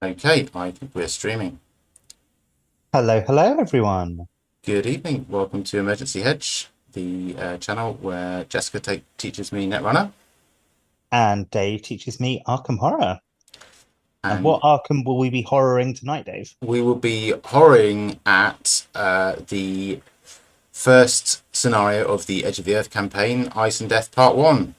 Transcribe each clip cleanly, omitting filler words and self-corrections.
Okay, I think we're streaming. Hello, hello, everyone. Good evening. Welcome to Emergency Hedge, the channel where Jessica teaches me Netrunner, And Dave teaches me Arkham Horror. And and what Arkham will we be horroring tonight, Dave? we will be horroring at the first scenario of the Edge of the Earth campaign, Ice and Death Part 1.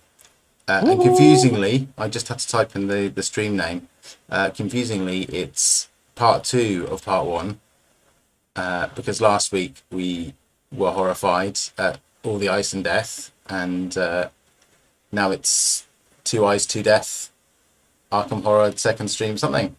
And Ooh. confusingly, I just had to type in the stream name. Confusingly, it's Part 2 of Part 1, because last week we were horrified at all the ice and death, and now it's Two Eyes, Two Death, Arkham Horror, second stream, something.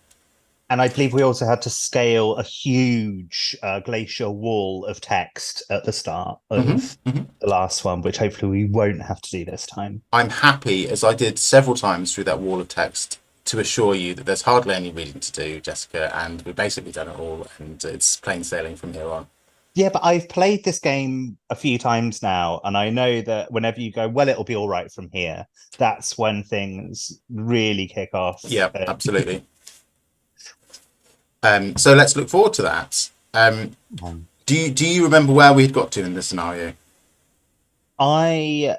And I believe we also had to scale a huge glacier wall of text at the start Hmm. of the last one, which hopefully we won't have to do this time. I'm happy, as I did several times through that wall of text, to assure you that there's hardly any reading to do, Jessica, and we've basically done it all, and it's plain sailing from here on. Yeah, but I've played this game a few times now, and I know that whenever you go, well, it'll be all right from here, that's when things really kick off. Yeah, absolutely. So let's look forward to that. Do you remember where we had got to in the scenario? I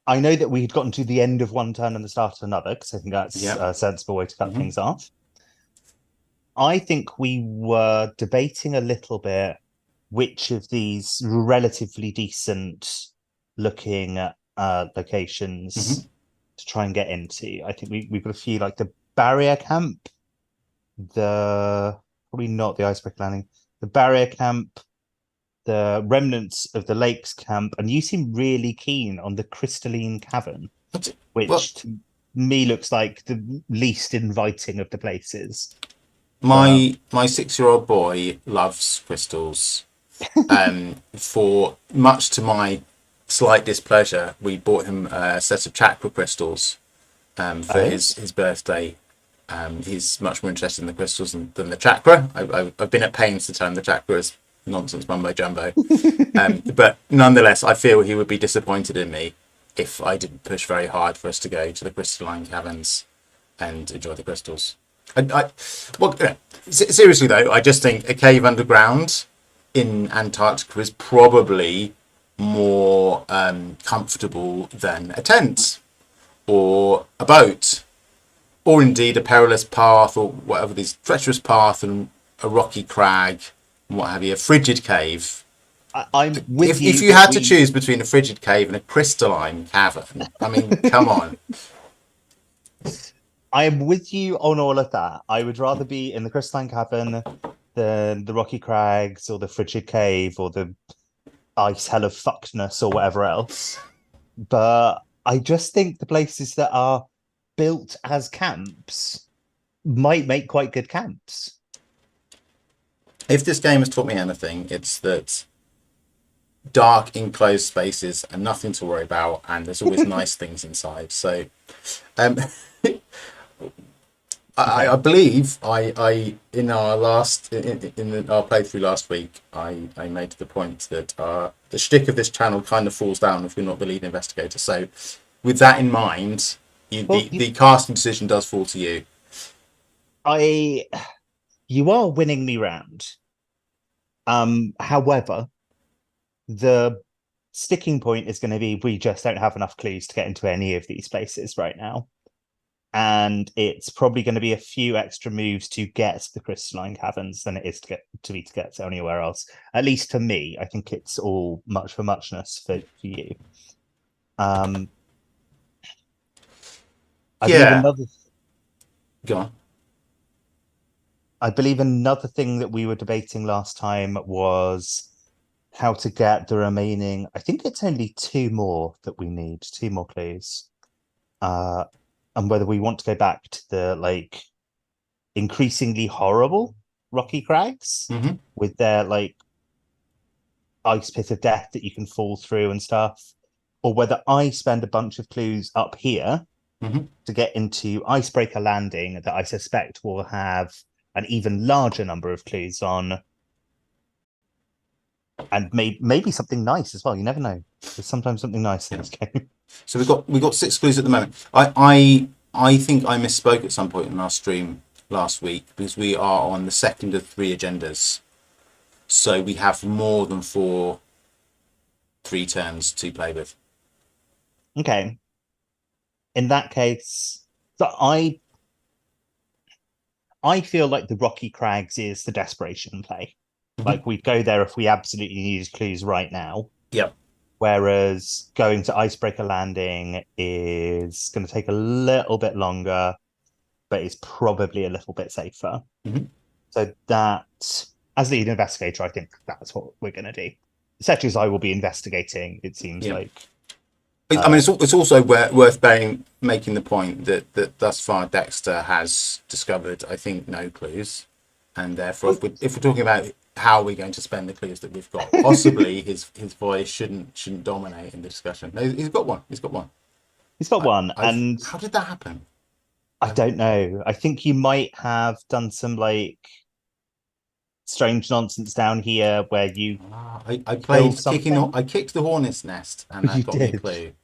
I know that we had gotten to the end of one turn and the start of another, because I think that's Yeah. a sensible way to cut Hmm. things off. I think we were debating a little bit which of these relatively decent looking Hmm. locations to try and get into. I think we've got a few like the barrier camp, the probably not the icebreaker landing, the barrier camp, the remnants of the lakes camp, and you seem really keen on the crystalline cavern, Well, which to me looks like the least inviting of the places. But my 6-year-old boy loves crystals. For much to my slight displeasure, we bought him a set of chakra crystals for oh, his birthday. He's much more interested in the crystals than the chakra. I've been at pains to tell him the chakra is nonsense mumbo jumbo. But nonetheless, I feel he would be disappointed in me if I didn't push very hard for us to go to the crystalline caverns and enjoy the crystals. Well, seriously though, I just think a cave underground in Antarctica is probably more comfortable than a tent or a boat, or indeed a perilous path, or whatever, these treacherous path and a rocky crag and what have you, a frigid cave. I'm with If you you that had to we. choose between a frigid cave and a crystalline cavern, I mean, come on. I am with you on all of that. I would rather be in the crystalline cavern than the rocky crags or the frigid cave or the ice hell of fuckness or whatever else. But I just think the places that are built as camps might make quite good camps. If this game has taught me anything, it's that dark enclosed spaces are nothing to worry about, and there's always nice things inside. So um, I Okay. believe I in our last our playthrough last week, I made the point that the shtick of this channel kind of falls down if you're not the lead investigator. So with that in mind, Well, the casting decision does fall to you. I you are winning me round. However, the sticking point is going to be we just don't have enough clues to get into any of these places right now. And it's probably going to be a few extra moves to get to the crystalline caverns than it is to get to anywhere else. At least for me, I think it's all much for muchness for you. Um, I believe Yeah, another go on. I believe another thing that we were debating last time was how to get the remaining. I think it's only two more that we need, two more clues. Uh, and whether we want to go back to the like increasingly horrible rocky crags Hmm. with their like ice pit of death that you can fall through and stuff, or whether I spend a bunch of clues up here Hmm. to get into Icebreaker Landing that I suspect will have an even larger number of clues on, and maybe something nice as well. You never know. There's sometimes something nice in Yeah. this game. So we've got 6 clues at the moment. I think I misspoke at some point in our stream last week because we are on the second of 3 agendas. So we have more than 3 turns to play with. Okay. In that case, so I feel like the Rocky Crags is the desperation play. Like we'd go there if we absolutely needed clues right now. Yep. Whereas going to Icebreaker Landing is going to take a little bit longer, but it's probably a little bit safer. Mhm. So that, as lead investigator, I think that's what we're going to do. Such as I will be investigating, it seems Yeah. like. I mean, it's also worth making the point that thus far Dexter has discovered, I think, no clues, and therefore, if we're talking about how we're going to spend the clues that we've got, possibly his voice shouldn't dominate in the discussion. No, he's got one. He's got one. He's got one, and how did that happen? I don't know. I think you might have done some like strange nonsense down here where you I killed played something. I kicked the hornet's nest, and that You got me a did. clue.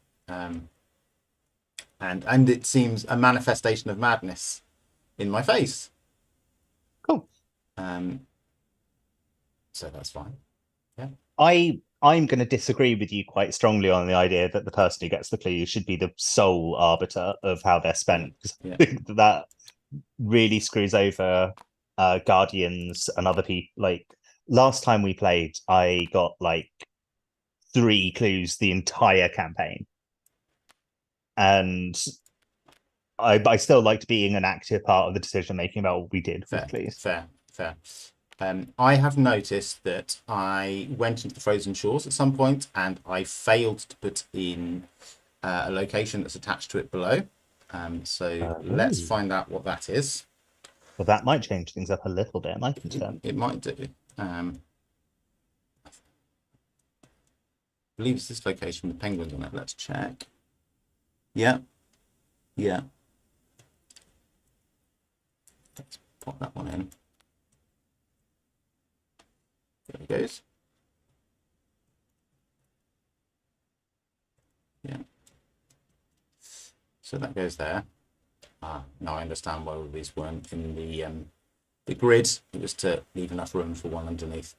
And it seems a manifestation of madness in my face. Cool. So that's fine. Yeah. I'm going to disagree with you quite strongly on the idea that the person who gets the clue should be the sole arbiter of how they're spent, because Yeah. I think that really screws over guardians and other people. Like last time we played, I got like 3 clues the entire campaign, and I still liked being an active part of the decision making about what we did with clues. Fair. I have noticed that I went into the frozen shores at some point and I failed to put in a location that's attached to it below. So let's find out what that is. Well, that might change things up a little bit. My concern. It might do. I believe it's this location with penguins on it. Let's check. Yeah. Let's pop that one in. There it goes. Yeah. So that goes there. Now I understand why all these weren't in the grid. It was to leave enough room for one underneath.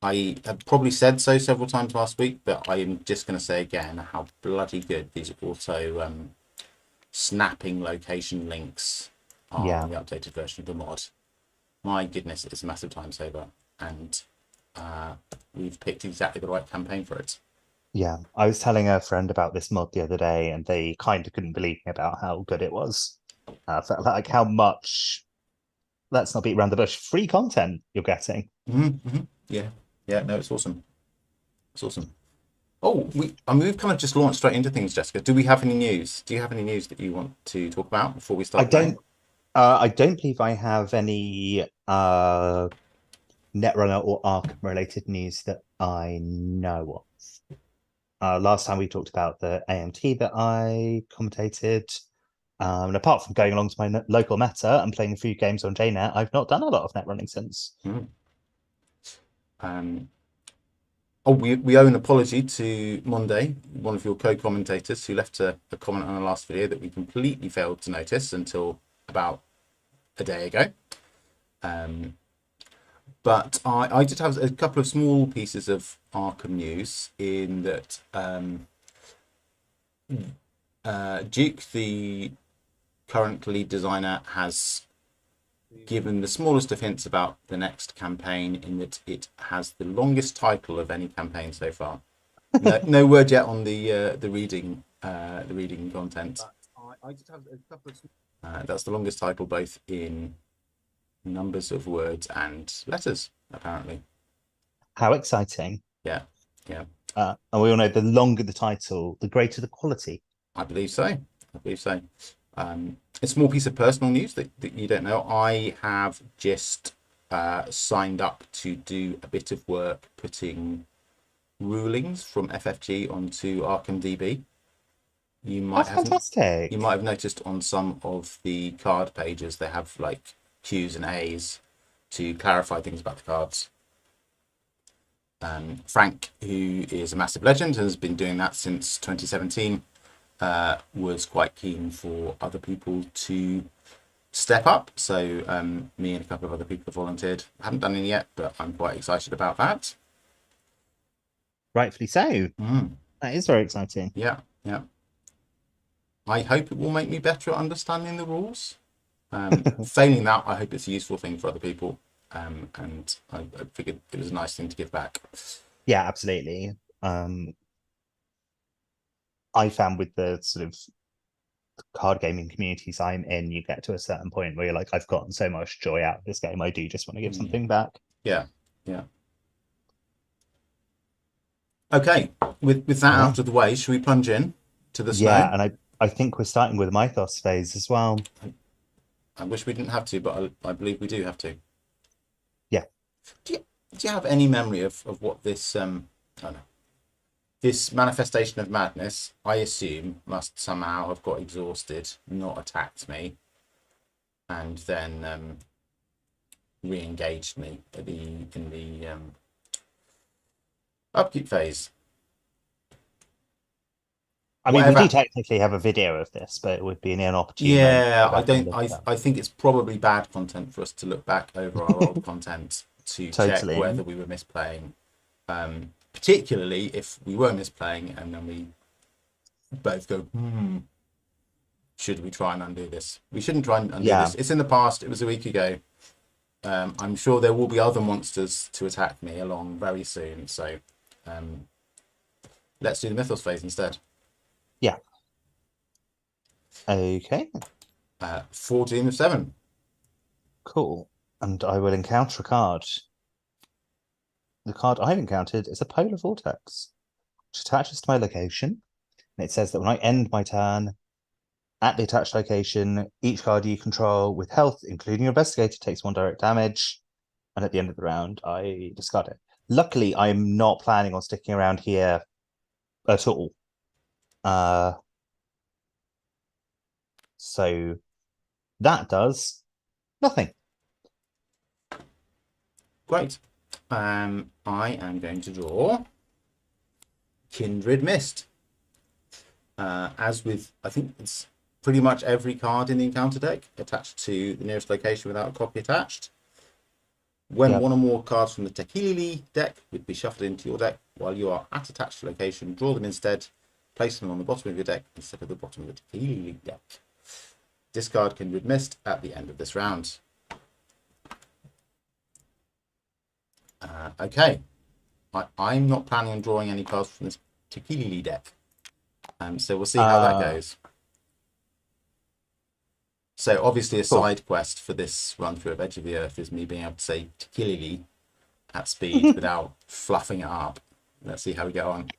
I have probably said so several times last week, but I'm just going to say again how bloody good these auto snapping location links are in the updated version of the mod. My goodness, it's a massive time saver, and we've picked exactly the right campaign for it. Yeah, I was telling a friend about this mod the other day, and they kind of couldn't believe me about how good it was. Felt like how much, let's not beat around the bush, free content you're getting. Yeah, no, it's awesome. It's awesome. Oh, we've kind of just launched straight into things, Jessica. Do we have any news? Do you have any news that you want to talk about before we start? I don't believe I have any Netrunner or Arkham related news that I know of. Last time we talked about the AMT that I commentated. And apart from going along to my local meta and playing a few games on JNet, I've not done a lot of net running since. We owe an apology to Monday, one of your co-commentators, who left a comment on the last video that we completely failed to notice until about a day ago. But I did have a couple of small pieces of Arkham news in that Duke, the current lead designer, has given the smallest of hints about the next campaign, in that it has the longest title of any campaign so far. No word yet on the reading content. I just have a couple of. That's the longest title, both in numbers of words and letters, apparently. How exciting! Yeah. And we all know the longer the title, the greater the quality. I believe so. A small piece of personal news that you don't know. I have just signed up to do a bit of work putting rulings from FFG onto ArkhamDB. You might have noticed on some of the card pages they have like Q's and A's to clarify things about the cards. Frank, who is a massive legend, has been doing that since 2017. was quite keen for other people to step up. So me and a couple of other people have volunteered. I haven't done any yet, but I'm quite excited about that. Rightfully so. That is very exciting. Yeah, yeah. I hope it will make me better at understanding the rules. Failing that, I hope it's a useful thing for other people. And I figured it was a nice thing to give back. Yeah, absolutely. I found with the sort of card gaming communities I'm in, you get to a certain point where you're like, I've gotten so much joy out of this game. I do just want to give something back. Yeah, yeah. Okay, with that Yeah. out of the way, should we plunge in to the Yeah, snow? and I think we're starting with Mythos phase as well. I wish we didn't have to, but I believe we do have to. Yeah. Do you have any memory of what this I don't know, this manifestation of madness, I assume, must somehow have got exhausted, not attacked me, and then re-engaged me at in the upkeep phase. I mean, we do technically have a video of this, but it would be an inopportune moment to Yeah, go I back and don't. look at that. I think it's probably bad content for us to look back over our old content to check Totally. whether we were misplaying. Particularly if we were misplaying and then we both go, should we try and undo this? We shouldn't try and undo Yeah. this. It's in the past. It was a week ago. I'm sure there will be other monsters to attack me along very soon. So let's do the Mythos phase instead. Yeah. Okay. 14 of 7. Cool. And I will encounter a card. The card I've encountered is a polar vortex, which attaches to my location. And it says that when I end my turn at the attached location, each card you control with health, including your investigator, takes 1 direct damage. And at the end of the round, I discard it. Luckily, I'm not planning on sticking around here at all. So that does nothing. Great. I am going to draw Kindred Mist. As with, I think it's pretty much every card in the encounter deck attached to the nearest location without a copy attached. When one or more cards from the Tekilili deck would be shuffled into your deck while you are at attached location, draw them instead, place them on the bottom of your deck instead of the bottom of the Tekilili deck. Discard Kindred Mist at the end of this round. Okay, I'm not planning on drawing any cards from this Tekilili deck. So we'll see how that goes. So obviously a side quest for this run through of Edge of the Earth is me being able to say Tekilili at speed without fluffing it up. Let's see how we get on.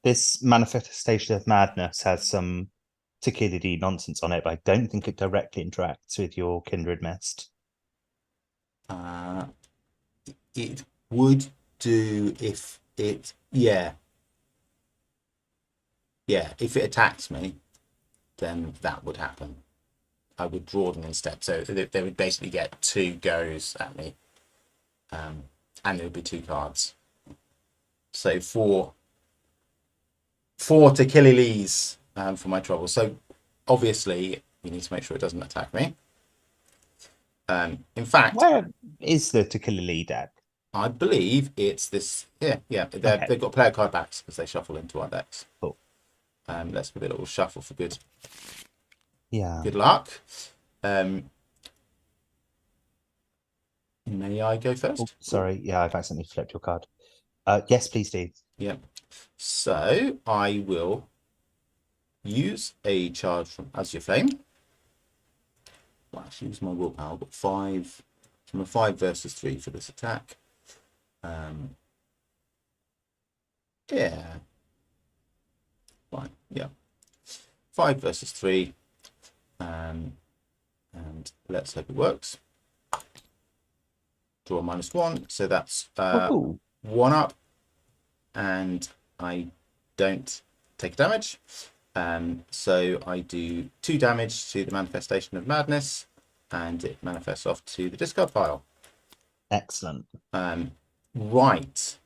This manifestation of madness has some Tekilili nonsense on it, but I don't think it directly interacts with your Kindred Mist. It would do if it, yeah, if it attacks me, then that would happen. I would draw them instead. So they would basically get 2 goes at me. And there would be 2 cards. So 4 Tekililis for my trouble. So obviously we need to make sure it doesn't attack me. In fact, where is the Tekilili deck? I believe it's this. Yeah. They've got player card backs because they shuffle into our decks. Cool. Let's give it a little shuffle for good. Yeah. Good luck. May I go first? Oh, sorry. Yeah, I've accidentally flipped your card. Yes, please do. Yeah. So I will use a charge from Azure Flame. Well, actually, use my willpower. I've got 5. From a 5 versus 3 for this attack. Yeah. Fine. Yeah. 5 versus 3. And let's hope it works. Draw -1, so that's 1 up, and I don't take damage. So I do 2 damage to the manifestation of madness, and it manifests off to the discard pile. Excellent. Right.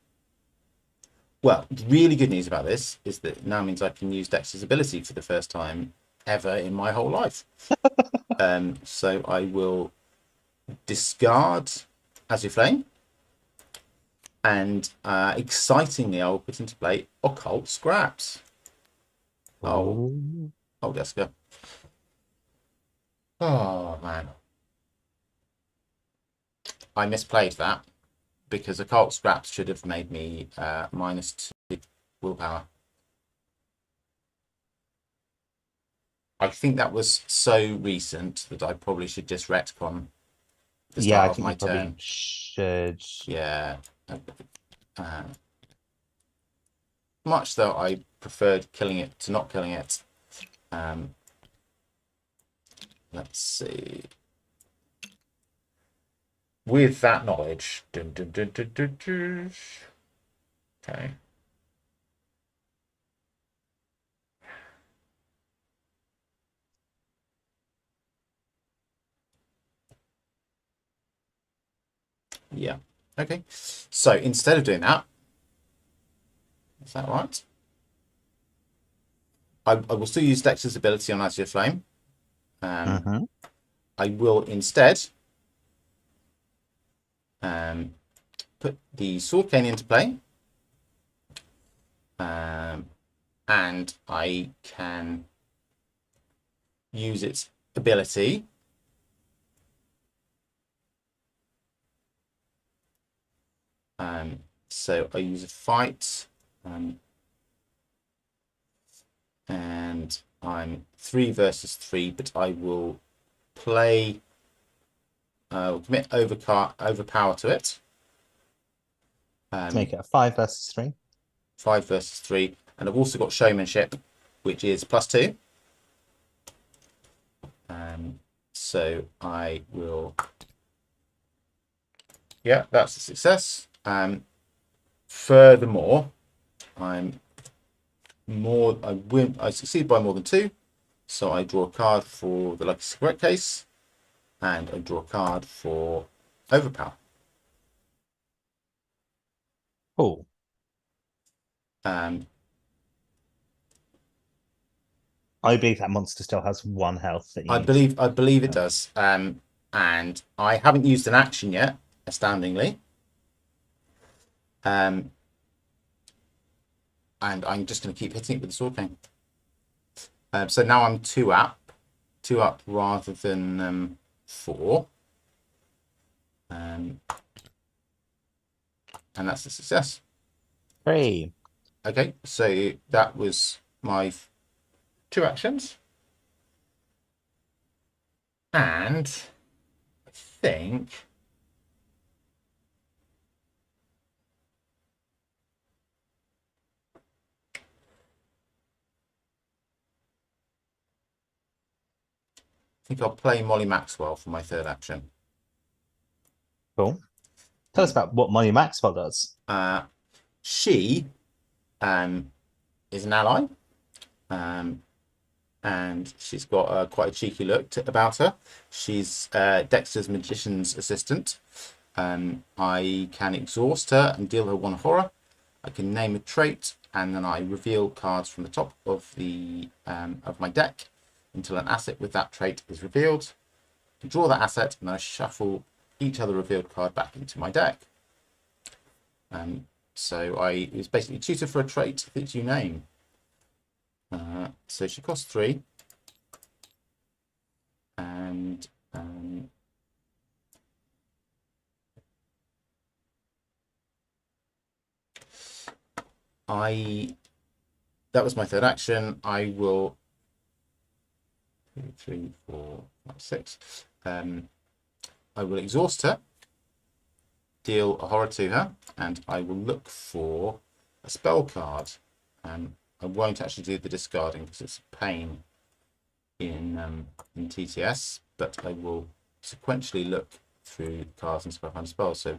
Well, the really good news about this is that it now means I can use Dexter's ability for the first time ever in my whole life. So I will discard Azure Flame, and excitingly, I will put into play Occult Scraps. Oh, Ooh. oh, Jessica. Oh man, I misplayed that because Occult Scraps should have made me -2 willpower. I think that was so recent that I probably should just retcon the Yeah, I start of think my you probably turn. should. Yeah. Uh, much though I preferred killing it to not killing it. Let's see. With that knowledge. Dun, dun, dun, dun, dun, dun. Okay. Yeah. Okay. So instead of doing that, is that right? I will still use Dexter's ability on Azure Flame. Mhm. I will instead put the Sword Cane into play. And I can use its ability so I use a fight, and I'm 3 versus 3, but I will play, commit overpower to it. To make it a 5 versus 3. 5 versus 3, and I've also got showmanship, which is +2. So I will, yeah, that's a success. Furthermore, I succeed by more than 2, so I draw a card for the lucky cigarette case, and I draw a card for overpower. Oh, Um, I believe that monster still has 1 health that you I need to. believe it does. And I haven't used an action yet, astoundingly. And I'm just going to keep hitting it with the sword cane. So now I'm 2 up rather than 4. And that's a success. 3. Okay, so that was my 2 actions. And I think I'll play Molly Maxwell for my 3rd action. Cool. Tell us about what Molly Maxwell does. She is an ally, and she's got quite a cheeky look about her. She's Dexter's magician's assistant. I can exhaust her and deal her 1 horror. I can name a trait, and then I reveal cards from the top of of my deck until an asset with that trait is revealed. I draw that asset, and I shuffle each other revealed card back into my deck. So it was basically tutor for a trait that you name. So she costs 3, and that was my 3rd action. I will 2, 3, 4, 5, 6. I will exhaust her, deal a horror to her, and I will look for a spell card. I won't actually do the discarding because it's a pain in TTS, but I will sequentially look through the cards and see if I find a spell. So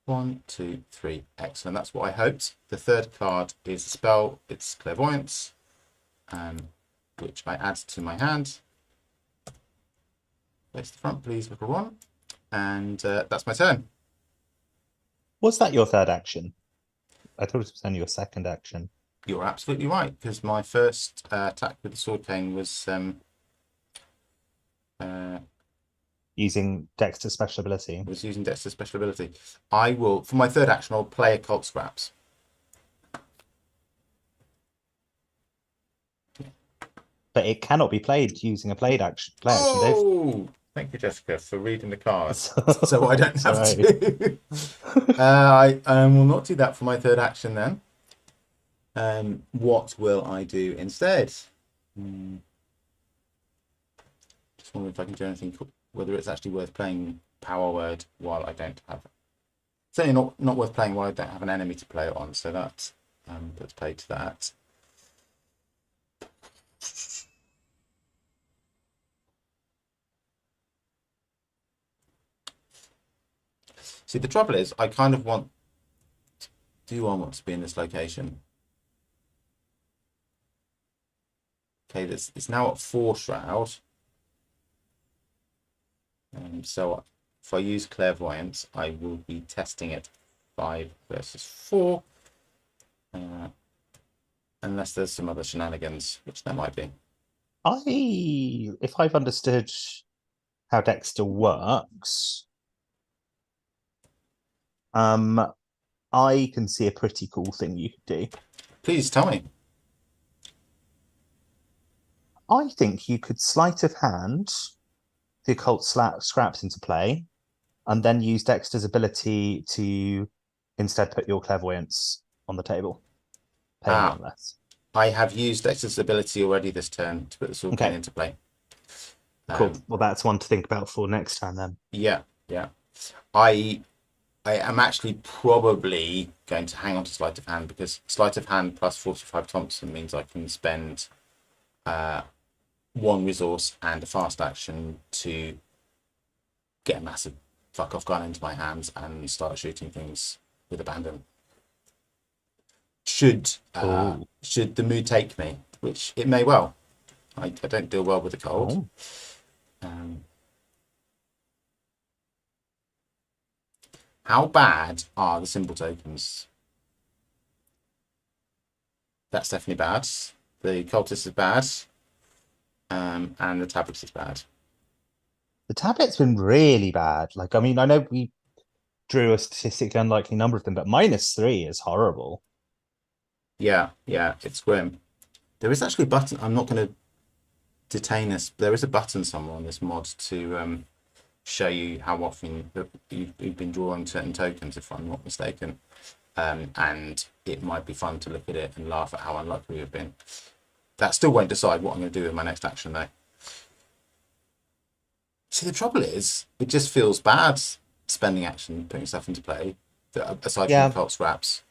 1, 2, 3, excellent. That's what I hoped. The 3rd card is a spell. It's Clairvoyance, which I add to my hand. Face the front, please, look 1. And that's my turn. Was that your 3rd action? I thought it was only your second action. You're absolutely right, because my first attack with the sword cane was Using Dexter special ability. using Dexter's special ability. I will, for my third action, I'll play Occult Scraps. But it cannot be played using a play action, Dave. Oh, thank you, Jessica, for reading the card, So, so I don't have sorry. to. I will not do that for my third action then. What will I do instead? Just wondering if I can do anything, whether it's actually worth playing Power Word while I don't have it. Certainly not worth playing while I don't have an enemy to play it on, so that puts paid to that. See, the trouble is, I kind of want... Do I want to be in this location? Okay, it's now at 4 Shroud. So if I use Clairvoyance, I will be testing it 5 versus 4. Unless there's some other shenanigans, which there might be. If I've understood how Dexter works, I can see a pretty cool thing you could do. Please tell me. I think you could sleight of hand the occult scraps into play, and then use Dexter's ability to instead put your clairvoyance on the table, paying one less. I have used Dexter's ability already this turn to put the sword cane into play. Cool. Well, that's one to think about for next time then. Yeah. I am actually probably going to hang on to Sleight of Hand, because Sleight of Hand plus 45 Thompson means I can spend 1 resource and a fast action to get a massive fuck off gun into my hands and start shooting things with abandon. Should the mood take me, which it may well. I don't deal well with the cold. How bad are the symbol tokens? That's definitely bad. The cultist is bad. And the tablet is bad. The tablet's been really bad. Like, I mean, I know we drew a statistically unlikely number of them, but -3 is horrible. Yeah, it's grim. There is actually a button. I'm not going to detain this. There is a button somewhere on this mod to show you how often you've been drawing certain tokens, if I'm not mistaken. And it might be fun to look at it and laugh at how unlucky we've been. That still won't decide what I'm going to do with my next action, though. See, the trouble is, it just feels bad spending action, putting stuff into play, aside from occult scraps,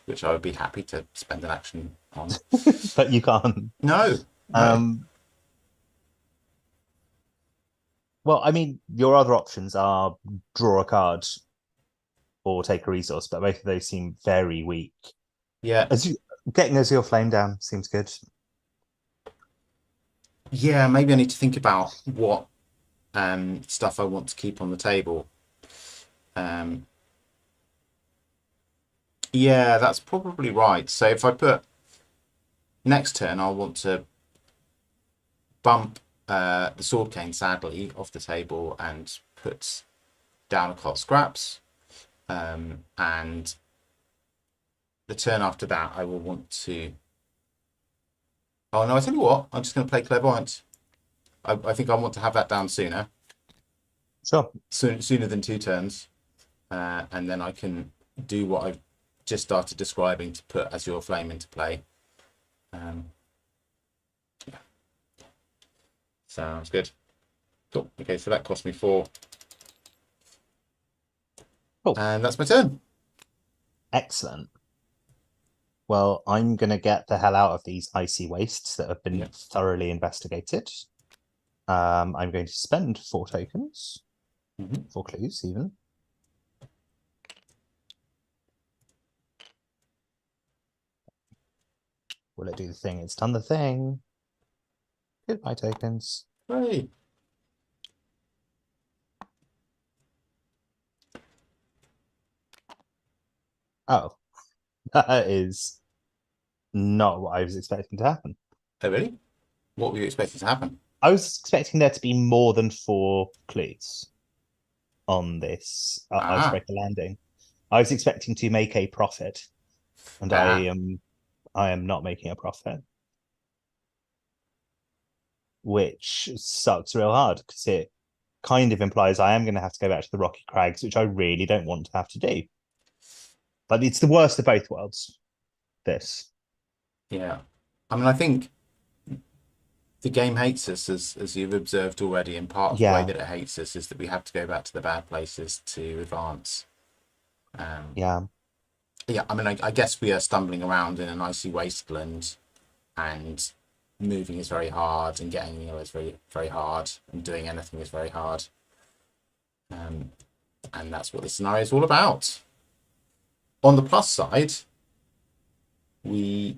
which I would be happy to spend an action on. But you can't. No. Well, I mean, your other options are draw a card or take a resource, but both of those seem very weak. Yeah. Getting Azure Flame down seems good. Yeah, maybe I need to think about what stuff I want to keep on the table. Yeah, that's probably right. So if I put next turn, I'll want to bump the sword cane, sadly, off the table and put down occult scraps. And the turn after that, I will want to... Oh, no, I tell you what, I'm just going to play Clairvoyance. I think I want to have that down sooner. Sure. Sooner than 2 turns. And then I can do what I've just started describing to put Azure Flame into play. Yeah. Sounds good. Cool. Okay, so that cost me 4. Cool. And that's my turn. Excellent. Well, I'm going to get the hell out of these icy wastes that have been thoroughly investigated. I'm going to spend 4 tokens. 4 clues, even. Will it do the thing? It's done the thing. Goodbye, tokens. Hey. Oh. That is not what I was expecting to happen. Oh, really? What were you expecting to happen? I was expecting there to be more than four clues on this Ah, icebreaker landing. I was expecting to make a profit, and ah. I am not making a profit, which sucks real hard because it kind of implies I am going to have to go back to the Rocky Crags, which I really don't want to have to do. But it's the worst of both worlds. This, Yeah. I mean, I think the game hates us, as you've observed already, and part of the way yeah, that it hates us is that we have to go back to the bad places to advance. Um, yeah, yeah, I mean, I guess we are stumbling around in an icy wasteland, and moving is very hard, and getting anywhere is very, very hard, and doing anything is very hard. Um, and that's what this scenario is all about. On the plus side, we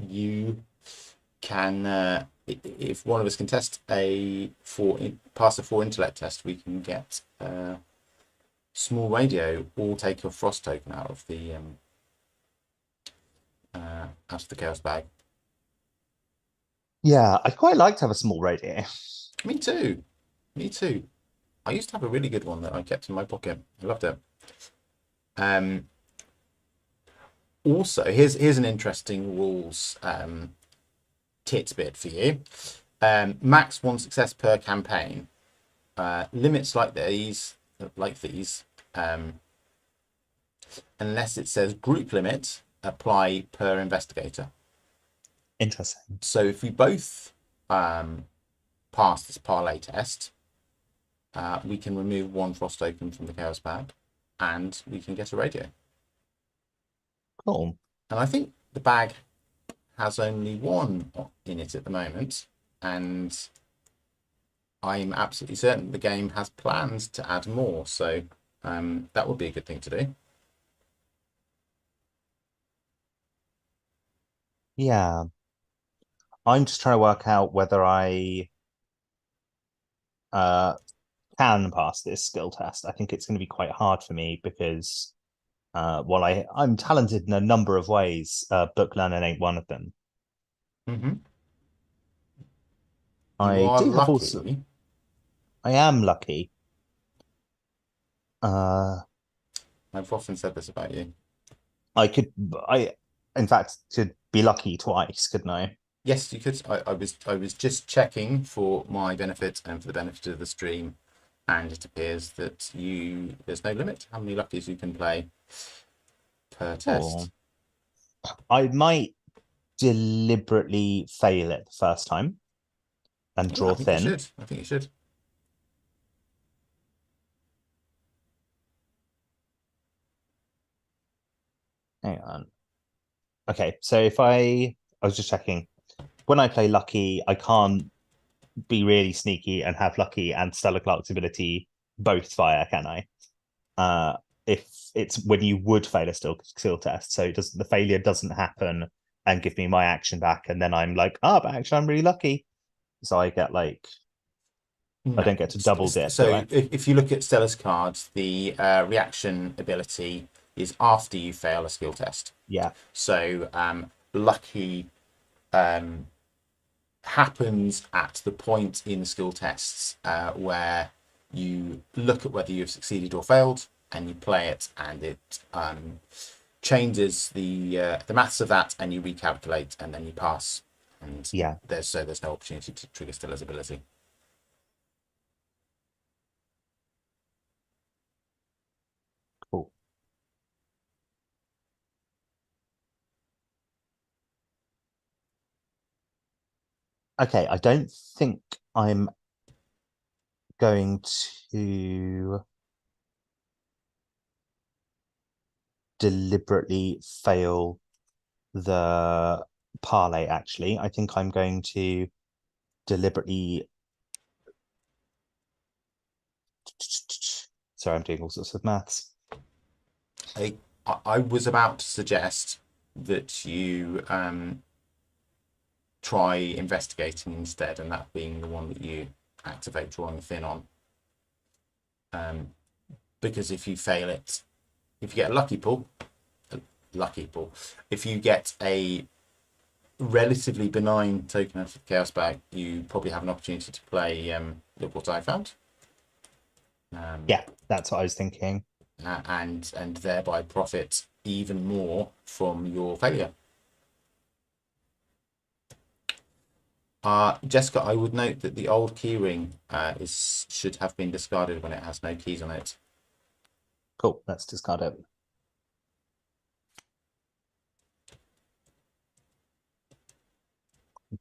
you can if one of us can test pass a 4 intellect test, we can get small radio or take a frost token out of the chaos bag. yeah. I'd quite like to have a small radio. Me too. Me too. I used to have a really good one that I kept in my pocket. I loved it. Um, Also, here's an interesting rules tidbit for you. Max 1 success per campaign. Limits like these, unless it says group limit, apply per investigator. Interesting. So if we both pass this parlay test, we can remove 1 frost token from the chaos bag, and we can get a radio. Cool. And I think the bag has only 1 in it at the moment, and I'm absolutely certain the game has plans to add more. So that would be a good thing to do. Yeah. I'm just trying to work out whether I uh can pass this skill test. I think it's going to be quite hard for me because while I'm talented in a number of ways, book learning ain't one of them. Mm-hmm. You I are do have also lucky. I am lucky. Uh I've often said this about you. I could I in fact could be lucky twice, couldn't I? Yes, you could. I was just checking for my benefit and for the benefit of the stream, and it appears that there's no limit how many luckies you can play per Oh. test. I might deliberately fail it the first time and Yeah, I draw think you thin. should. I think you should. Hang on. Okay, so if I was just checking. When I play lucky, I can't be really sneaky and have lucky and Stellar Clark's ability both fire, can I? Uh if it's when you would fail a skill test, so the failure doesn't happen and give me my action back, and then I'm like, but actually I'm really lucky. So I get like I No. don't get to double dip, So do I? if you look at Stella's cards, the reaction ability is after you fail a skill test. Yeah, So lucky um, happens at the point in skill tests where you look at whether you've succeeded or failed, and you play it, and it changes the maths of that, and you recalculate, and then you pass. And yeah, there's no opportunity to trigger Stella's ability. cool. Okay, I don't think I'm going to deliberately fail the parlay, actually. I think I'm going to deliberately. Sorry, I'm doing all sorts of maths. I I was about to suggest that you try investigating instead, and that being the one that you activate drawing thin on. Because if you fail it, if you get a lucky pull, lucky ball. If you get a relatively benign token out of the chaos bag, you probably have an opportunity to play Look What I Found. Yeah, that's what I was thinking. And thereby profit even more from your failure. Jessica, I would note that the old keyring should have been discarded when it has no keys on it. Cool, let's discard it.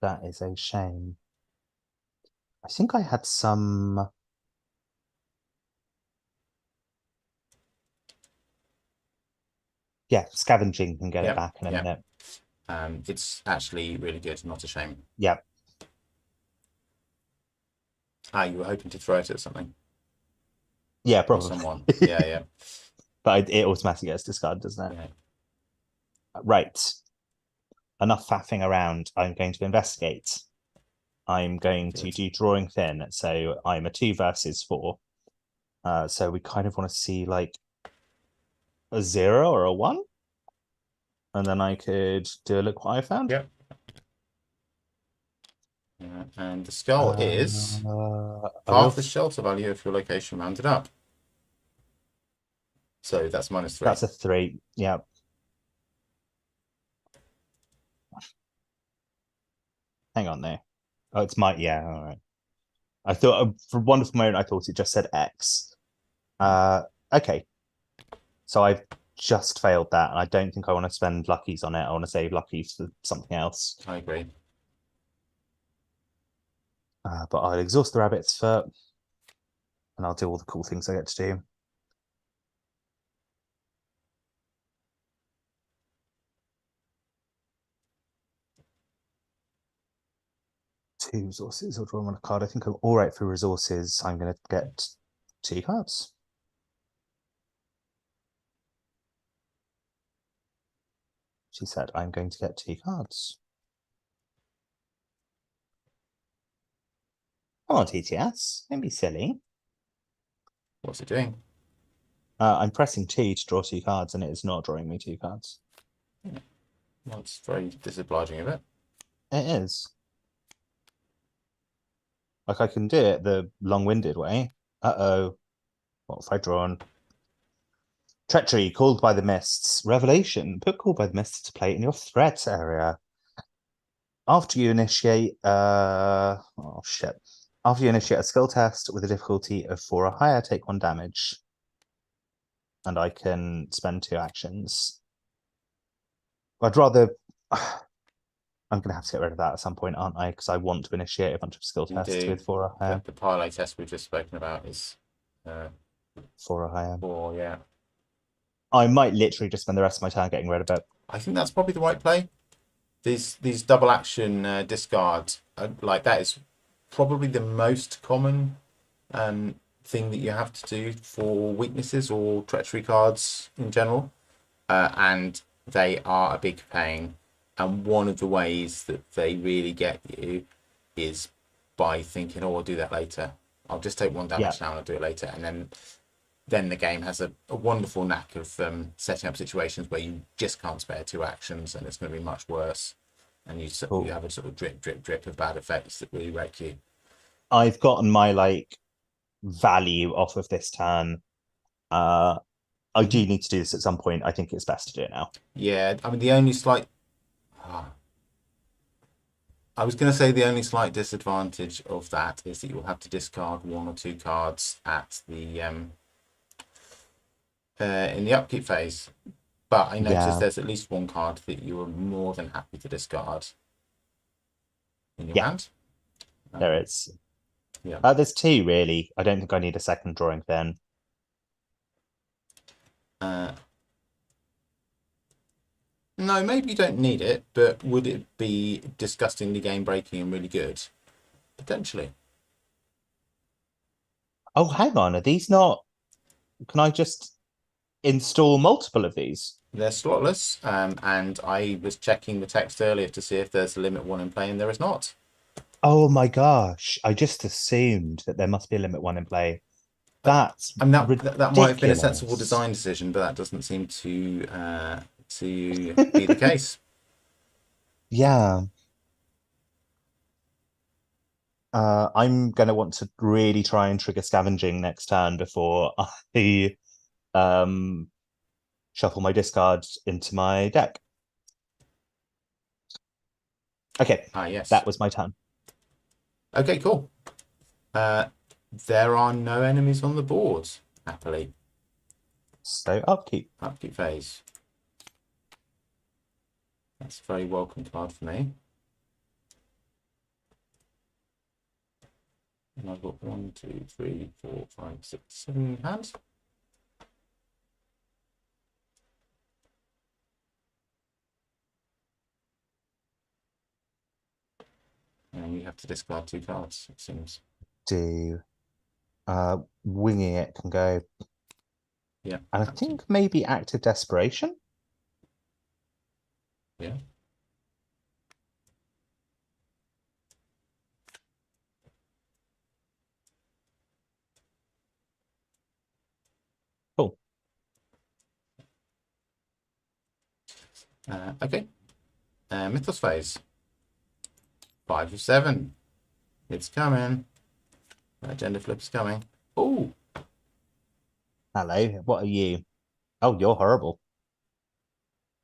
That is a shame. I think I had some. Yeah, scavenging can get it Yep, back in a yep. minute. It's actually really good, not a shame. Yeah, You were hoping to throw it at something yeah, or probably. someone. Yeah, yeah. But it automatically gets discarded, doesn't it? Yeah. Right. Enough faffing around. I'm going to investigate. I'm going to do drawing thin. So I'm a 2 versus 4. So we kind of want to see like a 0 or a 1. And then I could do a look what I found. Yep. And the skull is half the shelter value of your location rounded up. So that's -3. That's a 3. Yeah. Hang on there. Oh, it's my, yeah, all right. I thought for a wonderful moment I thought it just said X. Okay. So I've just failed that, and I don't think I want to spend luckies on it. I want to save luckies for something else. I agree. But I'll exhaust the rabbit's foot, and I'll do all the cool things I get to do. Two resources. I'll draw one card. I think I'm all right for resources. I'm going to get 2 cards. She said, I'm going to get 2 cards. Come on, TTS. Don't be silly. What's it doing? I'm pressing T to draw 2 cards, and it is not drawing me 2 cards. Well, it's very disobliging of it. It is. Like, I can do it the long-winded way. Uh-oh. What have I drawn? Treachery, called by the mists. Revelation, put called by the mists to play in your threat area. After you initiate, oh shit. After you initiate a skill test with a difficulty of 4 or higher, take 1 damage. And I can spend 2 actions. I'd rather. I'm going to have to get rid of that at some point, aren't I? Because I want to initiate a bunch of skill tests with 4 or higher. The parlay test we've just spoken about is 4 or higher. 4, yeah. I might literally just spend the rest of my time getting rid of it. I think that's probably the right play. These double action discard, like that is probably the most common thing that you have to do for weaknesses or treachery cards in general. And they are a big pain. And one of the ways that they really get you is by thinking, oh, I'll do that later. I'll just take 1 damage now and I'll do it later. And then the game has a wonderful knack of setting up situations where you just can't spare 2 actions and it's going to be much worse. And you have a sort of drip of bad effects that really wreck you. I've gotten my like value off of this turn. I do need to do this at some point. I think it's best to do it now. Yeah, I mean the only slight I was going to say the only slight disadvantage of that is that you'll have to discard 1 or 2 cards at the in the upkeep phase. But I noticed there's at least 1 card that you are more than happy to discard in your hand. There is. Yeah. There's 2 really. I don't think I need a second drawing then. No, maybe you don't need it, but would it be disgustingly game breaking and really good? Potentially. Oh, hang on. Are these not? Can I just install multiple of these? They're slotless, and I was checking the text earlier to see if there's a limit 1 in play, and there is not. Oh my gosh! I just assumed that there must be a limit 1 in play. That's that might have been a sensible design decision, but that doesn't seem to to be the case. Yeah. I'm gonna want to really try and trigger scavenging next turn before I um shuffle my discard into my deck. Okay, Ah, yes. that was my turn. Okay, cool. There are no enemies on the board, happily. So upkeep. Upkeep phase. That's a very welcome card for me. And I've got 1, 2, 3, 4, 5, 6, 7 hands. And you have to discard 2 cards, it seems. Do winging it can go. Yeah. And I think maybe active desperation. Yeah. Cool. Okay. Mythos phase. 5 of 7. It's coming. Agenda flip is coming. Oh, Hello, what are you? Oh, you're horrible.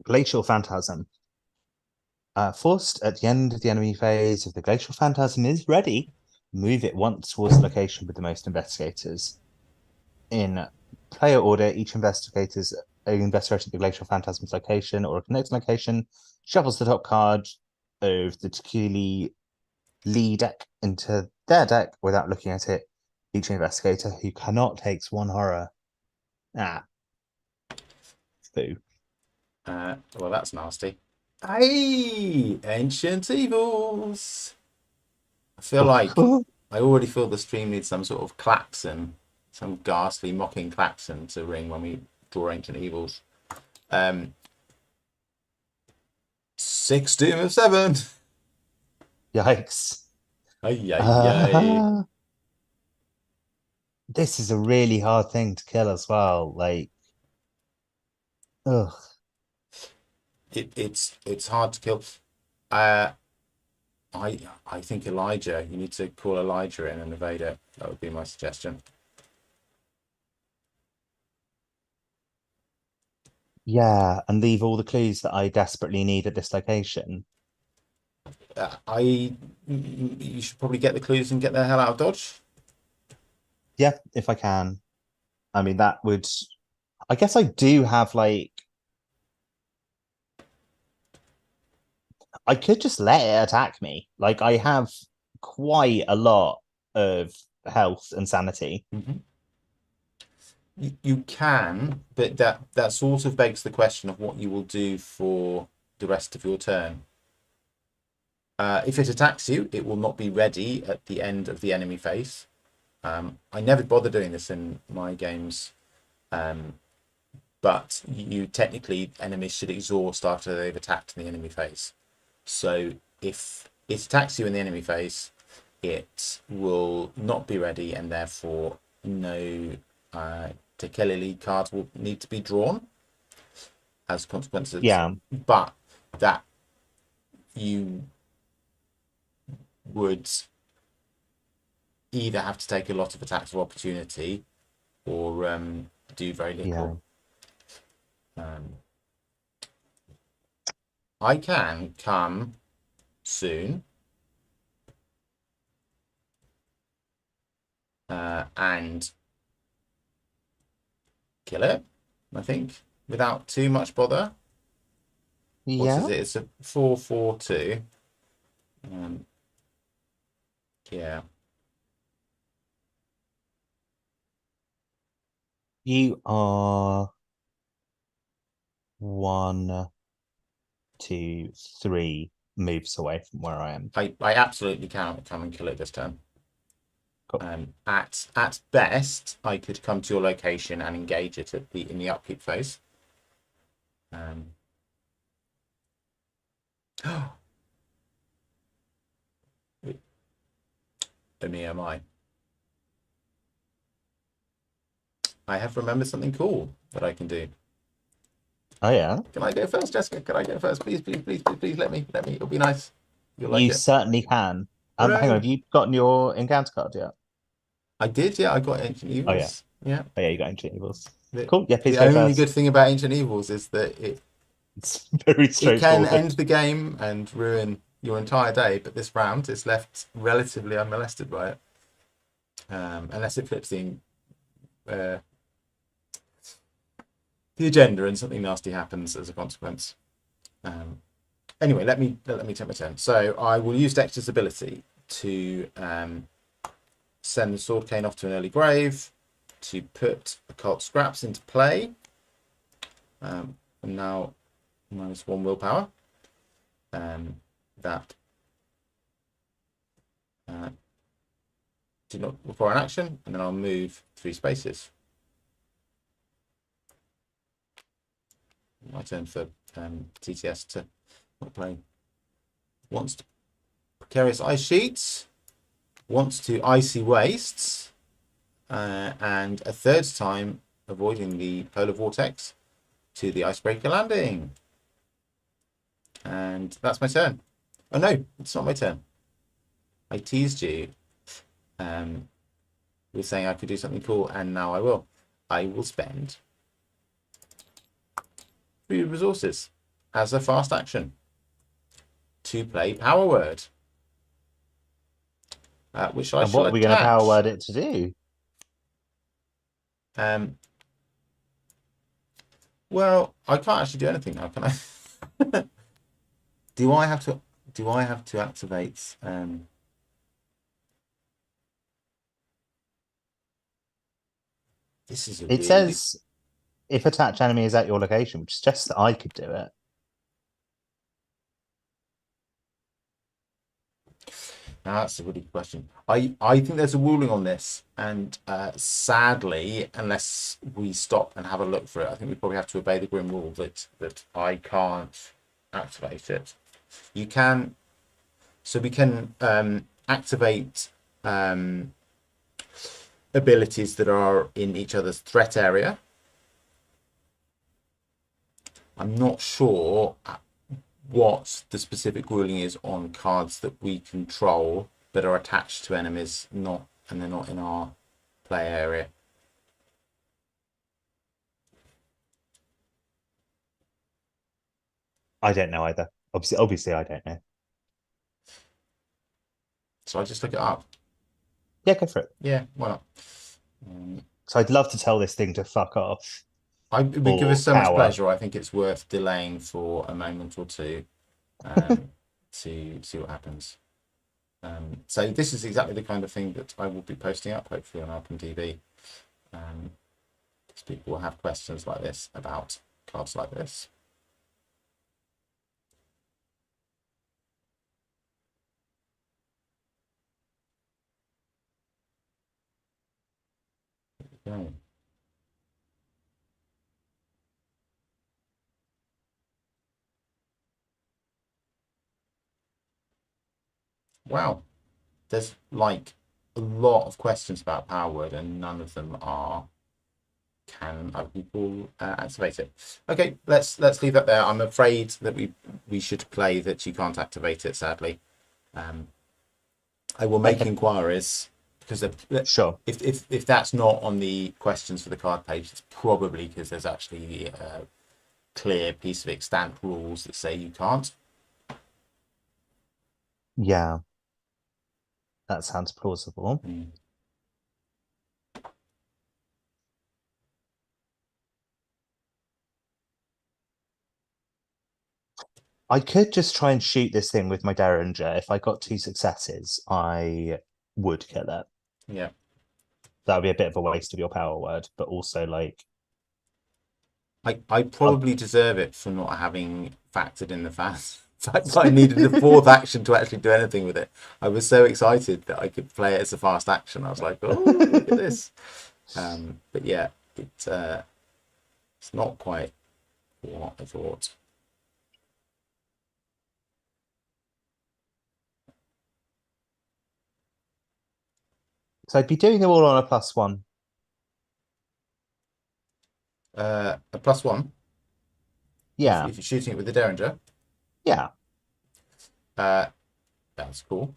Glacial Phantasm. Forced at the end of the enemy phase, if the Glacial Phantasm is ready, move it once towards the location with the most investigators. In player order, each investigator's investigating the Glacial Phantasm's location or a connected location shuffles the top card of the Takuli Lee deck into their deck without looking at it. Each investigator who cannot takes 1 horror. Ah. Boo. well, that's nasty. Hey, Ancient Evils. I feel like I already feel the stream needs some sort of klaxon, some ghastly mocking klaxon to ring when we draw Ancient Evils. 6 Doom of 7. Yikes. Ay, ay, ay. This is a really hard thing to kill as well. Like, ugh. It's hard to kill. I I think Elijah. You need to call Elijah in and evade it. That would be my suggestion. Yeah, and leave all the clues that I desperately need at this location. You should probably get the clues and get the hell out of Dodge. Yeah, if I can. I mean, that would. I guess I do have like. I could just let it attack me. Like, I have quite a lot of health and sanity. Mm-hmm. You can, but that sort of begs the question of what you will do for the rest of your turn. If it attacks you, it will not be ready at the end of the enemy phase. I never bother doing this in my games, but you technically enemies should exhaust after they've attacked in the enemy phase. So if it attacks you in the enemy phase, it will not be ready, and therefore no Tekeli League cards will need to be drawn as consequences. Yeah. But that you would either have to take a lot of attacks of opportunity or do very little. Yeah. I can come soon and kill it, I think, without too much bother. What is it? It's a 4/4/2. Yeah. You are 1, 2, 3 moves away from where I am. I absolutely can come and kill it this turn. Cool. At best, I could come to your location and engage it in the upkeep phase. Only am I. I have remembered something cool that I can do. Oh yeah, Can I go first, Jessica? Can I go first? Please, please, please, please, please let me. Let me. It'll be nice. You'll like you it. certainly can. Hang on, Hooray! have you gotten your encounter card yet? I did, yeah. I got Ancient Oh yeah, Evils. Yeah. oh yeah, you got Ancient Evils. The, Cool. Yeah, please the go only good first. thing about Ancient Evils is that It's very it can straightforward. end the game and ruin your entire day, but this round is left relatively unmolested by it, unless it flips uh, the agenda and something nasty happens as a consequence. Um, anyway, let me take my turn. So I will use Dexter's ability to send the Sword Cane off to an early grave, to put occult scraps into play, and now -1 willpower. That did not require an action, and then I'll move 3 spaces. My turn for TTS to not play. Wants to Precarious Ice Sheets, wants to Icy Wastes, and a third time avoiding the Polar Vortex to the Icebreaker Landing. And that's my turn. Oh no, it's not my turn. I teased you with saying I could do something cool, and now I will. I will spend 3 resources as a fast action to play Power Word. Which I And shall what are we going to power attach. word it to do? Well, I can't actually do anything now, can I? do I have to? Do I have to activate? This is a It really good. says if attached enemy is at your location, which suggests that I could do it. Now that's a really good question. I think there's a ruling on this, and sadly, unless we stop and have a look for it, I think we probably have to obey the grim rule that I can't activate it. You can, so we can activate abilities that are in each other's threat area. I'm not sure what the specific ruling is on cards that we control that are attached to enemies, and they're not in our play area. I don't know either. Obviously, I don't know. So I just look it up. Yeah, go for it. Yeah, why not? So I'd love to tell this thing to fuck off It would give us or so much cower. pleasure. I think it's worth delaying for a moment or two to see what happens. So this is exactly the kind of thing that I will be posting up, hopefully, on OpenDB. Because people will have questions like this about cards like this. Okay. Wow, there's like a lot of questions about Power Word, and none of them are can other people activate it. Okay, let's leave that there. I'm afraid that we should play that you can't activate it, sadly. I will make Okay, inquiries because sure. if that's not on the questions for the card page, it's probably because there's actually a clear piece of extant rules that say you can't. Yeah, that sounds plausible. Mm. I could just try and shoot this thing with my Derringer. If I got 2 successes, I would kill it. Yeah. That would be a bit of a waste of your power word, but also like I probably deserve it for not having factored in the fact that I needed a 4th action to actually do anything with it. I was so excited that I could play it as a fast action. I was like, oh, look at this. But yeah, it's not quite what I thought. So I'd be doing them all on a +1. A +1. Yeah, If you're shooting it with the Derringer, yeah. uh, that's cool.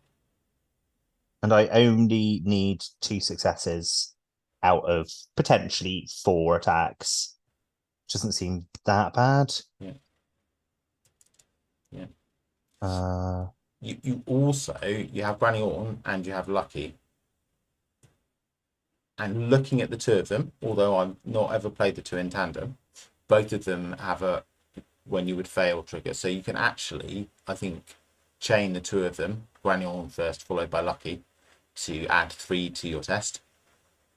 And I only need 2 successes out of potentially 4 attacks. Doesn't seem that bad. Yeah, yeah. Uh, You also you have Granny Orton and you have Lucky. And looking at the two of them, although I've not ever played the two in tandem, both of them have a when you would fail trigger. So you can actually, I think, chain the two of them, Granny Orton first, followed by Lucky, to add 3 to your test.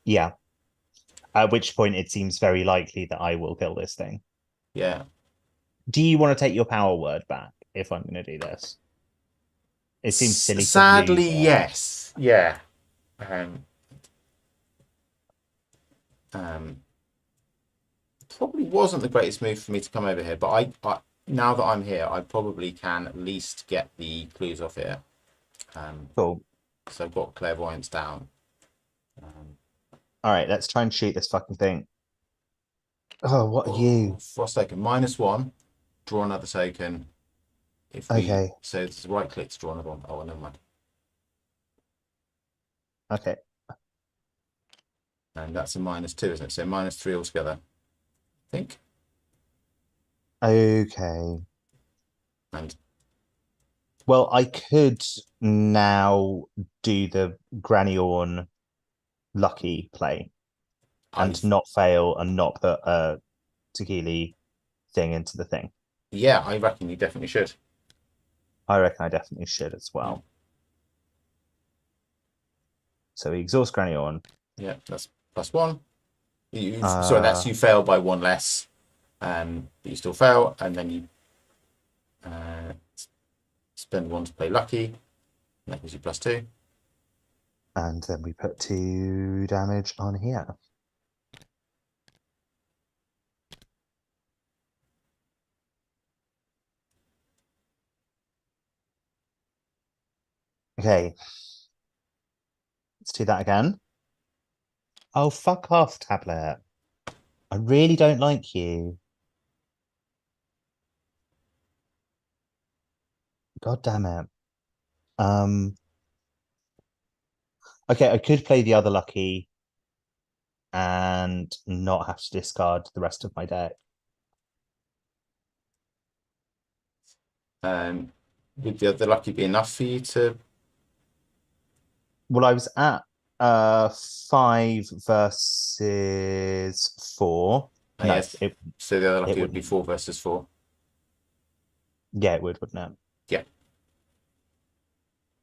yeah. At which point it seems very likely that I will kill this thing. Yeah. Do you want to take your power word back if I'm going to do this? It seems silly to Sadly, lose it. yes. Yeah. Um, um, Probably wasn't the greatest move for me to come over here, but I now that I'm here, I probably can at least get the clues off here. Cool. So I've got clairvoyance down. All right, let's try and shoot this fucking thing. Oh, what are Oh, you? frost token -1. Draw another token. If we Okay, so it's right click to draw another one. Oh, never mind. okay, And that's a -2, isn't it? So -3 altogether. I think. okay. And Well, I could now do the Granny Orn lucky play I and not fail and not put a Tequila thing into the thing. yeah, I reckon you definitely should. I reckon I definitely should as Yeah. well. So we exhaust Granny Orn. Yeah, that's +1. Sorry, that's Uh, you fail by 1 less. But you still fail, and then you uh, spend 1 to play lucky. And that gives you +2. and then we put 2 damage on here. Okay. Let's do that again. Oh, fuck off, tablet. I really don't like you. God damn it. Um, okay, I could play the other lucky and not have to discard the rest of my deck. Would the lucky be enough for you to? Well, I was at 5 versus 4. Oh, No, yes. So the other it lucky would be wouldn't. 4 versus 4. Yeah, it would, wouldn't it? Yeah.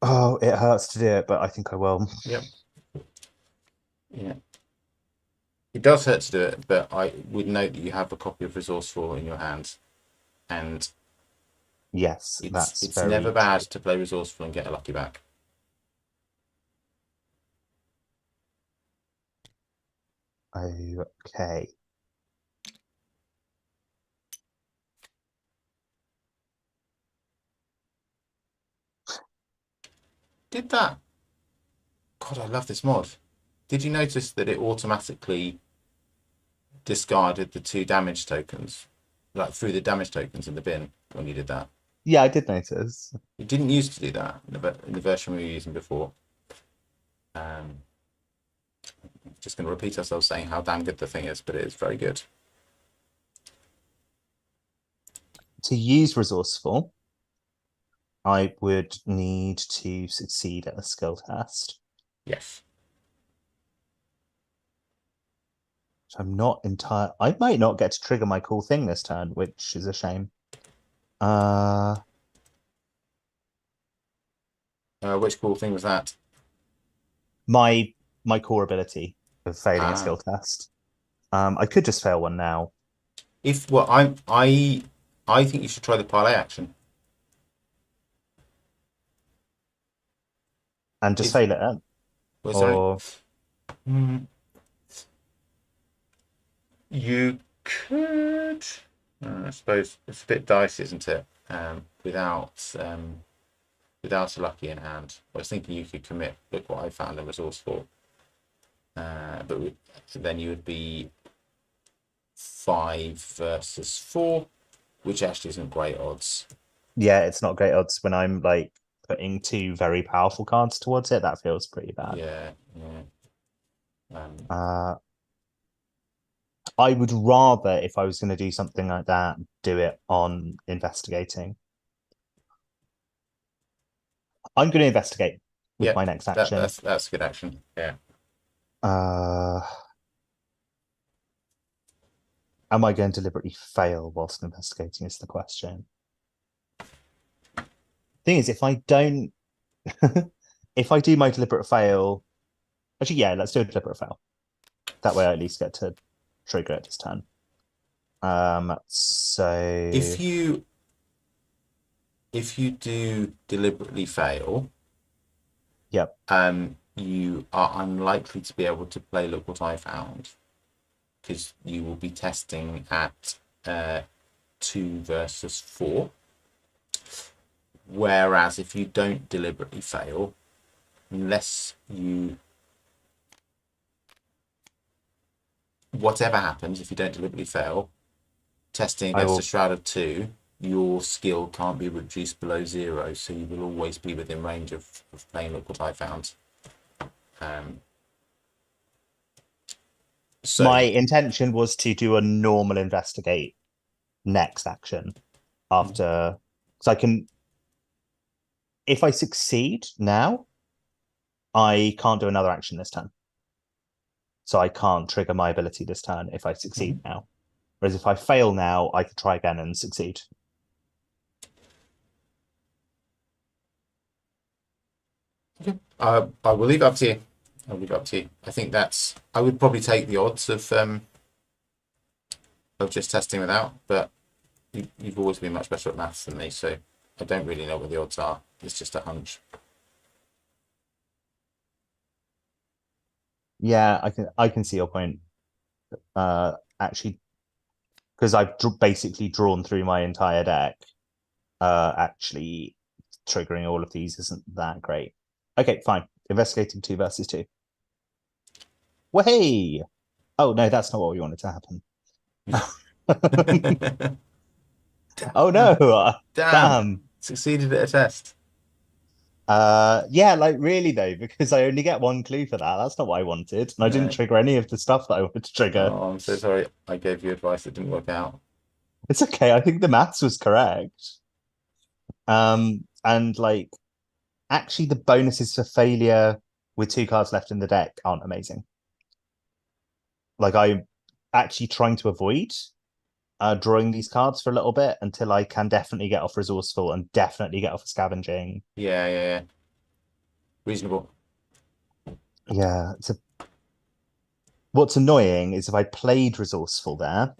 Oh, it hurts to do it, but I think I will. Yep. Yeah. It does hurt to do it, but I would note that you have a copy of Resourceful in your hand, and Yes, that's it's very never bad true. to play Resourceful and get a lucky back. Okay. Did that? God, I love this mod. Did you notice that it automatically discarded the 2 damage tokens, like threw the damage tokens in the bin when you did that? Yeah, I did notice. It didn't used to do that in the version we were using before. Um, just going to repeat ourselves saying how damn good the thing is, but it is very good. To use Resourceful, I would need to succeed at a skill test. Yes. So I'm not entire. I might not get to trigger my cool thing this turn, which is a shame. Which cool thing was that? My core ability of failing a Ah, skill test. I could just fail one now if well, I think you should try the parlay action. and just If fail it, was there any, or you could, I suppose it's a bit dicey, isn't it? Without a lucky in hand, I was thinking you could commit. Look what I found in Resourceful. But then you would be 5 versus 4. which actually isn't great odds. Yeah, it's not great odds when I'm like putting two very powerful cards towards it. That feels pretty bad. Yeah, yeah. Uh, I would rather, if I was going to do something like that, do it on investigating. I'm going to investigate with Yeah, my next action. that's good action. Yeah. Uh, am I going to deliberately fail whilst investigating is the question. Thing is, if I don't, if I do my deliberate fail, actually, yeah, let's do a deliberate fail. That way I at least get to trigger it this turn. So If you do deliberately fail, yep, you are unlikely to be able to play Look What I Found, because you will be testing at 2 versus 4. Whereas if you don't deliberately fail, unless you, whatever happens, if you don't deliberately fail, testing I against a will. Shroud of 2, your skill can't be reduced below 0, so you will always be within range of playing Look What I Found. So My intention was to do a normal investigate next action after, so I can, if I succeed now, I can't do another action this turn. So I can't trigger my ability this turn if I succeed now. Whereas if I fail now, I could try again and succeed. okay. I will leave it up to you. I'll leave it up to you. I think that's. I would probably take the odds of just testing without, but you've always been much better at maths than me, so I don't really know what the odds are. It's just a hunch. Yeah, I can see your point. Actually, because I've basically drawn through my entire deck. Actually, triggering all of these isn't that great. Okay, fine. Investigating 2 versus 2. Well, hey. Oh no, that's not what we wanted to happen. Oh Damn. no. Damn. Damn. Succeeded at a test. Yeah, like really though, because I only get one clue for that. That's not what I wanted. And I didn't No. trigger any of the stuff that I wanted to trigger. Oh, I'm so sorry. I gave you advice that didn't work out. It's okay. I think the maths was correct. And like actually the bonuses for failure with 2 cards left in the deck aren't amazing. Like I'm actually trying to avoid drawing these cards for a little bit until I can definitely get off resourceful and definitely get off scavenging. Yeah, yeah, yeah. Reasonable. Yeah, what's annoying is if I played resourceful there,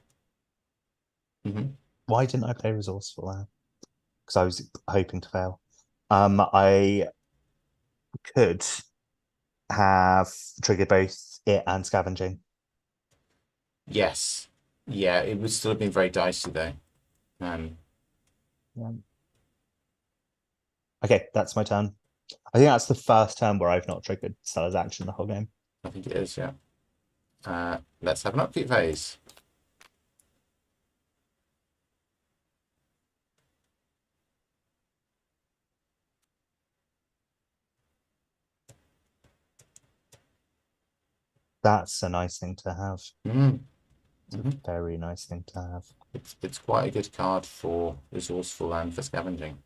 why didn't I play resourceful there? Because I was hoping to fail. I could have triggered both it and scavenging. Yes. Yeah, it would still have been very dicey though. Yeah. Okay, that's my turn. I think that's the first turn where I've not triggered Stella's action the whole game. I think it is, yeah. Let's have an upkeep phase. That's a nice thing to have. Mm. It's a very nice thing to have. It's quite a good card for resourceful and for scavenging,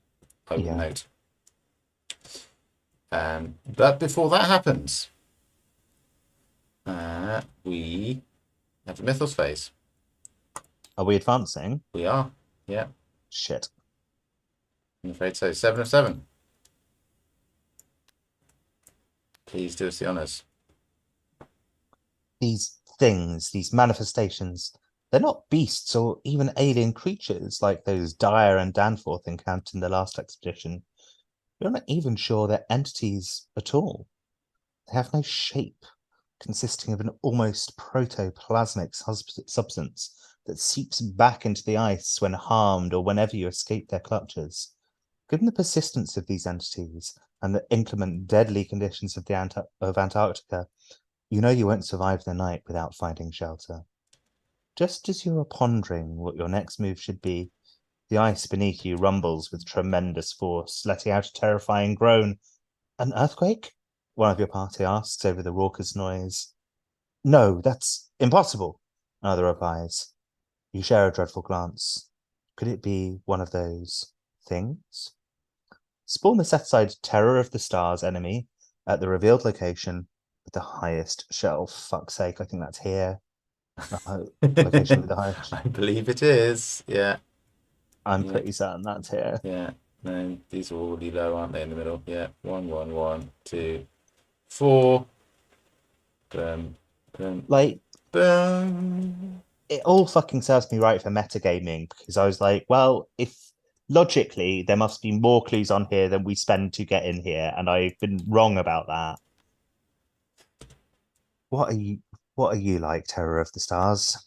I would note. But before that happens, we have the Mythos phase. Are we advancing? We are, yeah. Shit. I'm afraid so. 7 of 7. Please do us the honours. These things, these manifestations, they're not beasts or even alien creatures like those Dyer and Danforth encountered in the last expedition. You're not even sure they're entities at all. They have no shape, consisting of an almost protoplasmic substance that seeps back into the ice when harmed or whenever you escape their clutches. Given the persistence of these entities and the inclement, deadly conditions of Antarctica, you know you won't survive the night without finding shelter. Just as you are pondering what your next move should be, The ice beneath you rumbles with tremendous force, letting out a terrifying groan. An earthquake? One of your party asks over the raucous noise. No, that's impossible, another replies. You share a dreadful glance. Could it be one of those things? Spawn the set aside Terror of the Stars enemy at the revealed location with the highest shelf. Fuck's sake, I think that's here. Location with the highest. I believe it is. Yeah. I'm Yeah. pretty certain that's here. Yeah. No, these are already low, aren't they, in the middle? Yeah. 1, 1, 1, 2, 4. Boom. Boom. Like, Boom. it all fucking serves me right for metagaming because I was like, well, if logically there must be more clues on here than we spend to get in here, and I've been wrong about that. What are you like, Terror of the Stars?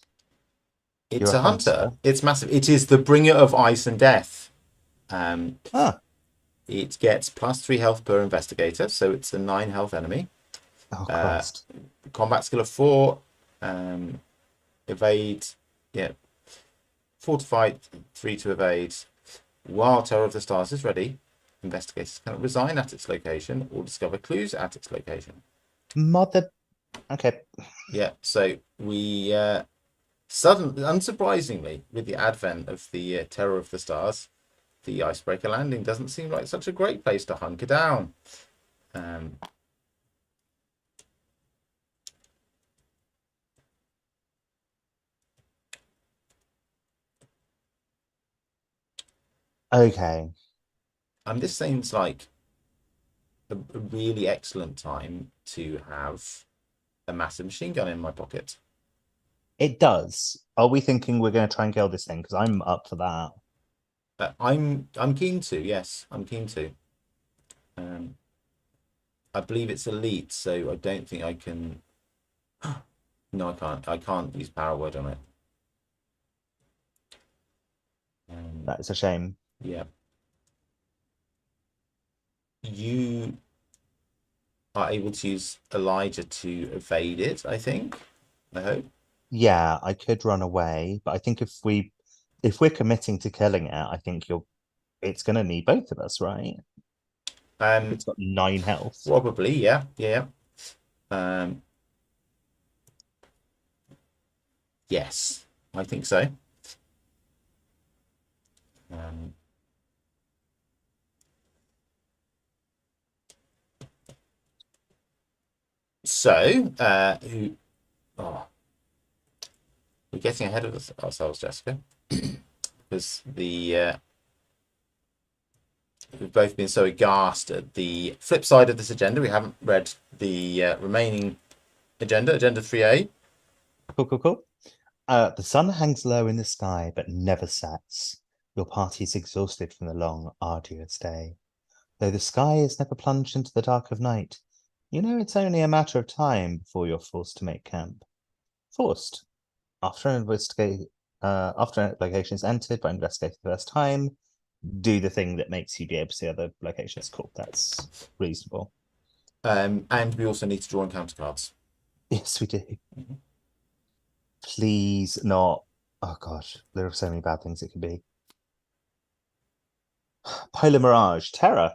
You're It's a a hunter. hunter. It's massive. It is the bringer of ice and death. Um, Ah, it gets +3 health per investigator, so it's a 9 health enemy. oh Christ. Combat skill of 4. Evade. Yeah. 4 to fight, 3 to evade. While Terror of the Stars is ready, investigators cannot resign at its location or discover clues at its location. Mother. Okay. Yeah, so we suddenly, unsurprisingly, with the advent of the Terror of the Stars, the Icebreaker Landing doesn't seem like such a great place to hunker down. Okay. This seems like a really excellent time to have a massive machine gun in my pocket. It does. Are we thinking we're going to try and kill this thing? Because I'm up for that. I'm keen to. Yes, I'm keen to. I believe it's elite, so I don't think I can. No, I can't. I can't use power word on it. That is a shame. Yeah. You are able to use Elijah to evade it, I think. I hope. Yeah, I could run away, but I think if we're committing to killing it, I think it's gonna need both of us, right? It's got 9 health. Probably, yeah. Yeah. Yes, I think so. Who? Oh, we're getting ahead of ourselves, Jessica, because we've both been so aghast at the flip side of this agenda. We haven't read the remaining agenda 3A. Cool. The sun hangs low in the sky, but never sets. Your party is exhausted from the long, arduous day. Though the sky is never plunged into the dark of night, you know it's only a matter of time before you're forced to make camp. Forced. After an location is entered by investigating the first time, do the thing that makes you be able to see other locations. Cool, that's reasonable. And we also need to draw encounter cards. Yes, we do. Please not. Oh gosh, there are so many bad things it could be. Polar Mirage, Terror.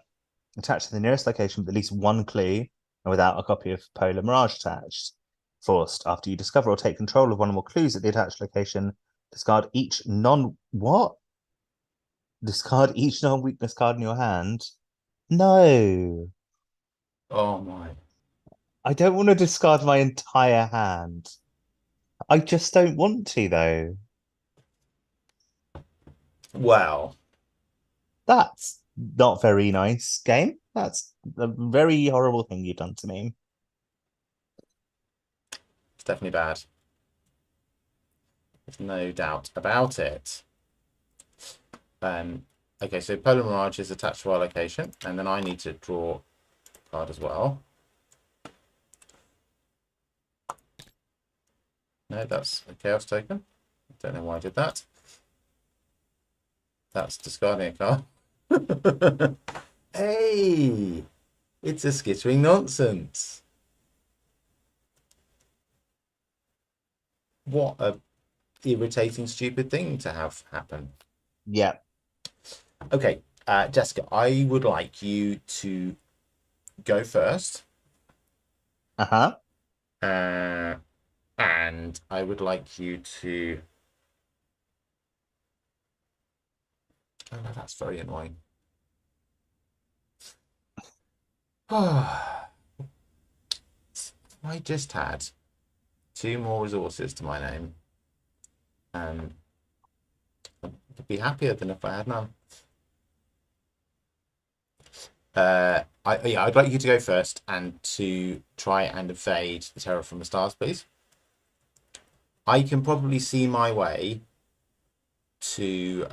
Attached to the nearest location with at least one clue and without a copy of Polar Mirage attached. Forced. After you discover or take control of one or more clues at the attached location, discard each what? Discard each non-weakness card in your hand. No. Oh my. I don't want to discard my entire hand. I just don't want to, though. Wow. That's not very nice, game. That's a very horrible thing you've done to me. It's definitely bad. There's no doubt about it. Okay, so Polar Mirage is attached to our location, and then I need to draw a card as well. No, that's a Chaos token. I don't know why I did that. That's discarding a card. Hey! It's a skittering nonsense. What a irritating, stupid thing to have happen. Yeah, Okay, Jessica, I would like you to go first, Uh-huh. uh, and I would like you to. Oh no, that's very annoying. I just had two more resources to my name. I'd be happier than if I had none. I'd like you to go first and to try and evade the terror from the stars, please. I can probably see my way to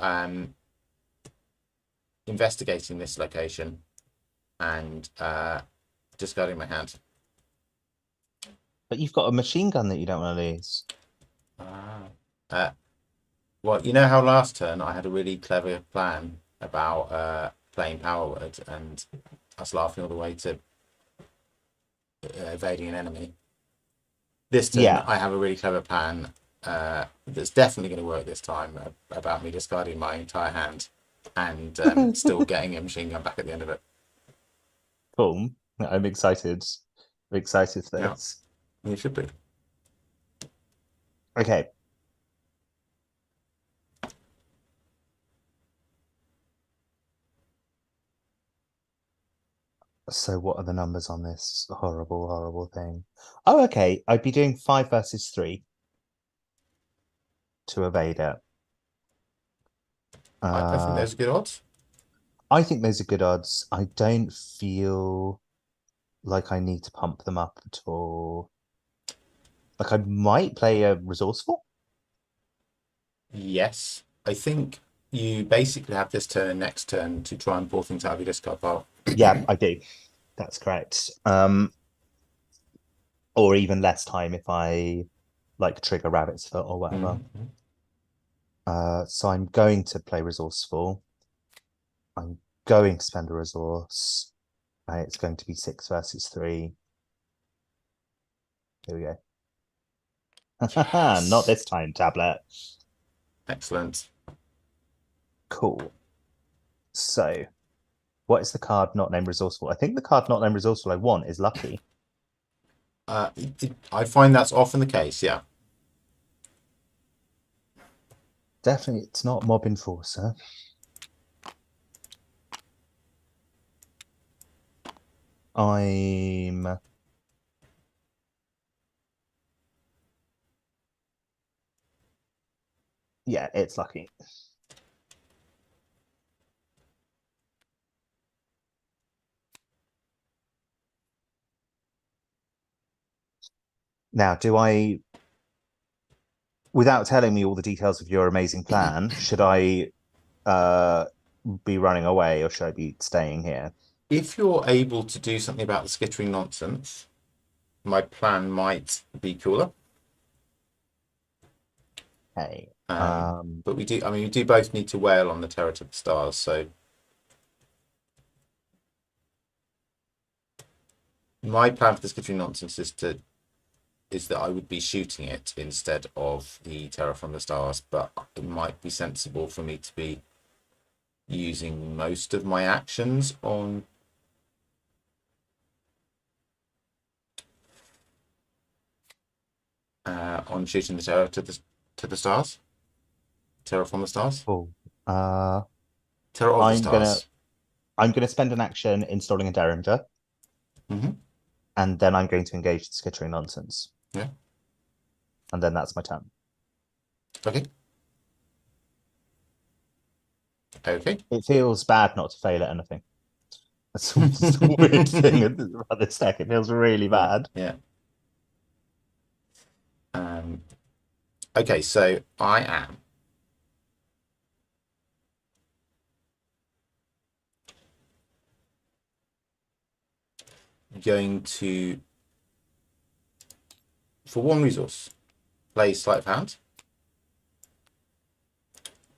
investigating this location and discarding my hand. But you've got a machine gun that you don't want to lose. Ah. Well, you know how last turn I had a really clever plan about playing Power Word and us laughing all the way to evading an enemy. This turn, Yeah. I have a really clever plan that's definitely going to work this time about me discarding my entire hand and still getting a machine gun back at the end of it. Cool. I'm excited. I'm excited for Yeah, this. you should be. Okay. So what are the numbers on this horrible, horrible thing? Oh, okay. I'd be doing 5 versus 3 to evade it. I think those are good odds. I think those are good odds. I don't feel like I need to pump them up at all. Like I might play a resourceful. Yes, I think you basically have this turn and next turn to try and pull things out of your discard pile. Yeah, I do. That's correct. Or even less time if I like trigger rabbit's foot or whatever. Mhm. So I'm going to play resourceful. I'm going to spend a resource. And it's going to be 6 versus 3. Here we go. Not Yes. this time, tablet. Excellent. Cool. So, what is the card not named resourceful? I think the card not named resourceful I want is lucky. I find that's often the case, yeah. Definitely, it's not Mob Enforcer. I'm yeah, it's lucky. Now, do I, without telling me all the details of your amazing plan, should I uh be running away or should I be staying here? If you're able to do something about the skittering nonsense, my plan might be cooler. Hey. But we do, I mean, we do both need to wail on the terror to the stars, so my plan for the skittering nonsense is that I would be shooting it instead of the terror from the stars, but it might be sensible for me to be using most of my actions on shooting the terror to the stars, terror from the stars, Cool. Uh terror of the I'm gonna stars. I'm gonna spend an action installing a Derringer, Mm-hmm. and then I'm going to engage the skittering nonsense. Yeah. And then that's my turn. Okay. Okay. It feels bad not to fail at anything. That's just a weird thing about this deck. It feels really Yeah. bad. Yeah. Okay, so I am going to, for one resource, play Sleight of Hand,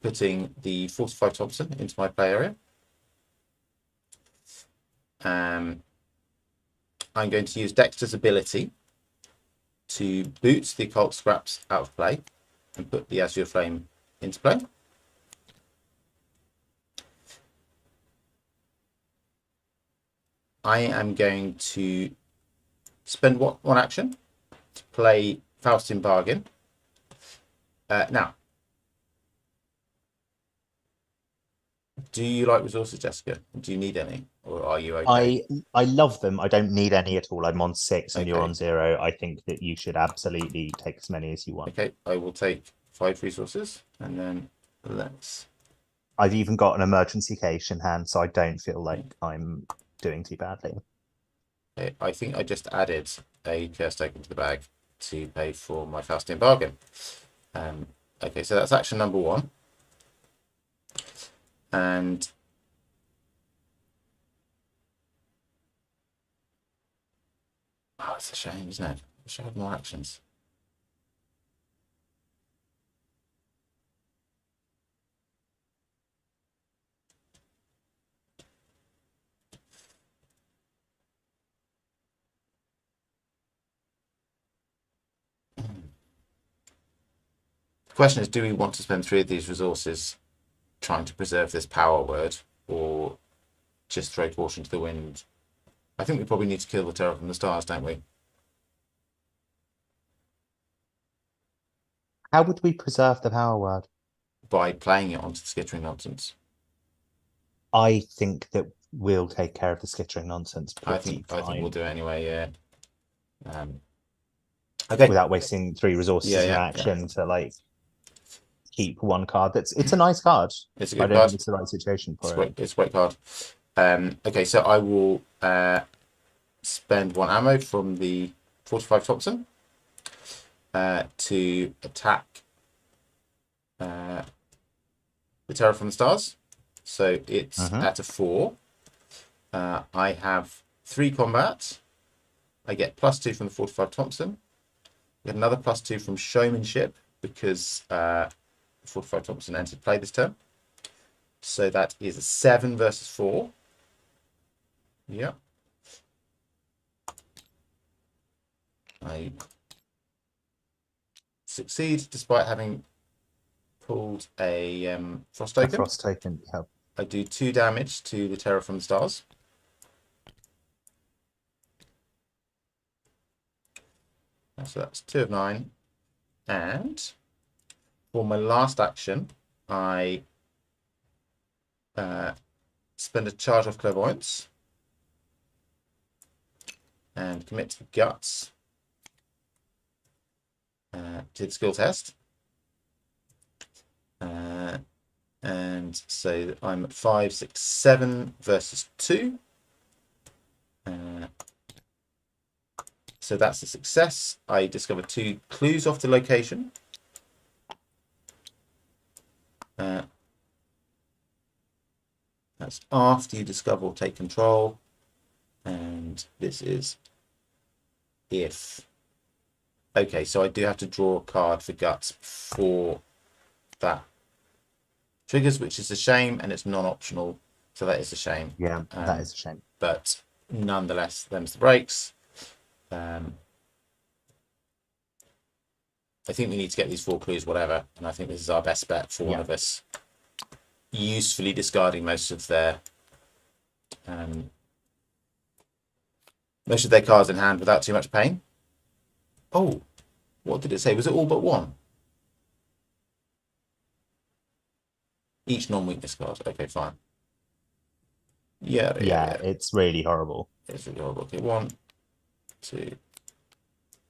putting the 45 Thompson into my play area. I'm going to use Dexter's ability to boot the occult scraps out of play and put the Azure Flame into play. I am going to spend one action to play Faustin Bargain. Now, do you like resources, Jessica? Do you need any, or are you okay? I love them. I don't need any at all. I'm on 6 and you're Okay, on 0. I think that you should absolutely take as many as you want. okay. I will take 5 resources, and then let's. I've even got an emergency cache in hand, so I don't feel like I'm doing too badly. Okay, I think I just added a curse token to the bag to pay for my Faustian Bargain. Okay, so that's action number 1. And oh, it's a shame, isn't it? I wish I had more actions. The question is, do we want to spend 3 of these resources trying to preserve this power word, or just throw caution to the wind? I think we probably need to kill the terror from the stars, don't we? How would we preserve the power word? By playing it onto the skittering nonsense. I think that we'll take care of the skittering nonsense I pretty think we'll fine do it anyway. Yeah. Okay. without wasting 3 resources in Yeah. action to like keep one card. It's a nice card. It's a I good don't card. think it's the right situation It's for it. great. It's a great card. Okay, so I will spend 1 ammo from the 45 Thompson to attack the Terror from the Stars. So it's at a 4. I have 3 combat. I get +2 from the 45 Thompson. I get another +2 from Showmanship because 45 Thompson entered play this turn. So that is a 7 versus 4. Yeah. I succeed despite having pulled a frost A token. frost token, yeah. I do 2 damage to the Terror from the Stars. So that's 2 of 9. And for my last action, I spend a charge of clairvoyance and commit to guts to the skill test. And so I'm at 5, 6, 7 versus 2. So that's a success. I discover 2 clues off the location. That's after you discover or take control. And this is if. Okay, so I do have to draw a card for guts for that triggers, which is a shame, and it's non-optional. So that is a shame. Yeah, that is a shame. But nonetheless, them's the breaks. I think we need to get these 4 clues, whatever. And I think this is our best bet for one of us. Usefully discarding most of their cards in hand without too much pain. Oh, what did it say? Was it all but 1? Each non-weakness card. Okay, fine. Yeah. It's really horrible. It's really horrible. Okay, 1, 2,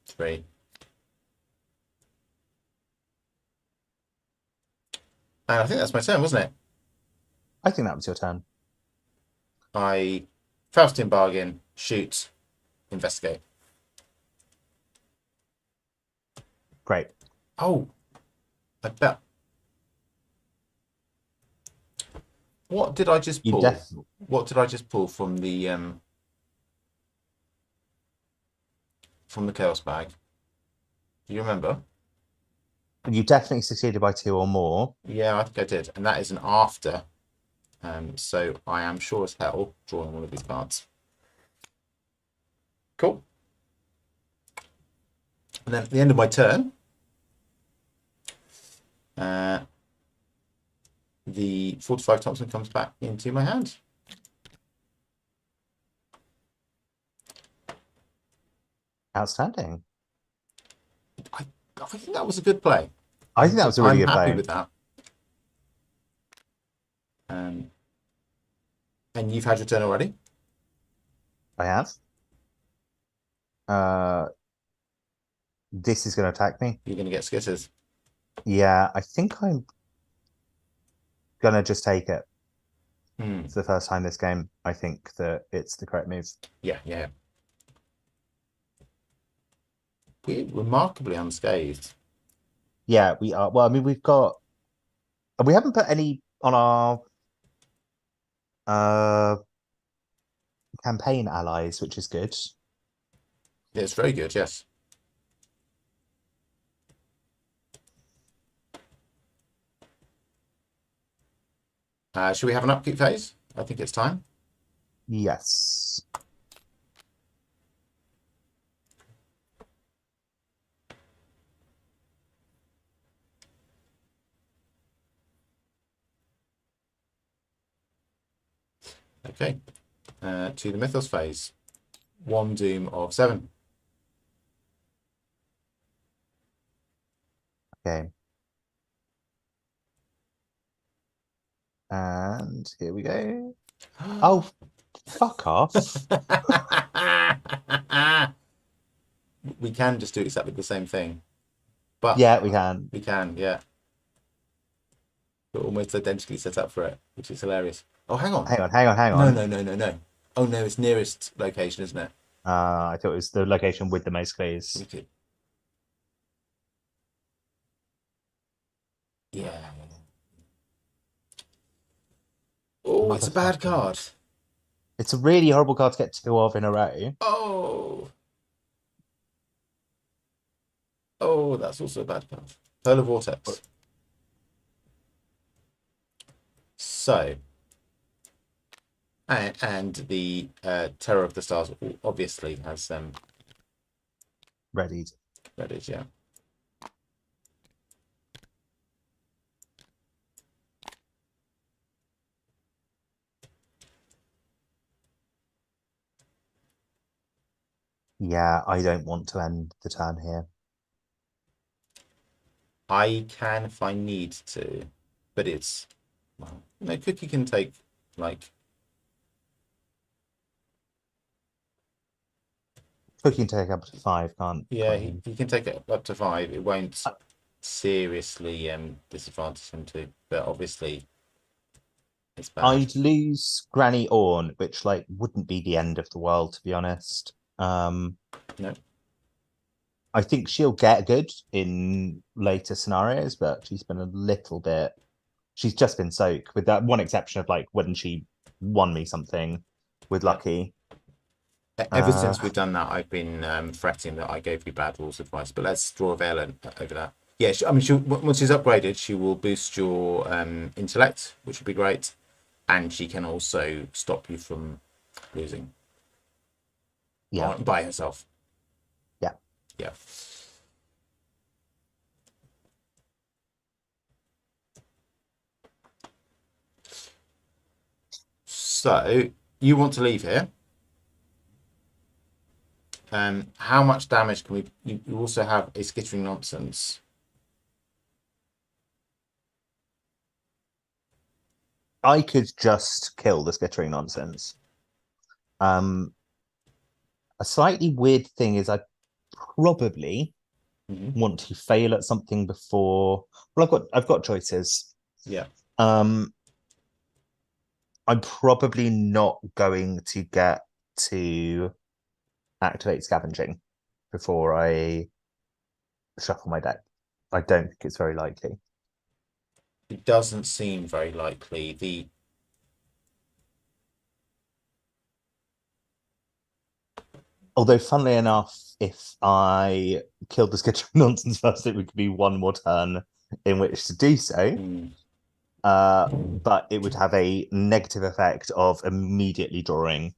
3. And I think that's my turn, wasn't it? I think that was your turn. I Faustian Bargain, shoot, investigate. Great. Oh, I bet. What did I just pull? What did I just pull from the chaos bag? Do you remember? You definitely succeeded by 2 or more. Yeah, I think I did, and that is an after. So I am sure as hell drawing one of these cards. Cool. And then at the end of my turn, the 45 Thompson comes back into my hand. Outstanding. I think that was a good play. I think that was a really I'm good happy play. with that. Um, and you've had your turn already. I have. Uh, this is going to attack me. You're going to get skitters. Yeah, I think I'm gonna just take it. Hmm. It's the first time this game. I think that it's the correct move. Yeah, yeah. We're remarkably unscathed. Yeah, we are. Well, I mean, we haven't put any on our uh campaign allies, which is good. Yeah, it's very good. Yes. Should we have an upkeep phase? I think it's time. Yes. Okay. To the Mythos phase. One doom of 7. Okay. And here we go. Oh, fuck off. We can just do exactly the same thing. But Yeah, we can. we can, yeah. We're almost identically set up for it, which is hilarious. Oh, hang on. Hang No, on. no, no, no, no. Oh, no, it's nearest location, isn't it? I thought it was the location with the most clues. We could. Yeah. Oh, it's a bad Motherfucker. card. It's a really horrible card to get 2 of in a row. Oh. Oh, that's also a bad card. Polar Vortex. So, and the Terror of the Stars obviously has Readied. Reddit, yeah. Yeah, I don't want to end the turn here. I can if I need to, but it's well, no Cookie can take like Cookie can take up to 5, can't yeah Queen? he can take it up to 5. It won't Uh, seriously disadvantage him to, but obviously it's bad. I'd lose Granny Orn, which like wouldn't be the end of the world, to be honest. No, I think she'll get good in later scenarios, but she's been a little bit. She's just been soak, with that one exception of like when she won me something with yeah. Lucky. Ever Uh, since we've done that, I've been fretting that I gave you bad rules advice. But let's draw a veil over that. Yeah, I mean, once she's upgraded, she will boost your intellect, which would be great, and she can also stop you from losing yeah, by herself. yeah. Yeah. So you want to leave here. How much damage can we? You also have a skittering nonsense. I could just kill the skittering nonsense. Um, a slightly weird thing is I probably want to fail at something before. Well, I've got choices. Yeah. Um, I'm probably not going to get to activate scavenging before I shuffle my deck. I don't think it's very likely. It doesn't seem very likely. Although, funnily enough, if I killed the skittering nonsense first, it would be one more turn in which to do so. But it would have a negative effect of immediately drawing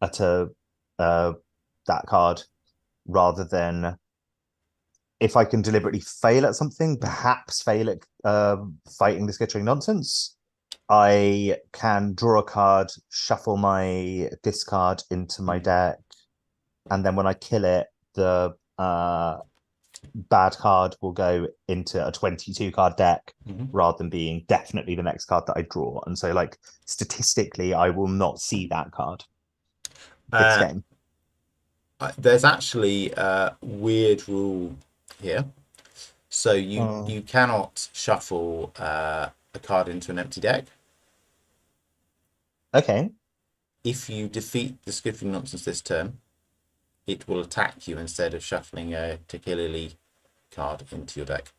at that card rather than if I can deliberately fail at something, perhaps fail at fighting the skittering nonsense. I can draw a card, shuffle my discard into my deck, and then when I kill it, the bad card will go into a 22 card deck rather than being definitely the next card that I draw. And so, like, statistically, I will not see that card this game. There's actually a weird rule here. So you cannot shuffle a card into an empty deck. Okay. If you defeat the Skittering Nonsense this turn, it will attack you instead of shuffling a Tequila card into your deck.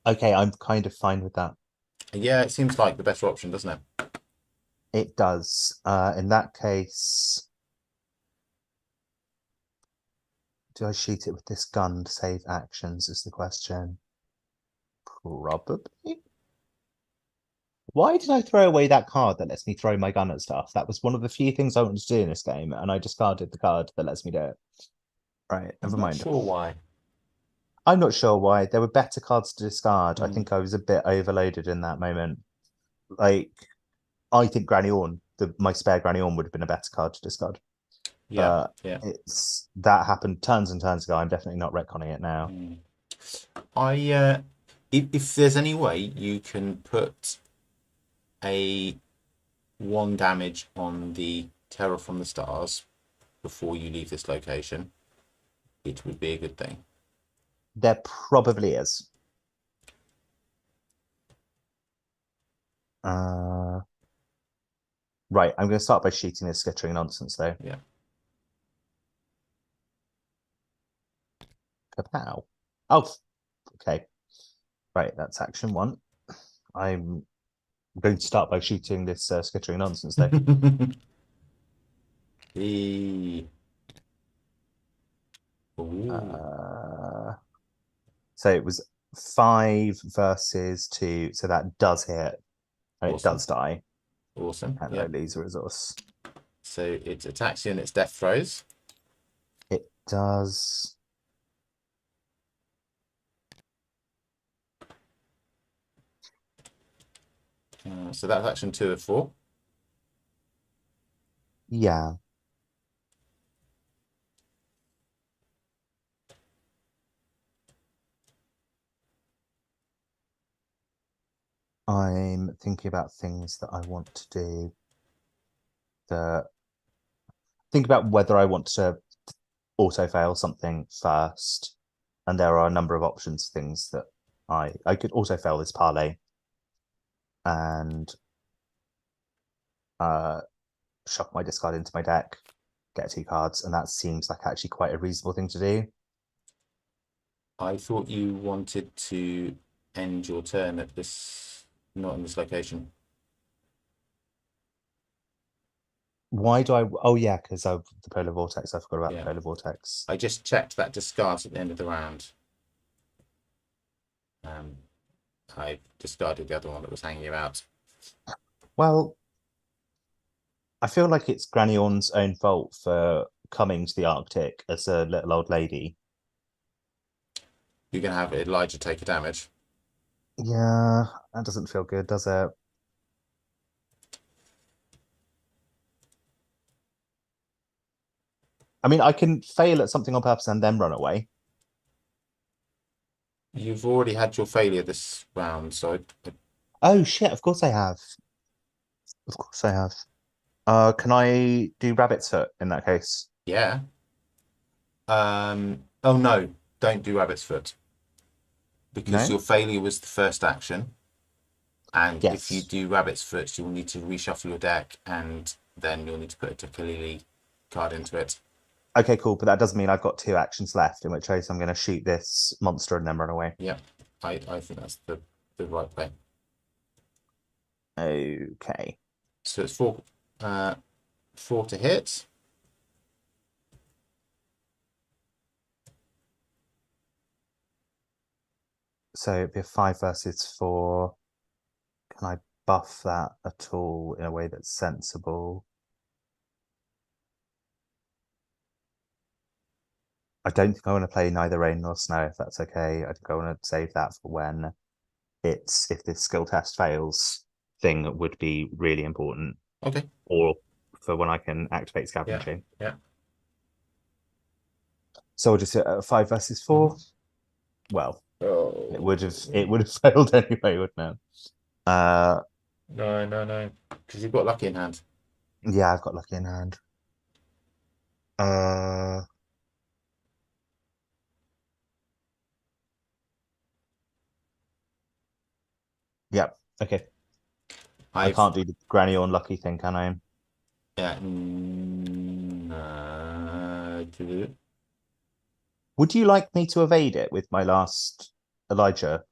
Okay, I'm kind of fine with that. Yeah, it seems like the better option, doesn't it? It does. In that case, do I shoot it with this gun to save actions is the question. Probably. Why did I throw away that card that lets me throw my gun at stuff? That was one of the few things I wanted to do in this game, and I discarded the card that lets me do it. Right, never I'm not mind. sure why. I'm not sure why. There were better cards to discard. I think I was a bit overloaded in that moment. Like, I think Granny Orn, my spare Granny Orn would have been a better card to discard. Yeah, It's that happened tons and tons ago. I'm definitely not retconning it now. If there's any way you can put a 1 damage on the Terror from the Stars before you leave this location, it would be a good thing. There probably is. Right, I'm going to start by shooting this Skittering Nonsense, though. Yeah. Kapow. Oh, okay. Right, that's action 1. I'm going to start by shooting this Skittering Nonsense, though. So it was 5 versus 2, so that does hit. And Awesome. it does die. Awesome. And I lose a resource. So it attacks you and its death throws. It does. So that's action 2 of 4. Yeah. I'm thinking about things that I want to do. Think about whether I want to auto fail something first. And there are a number of options, things that I could auto fail this parlay and shuffle my discard into my deck, get 2 cards, and that seems like actually quite a reasonable thing to do. I thought you wanted to end your turn at this, not in this location. Why do I? Oh yeah, because of the polar vortex. I forgot about the polar vortex. I just checked that discards at the end of the round. I discarded the other one that was hanging you out. Well, I feel like it's Granny Orn's own fault for coming to the Arctic as a little old lady. You're going to have Elijah take a damage. Yeah, that doesn't feel good, does it? I mean, I can fail at something on purpose and then run away. You've already had your failure this round, so Oh shit, of course I have. Of course I have. Can I do Rabbit's Foot in that case? yeah. Oh no, don't do Rabbit's Foot. Because your failure was the first action. And if you do Rabbit's Foot, you'll need to reshuffle your deck, and then you'll need to put a Tequila card into it. Okay, cool. But that doesn't mean I've got 2 actions left, in which case I'm going to shoot this monster and then run away. Yeah, I think that's the right play. Okay. So it's 4 to hit. So it'd be a 5 versus 4. Can I buff that at all in a way that's sensible? I don't think I want to play neither rain nor snow, if that's okay. I think I want to save that for when if this skill test fails thing would be really important. Okay. Or for when I can activate Scavenging. Yeah. So we'll just hit 5 versus 4. Well, Oh. it would have failed anyway, wouldn't it? No, no, no. Because you've got lucky in hand. Yeah, I've got lucky in hand. Uh, yeah, okay. I I've can't do the granny or unlucky thing, can I? yeah. Would you like me to evade it with my last Elijah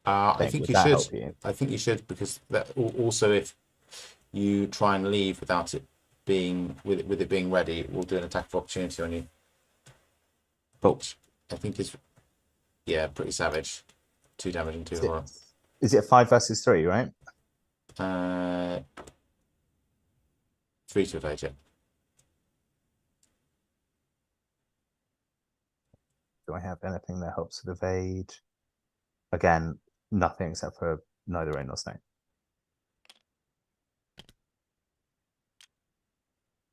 I thing? think Would you that should. help you? I think you should because that also if you try and leave without it being with it being ready, it will do an attack of opportunity on you. Which I think is pretty savage. 2 damage and 2 Is horror. it, is it 5 versus 3, right? Uh, 3 to evade it. Do I have anything that helps with evade? Again, nothing except for neither rain nor snow.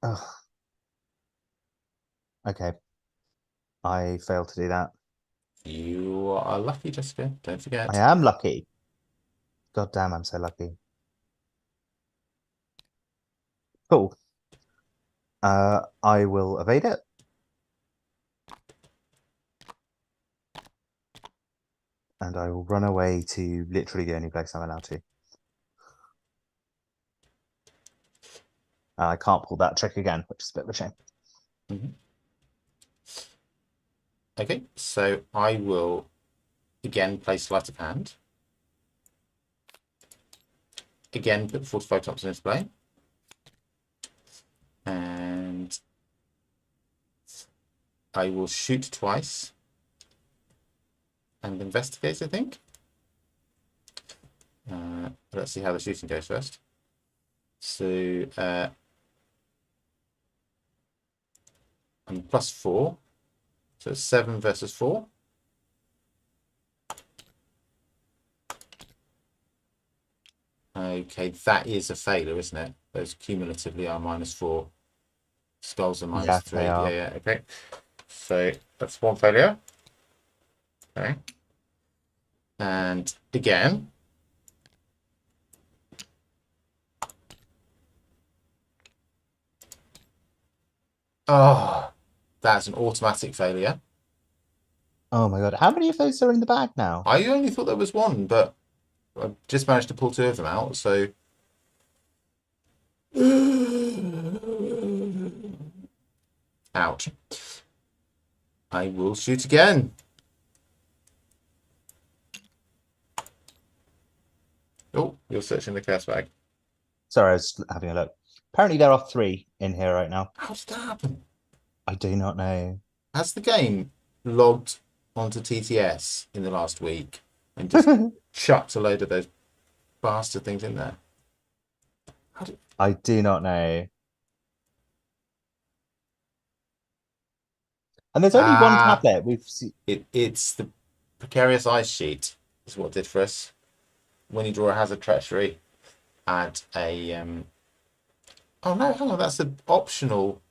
Ugh. Okay. I failed to do that. You are lucky, Jessica. Don't I forget. am lucky. God damn, I'm so lucky. Cool. I will evade it. And I will run away to literally the only place I'm allowed to. I can't pull that trick again, which is a bit of a shame. Okay, so I will again play sleight of hand. Again, put 45 Thompson into play. And I will shoot twice. And investigate, I think. Let's see how the shooting goes first. So I'm +4. So it's 7 versus 4. Okay, that is a failure, isn't it? Those cumulatively are -4. Skulls are Yeah, -3. they are. Yeah, okay. So that's 1 failure. Okay. And again. Oh, that's an automatic failure. Oh my god. How many of those are in the bag now? I only thought there was 1, but I just managed to pull 2 of them out, so. Ouch. I will shoot again. Oh, you're searching the curse bag. Sorry, I was having a look. Apparently there are 3 in here right now. How did that happen? I do not know. Has the game logged onto TTS in the last week and just chucked a load of those bastard things in there? I do not know. And there's only one tablet. It's the precarious ice sheet is what it did for us. When you draw a hazard treachery, add a oh no, hang on, that's an optional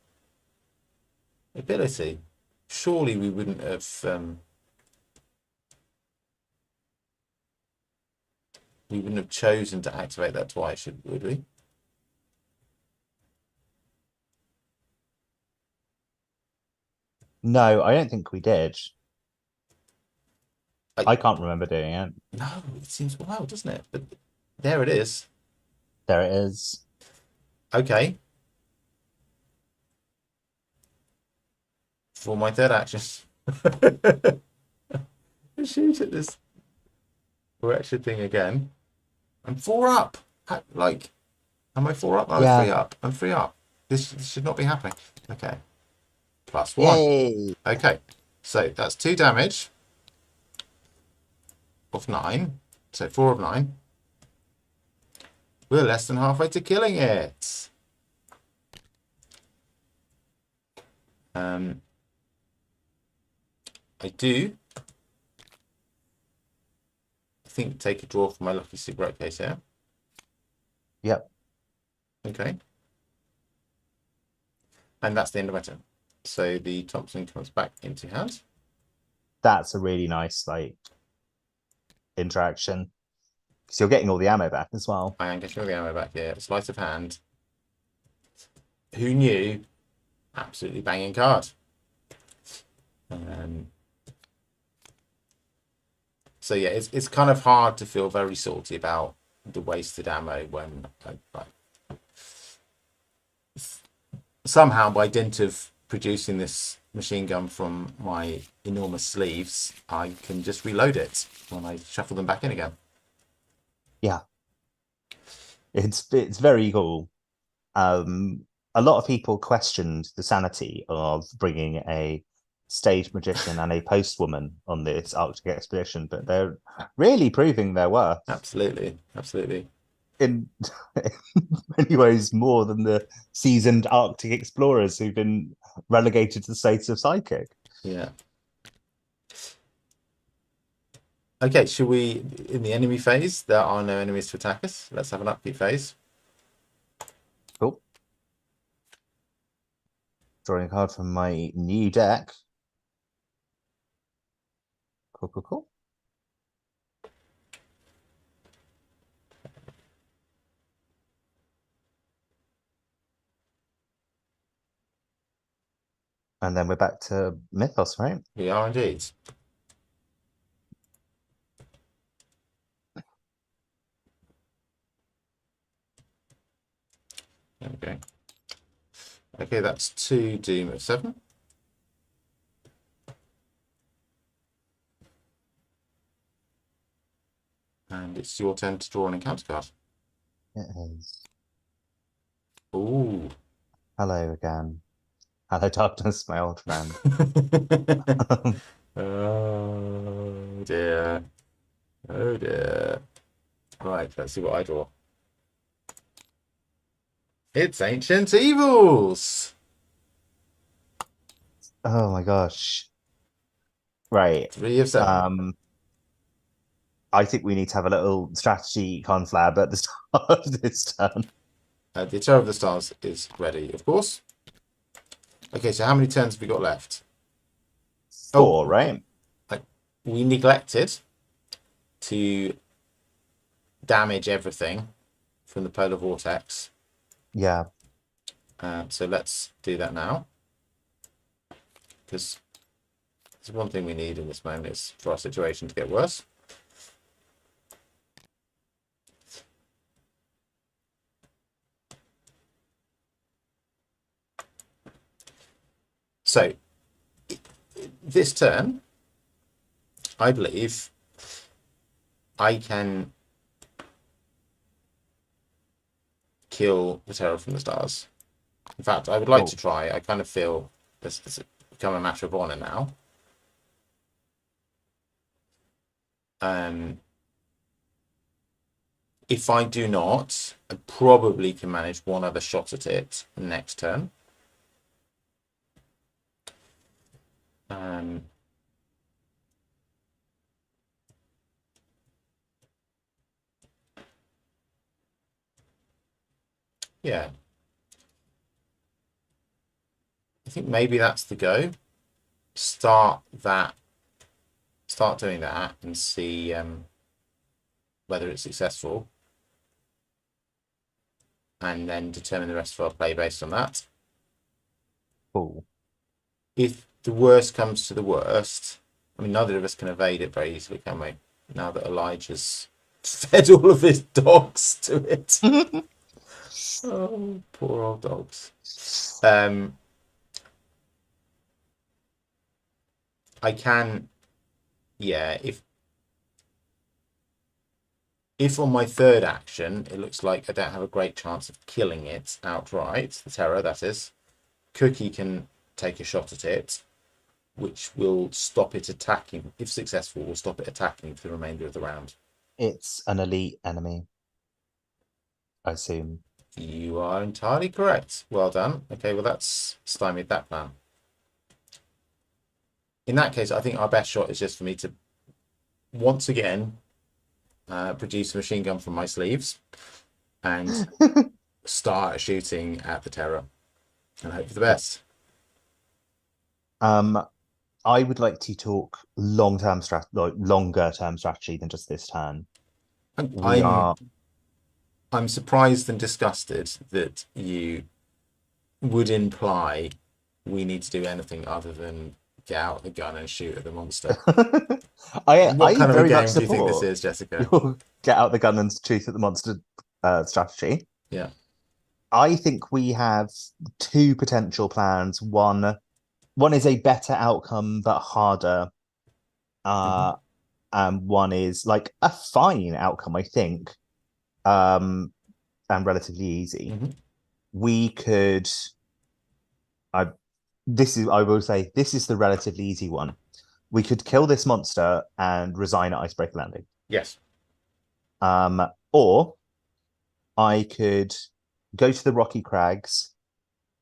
ability. Surely we wouldn't have chosen to activate that twice, would we? No, I don't think we did. I I can't remember doing it. No, it seems wild, doesn't it? But there it is. There it is. Okay. For my third action. Shoot at this wretched thing again. I'm 4 up. Like, am I 4 up? I'm Yeah. 3 up. I'm 3 up. This should not be happening. Okay. +1. Yay. Okay. So that's 2 damage of 9. So 4 of 9. We're less than halfway to killing it. I do, I think, take a draw for my lucky cigarette case here. Yep. Okay. And that's the end of my turn. So the Thompson comes back into hand. That's a really nice like interaction because you're getting all the ammo back as well. I am getting all the ammo back here. Sleight of hand. Who knew? Absolutely banging card. So yeah, it's kind of hard to feel very salty about the wasted ammo when somehow by dint of producing this machine gun from my enormous sleeves, I can just reload it when I shuffle them back in again. Yeah, it's very cool. A lot of people questioned the sanity of bringing a stage magician and a postwoman on this Arctic expedition, but they're really proving their worth. Absolutely, absolutely. In many ways, more than the seasoned Arctic explorers who've been relegated to the status of psychic. Yeah. Okay, should we, in the enemy phase, there are no enemies to attack us. Let's have an upkeep phase. Cool. Drawing a card from my new deck. Cool, cool, cool. And then we're back to Mythos, right? We are indeed. There we go. Okay, that's 2 Doom of 7. And it's your turn to draw an encounter card. It is. Ooh. Hello again. Hello, darkness, my old friend. Oh dear. Oh dear. Right, let's see what I draw. It's Ancient Evils. Oh my gosh. Right. 3 of 7. I think we need to have a little strategy conflab at the start of this turn. The Terror of the Stars is ready, of course. Okay, so how many turns have we got left? 4, right? We neglected to damage everything from the polar vortex. Yeah. So let's do that now. Because there's one thing we need in this moment is for our situation to get worse. So this turn, I believe I can kill the Terror from the Stars. In fact, I would like to try. I kind of feel this has become a matter of honor now. If I do not, I probably can manage one other shot at it next turn. Yeah. I think maybe that's the go. Start doing that and see whether it's successful. And then determine the rest of our play based on that. Cool. If the worst comes to the worst, I mean, neither of us can evade it very easily, can we? Now that Elijah's fed all of his dogs to it. Oh, poor old dogs. I can, yeah, if on my third action it looks like I don't have a great chance of killing it outright, the Terror, that is, Cookie can take a shot at it, which will stop it attacking. If successful, will stop it attacking for the remainder of the round. It's an elite enemy, I assume. You are entirely correct. Well done. Okay, well, that's stymied that plan. In that case, I think our best shot is just for me to once again produce a machine gun from my sleeves and start shooting at the Terror and hope for the best. Um, I would like to talk longer term strategy than just this turn. I'm We I'm are I'm surprised and disgusted that you would imply we need to do anything other than get out the gun and shoot at the monster. What I kind of a very much game do you think this support is, Jessica? your get out the gun and shoot at the monster strategy. Yeah. I think we have two potential plans. One is a better outcome but harder. Hmm. Uh and one is like a fine outcome, I think. And relatively easy. Hmm. We could I I will say this is the relatively easy one. We could kill this monster and resign at Icebreaker Landing. Yes. Or I could go to the Rocky Crags,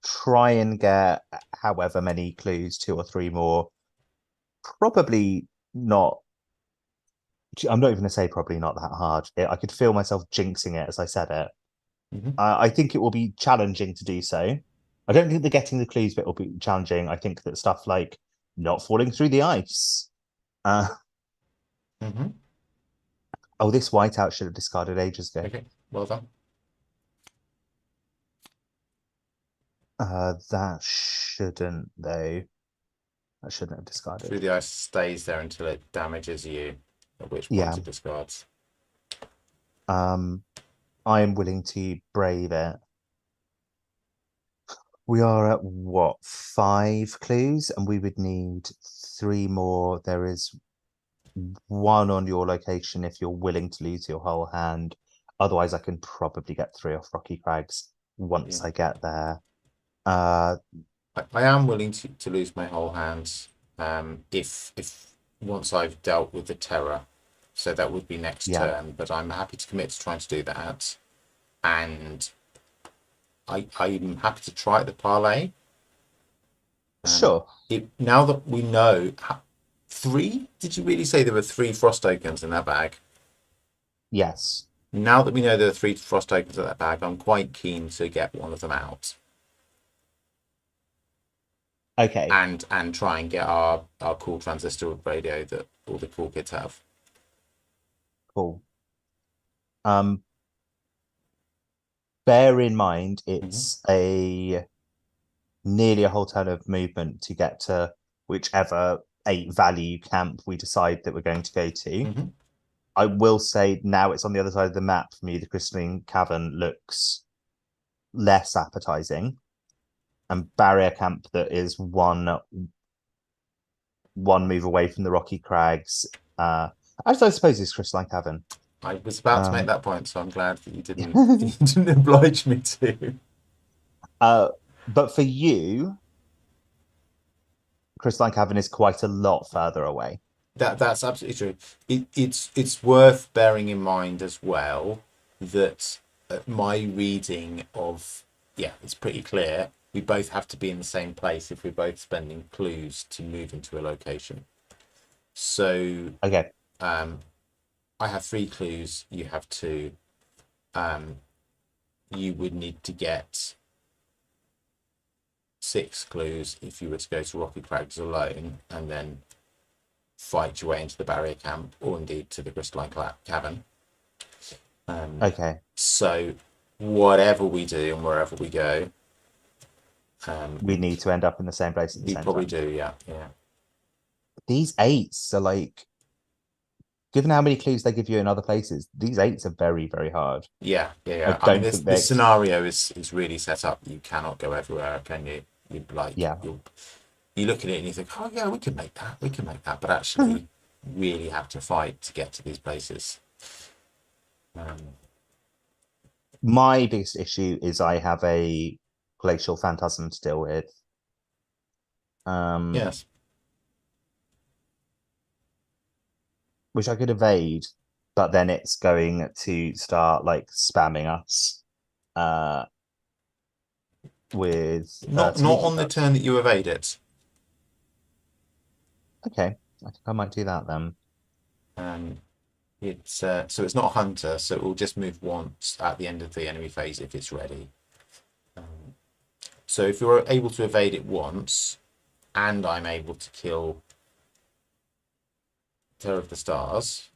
try and get however many clues, two or three more. Probably not. I'm not even going to say probably not that hard. I could feel myself jinxing it as I said it. Hmm. I think it will be challenging to do so. I don't think the getting the clues bit will be challenging. I think that stuff like not falling through the ice. Uh, Hmm. oh, this whiteout should have discarded ages ago. Okay. Well done. That shouldn't though. That shouldn't have Through discarded. the ice stays there until it damages you, at which point Yeah. it discards. Um, I am willing to brave it. We are at what, five clues, and we would need three more. There is one on your location if you're willing to lose your whole hand. Otherwise, I can probably get three off Rocky Crags once Yeah. I get there. Uh, I am willing to lose my whole hand if once I've dealt with the terror. So that would be next yeah, turn, but I'm happy to commit to trying to do that. And I'm happy to try the parlay. sure. Now that we know three, did you really say there were three frost tokens in that bag? Yes. Now that we know there are three frost tokens in that bag, I'm quite keen to get one of them out Okay, and try and get our cool transistor radio that all the cool kids have. cool. Um, bear in mind Hmm. it's a nearly a whole turn of movement to get to whichever 8 value camp we decide that we're going to go to. Hmm. I will say now it's on the other side of the map for me. The Crystalline Cavern looks less appetizing, and Barrier Camp that is one move away from the Rocky Crags. Actually, I suppose it's Crystalline Cavern. I was about to make Um, that point, so I'm glad that you didn't you didn't oblige me to. but for you, Crystalline Cavern is quite a lot further away. That's absolutely true. It's worth bearing in mind as well that my reading of it's pretty clear. We both have to be in the same place if we're both spending clues to move into a location. So Okay, um, I have three clues. You have two. Um, you would need to get six clues if you were to go to Rocky Crags alone, and then fight your way into the barrier camp or indeed to the crystalline cavern. okay. So whatever we do and wherever we go, We need to end up in the same place at the we same probably time. do. Yeah, yeah, These eights are like, given how many clues they give you in other places, these eights are very, very hard. yeah, yeah, I yeah. I mean, don't this think this they, scenario is really set up. You cannot go everywhere, can you? You like yeah. you look at it and you think, oh yeah, we can make that, we can make that, but actually, really have to fight to get to these places. Um, My biggest issue is I have a glacial phantasm to deal with. Um, yes. which I could evade, but then it's going to start like spamming us uh with Not Tamiki on the books. turn that you evade it. Okay, I think I might do that then. Um, it's so it's not a hunter, so it will just move once at the end of the enemy phase if it's ready. So if you're able to evade it once, and I'm able to kill Terror of the Stars,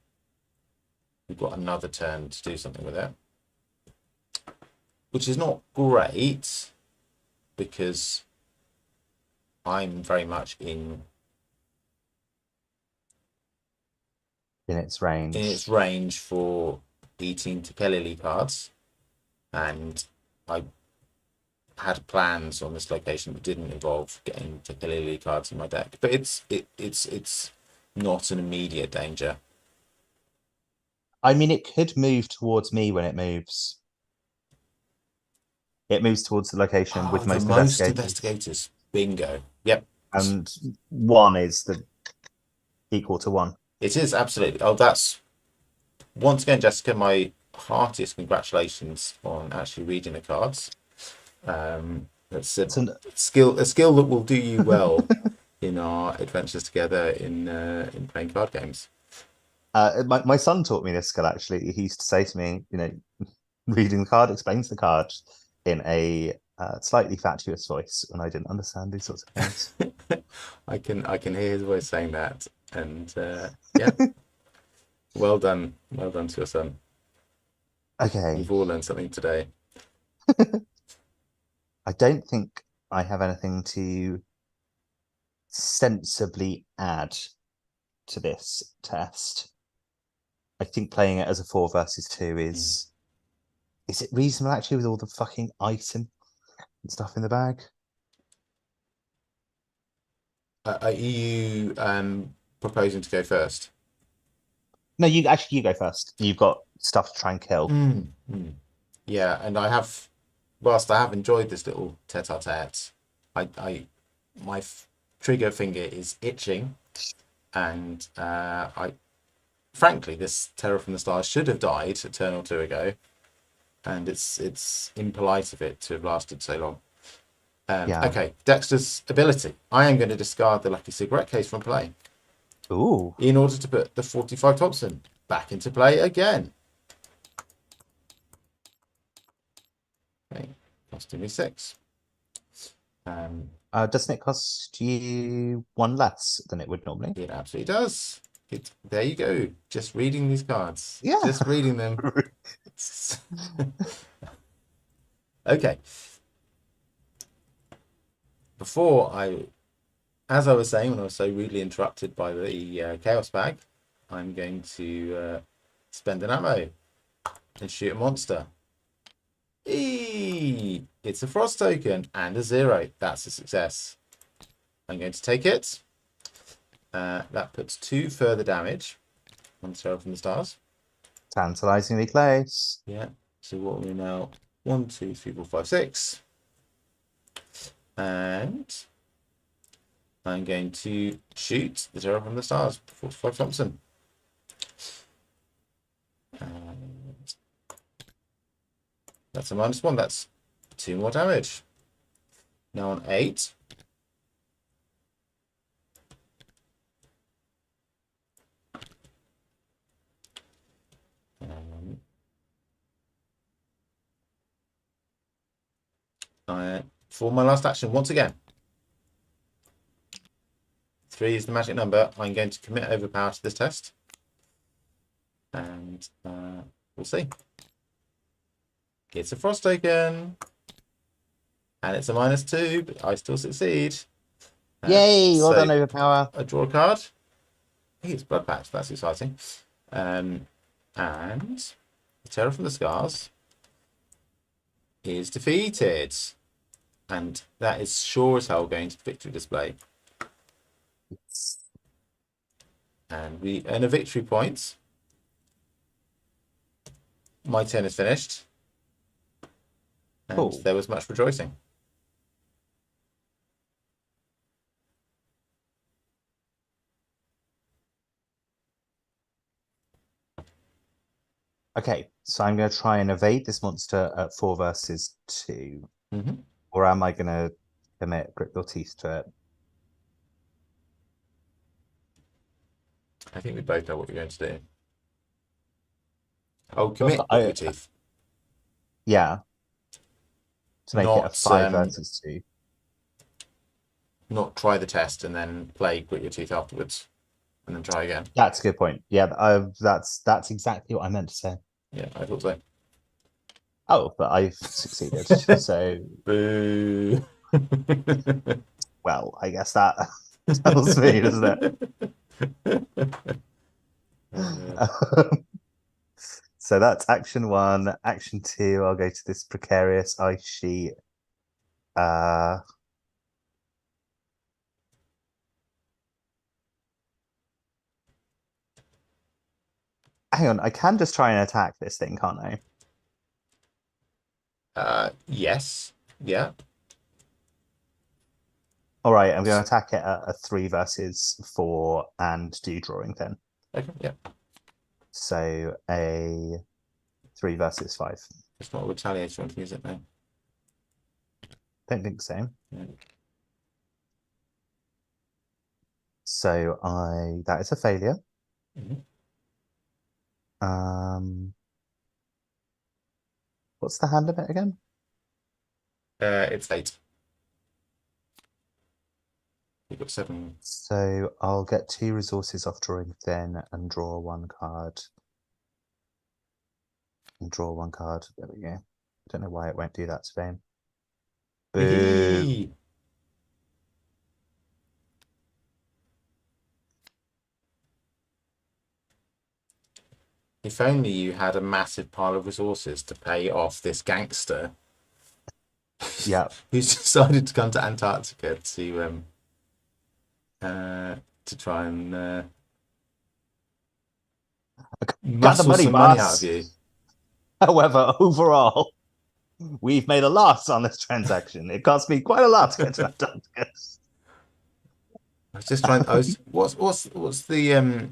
we've got another turn to do something with it, which is not great because I'm very much in its range for eating Tekelili cards, and I had plans on this location that didn't involve getting Tekelili cards in my deck. But it's not an immediate danger. I mean, it could move towards me when it moves. It moves towards the location with the most most investigators. investigators. Bingo. Yep. And one is the equal to one. It is, absolutely. Oh, that's once again, Jessica, my heartiest congratulations on actually reading the cards. That's a skill that will do you well in our adventures together in playing card games. My son taught me this skill, actually. He used to say to me, reading the card explains the card in a slightly fatuous voice when I didn't understand these sorts of things. I can hear his voice saying that, and yeah, well done to your son. Okay, We've all learned something today. I don't think I have anything to sensibly add to this test. I think playing it as a 4 versus 2 is it reasonable, actually, with all the fucking item and stuff in the bag? Are you proposing to go first? No, you go first. You've got stuff to try and kill. Yeah, and whilst I have enjoyed this little tete-a-tete, my trigger finger is itching, and frankly, this Terror from the Stars should have died a turn or two ago, and it's impolite of it to have lasted so long. Okay, Dexter's ability. I am going to discard the Lucky Cigarette case from play. Ooh. In order to put the 45 Thompson back into play again. Okay, costing me 6. Doesn't it cost you 1 less than it would normally? It absolutely does. There you go. Just reading these cards. Yeah. Just reading them. Okay. As I was saying when I was so rudely interrupted by the Chaos Bag, I'm going to spend an ammo and shoot a monster. It's a Frost token and a 0. That's a success. I'm going to take it. That puts 2 further damage on Terror from the Stars. Tantalizingly close. Yeah. So what are we now? 1, 2, 3, 4, 5, 6. And I'm going to shoot the Terror from the Stars, 45 Thompson. And that's a -1. That's 2 more damage. Now on 8. For my last action, once again, 3 is the magic number. I'm going to commit overpower to this test, and we'll see. It's a Frost token, and it's a -2, but I still succeed. Yay! Well done, overpower. I draw a card. Hey, it's Blood Patch. That's exciting. And the Terror from the Scars is defeated. And that is sure as hell going to the victory display. And we earn a victory point. My turn is finished. And cool. There was much rejoicing. Okay, so I'm going to try and evade this monster at 4 versus 2. Mm-hmm. Or am I going to commit Grit Your Teeth to it? I think we both know what you're going to do. Oh, commit Grit Your Teeth. Yeah. To make it a 5 versus 2. not try the test and then play grit your teeth afterwards and then try again. That's a good point. Yeah, that's exactly what I meant to say. Yeah, I thought so. Oh, but I've succeeded. So, Boo. well, I guess that tells me, doesn't it? So that's action one. Action two, I'll go to this precarious ice sheet. Uh, hang on, I can just try and attack this thing, can't I? Yes. Yeah. All right, I'm going to attack it at a 3 versus 4 and do drawing then. Okay. Yeah. So a 3 versus 5. It's not a retaliator one to use it now. Don't think so. Yeah. So that is a failure. Mhm. What's the hand limit again? It's 8. You've got 7. So I'll get 2 resources off drawing then and draw 1 card. And draw 1 card. There we go. I don't know why it won't do that today. Boo. If only you had a massive pile of resources to pay off this gangster Yeah. who's decided to come to Antarctica to try and Got the muscle money, some money out boss. of you. However, overall, we've made a loss on this transaction. It cost me quite a lot to get to Antarctica. I was just trying. What's the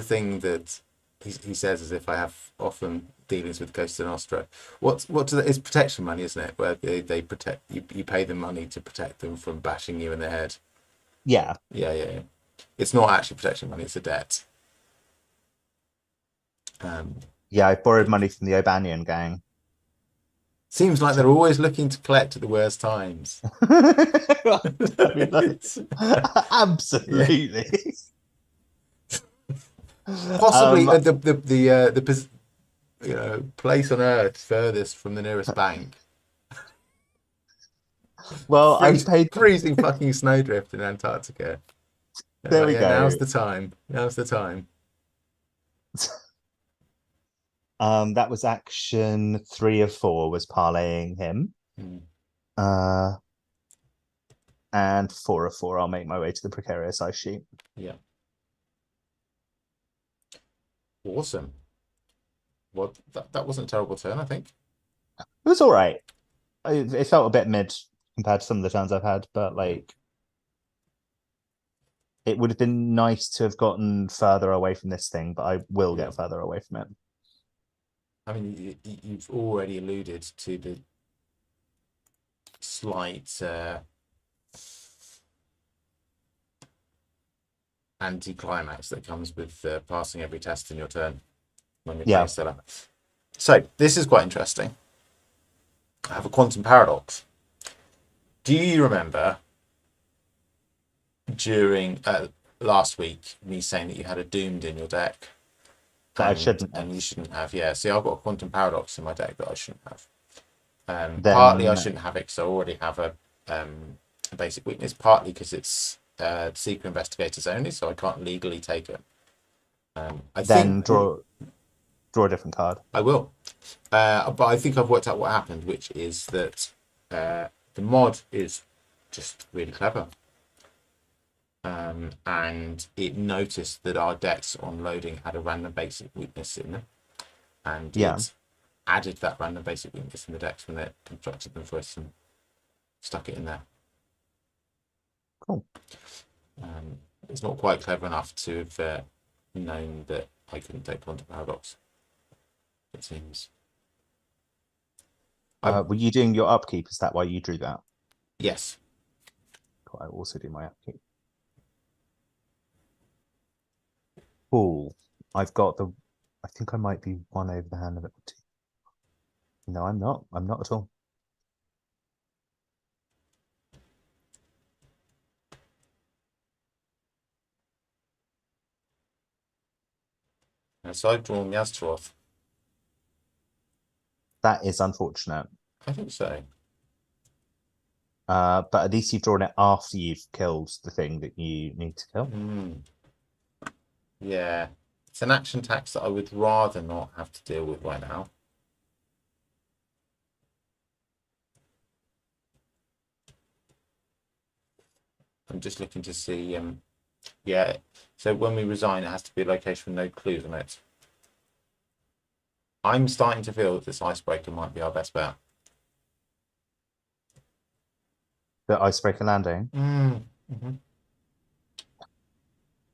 thing that he says as if I have often dealings with Costa Nostra. It's protection money, isn't it? Where they protect you pay them money to protect them from bashing you in the head. Yeah. Yeah. It's not actually protection money, it's a debt. Yeah, I borrowed money from the O'Banion gang. Seems like they're always looking to collect at the worst times. I mean, absolutely. Possibly the place on Earth furthest from the nearest bank. Well, I've paid. Freezing fucking snowdrift in Antarctica. There we go. Now's the time. Now's the time. That was action 3 of 4 was parlaying him. And 4 of 4, I'll make my way to the precarious ice sheet. Yeah. Awesome. Well, that wasn't a terrible turn, I think. It was all right. It felt a bit mid compared to some of the turns I've had, but like it would have been nice to have gotten further away from this thing, but I will get further away from it. I mean, you've already alluded to the slight anti-climax that comes with passing every test in your turn when you're playing Stella. So this is quite interesting. I have a quantum paradox. Do you remember during last week me saying that you had a doomed in your deck? I shouldn't have. And you shouldn't have, yeah. See, I've got a quantum paradox in my deck that I shouldn't have. Partly I shouldn't have it because I already have a basic weakness, partly because it's secret investigators only, so I can't legally take it. Draw a different card. I will. But I think I've worked out what happened, which is that the mod is just really clever. And it noticed that our decks on loading had a random basic weakness in them. And it added that random basic weakness in the decks when it constructed them for us and stuck it in there. Cool. It's not quite clever enough to have known that I couldn't take quantum paradox, it seems. Were you doing your upkeep? Is that why you drew that? Yes. Cool. I will also do my upkeep. Cool. I've got I think I might be 1 over the hand of it. No, I'm not. I'm not at all. And so I've drawn Yaztaroth. That is unfortunate. I think so. But at least you've drawn it after you've killed the thing that you need to kill. Yeah. It's an action tax that I would rather not have to deal with right now. I'm just looking to see. Yeah. So when we resign, it has to be a location with no clues on it. I'm starting to feel that this icebreaker might be our best bet. The icebreaker landing. Mm-hmm.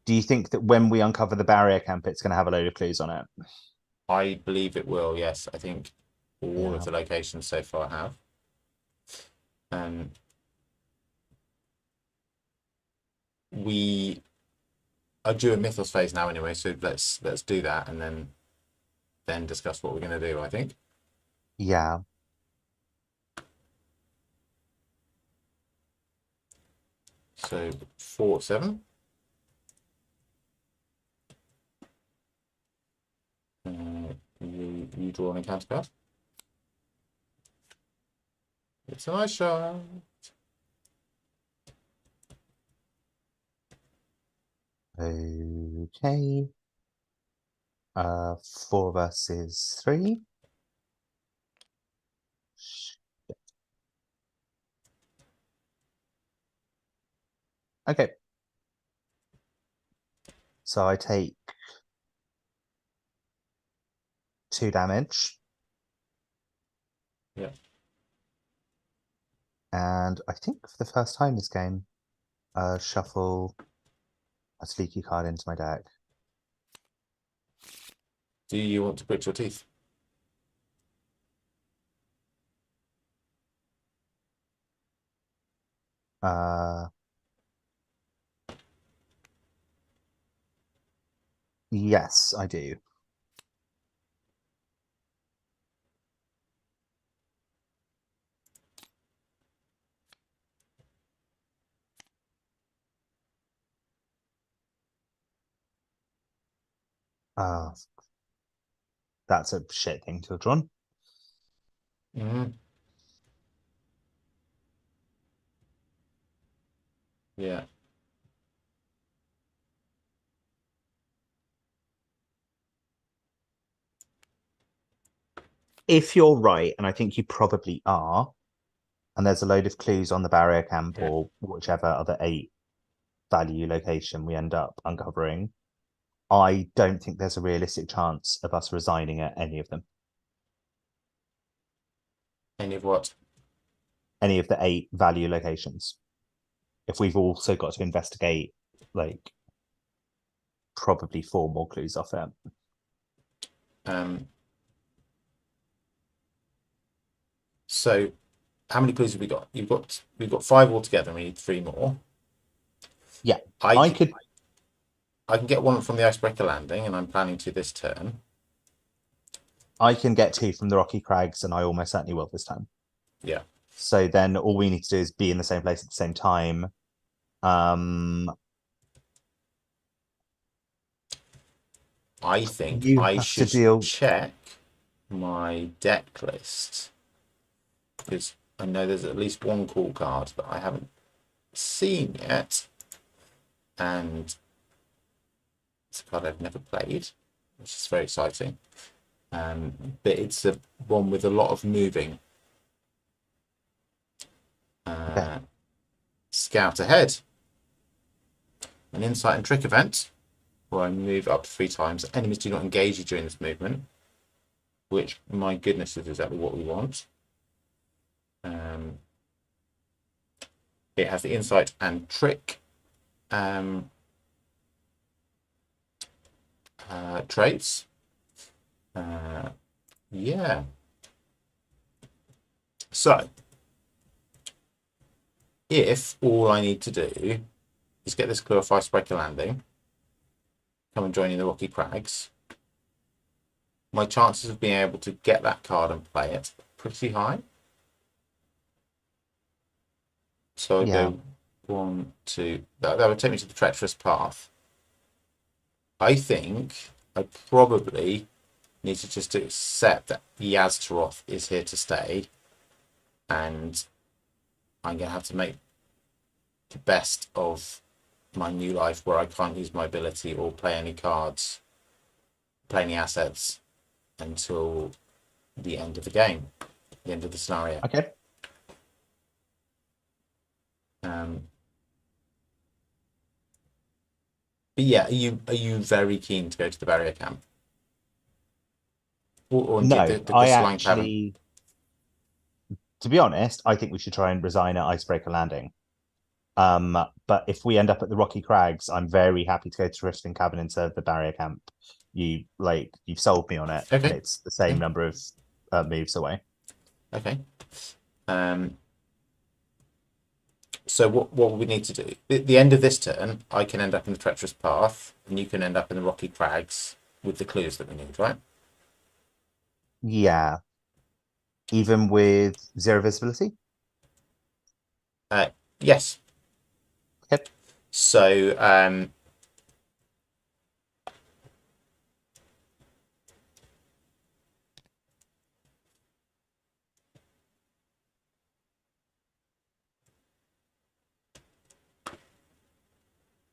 Do you think that when we uncover the barrier camp, it's going to have a load of clues on it? I believe it will, yes. I think all of Yeah. the locations so far have. We are due a Mythos phase now anyway, so let's do that and then discuss what we're going to do, I think. Yeah. So 4-7. You draw an encounter card. It's a nice shot. Okay. 4 versus 3. Okay. So I take 2 damage. Yeah. And I think for the first time this game, shuffle a sleeky card into my deck. Do you want to grit your teeth? Yes, I do. That's a shit thing to have drawn. Mm-hmm. Yeah. If you're right, and I think you probably are, and there's a load of clues on the barrier camp Yeah. or whichever other 8 value location we end up uncovering, I don't think there's a realistic chance of us resigning at any of them. Any of what? Any of the 8 value locations. If we've also got to investigate, like, probably 4 more clues off it. So how many clues have we got? We've got 5 altogether, and we need 3 more. Yeah, I could. I can get one from the icebreaker landing, and I'm planning to this turn. I can get 2 from the Rocky Crags, and I almost certainly will this time. Yeah. So then all we need to do is be in the same place at the same time. I think You I have to should deal. check my deck list because I know there's at least one cool card that I haven't seen yet, and it's a card I've never played, which is very exciting. But it's a one with a lot of moving. Okay. Scout Ahead, an insight and trick event where I move up to 3 times. Enemies do not engage you during this movement, which, my goodness, is exactly what we want. It has the insight and trick traits. Yeah. So, if all I need to do is get this Clarify Icebreaker landing, come and join in the Rocky Crags, my chances of being able to get that card and play it are pretty high. So I go 1, 2. That would take me to the treacherous path. I think I probably need to just accept that Yaztaroth is here to stay, and I'm going to have to make the best of my new life where I can't use my ability or play any cards, play any assets until the end of the game, the end of the scenario. Okay. But yeah, are you very keen to go to the barrier camp? Or indeed No, the I crystalline cavern? actually, to be honest, I think we should try and resign at Icebreaker Landing. But if we end up at the Rocky Crags, I'm very happy to go to Rifting Cabin instead of the Barrier Camp. You've sold me on it, and Okay. it's the same Okay. number of moves away. Okay. So what we need to do? At the end of this turn, I can end up in the treacherous path, and you can end up in the rocky crags with the clues that we need, right? Yeah, even with zero visibility. Yes. Okay. So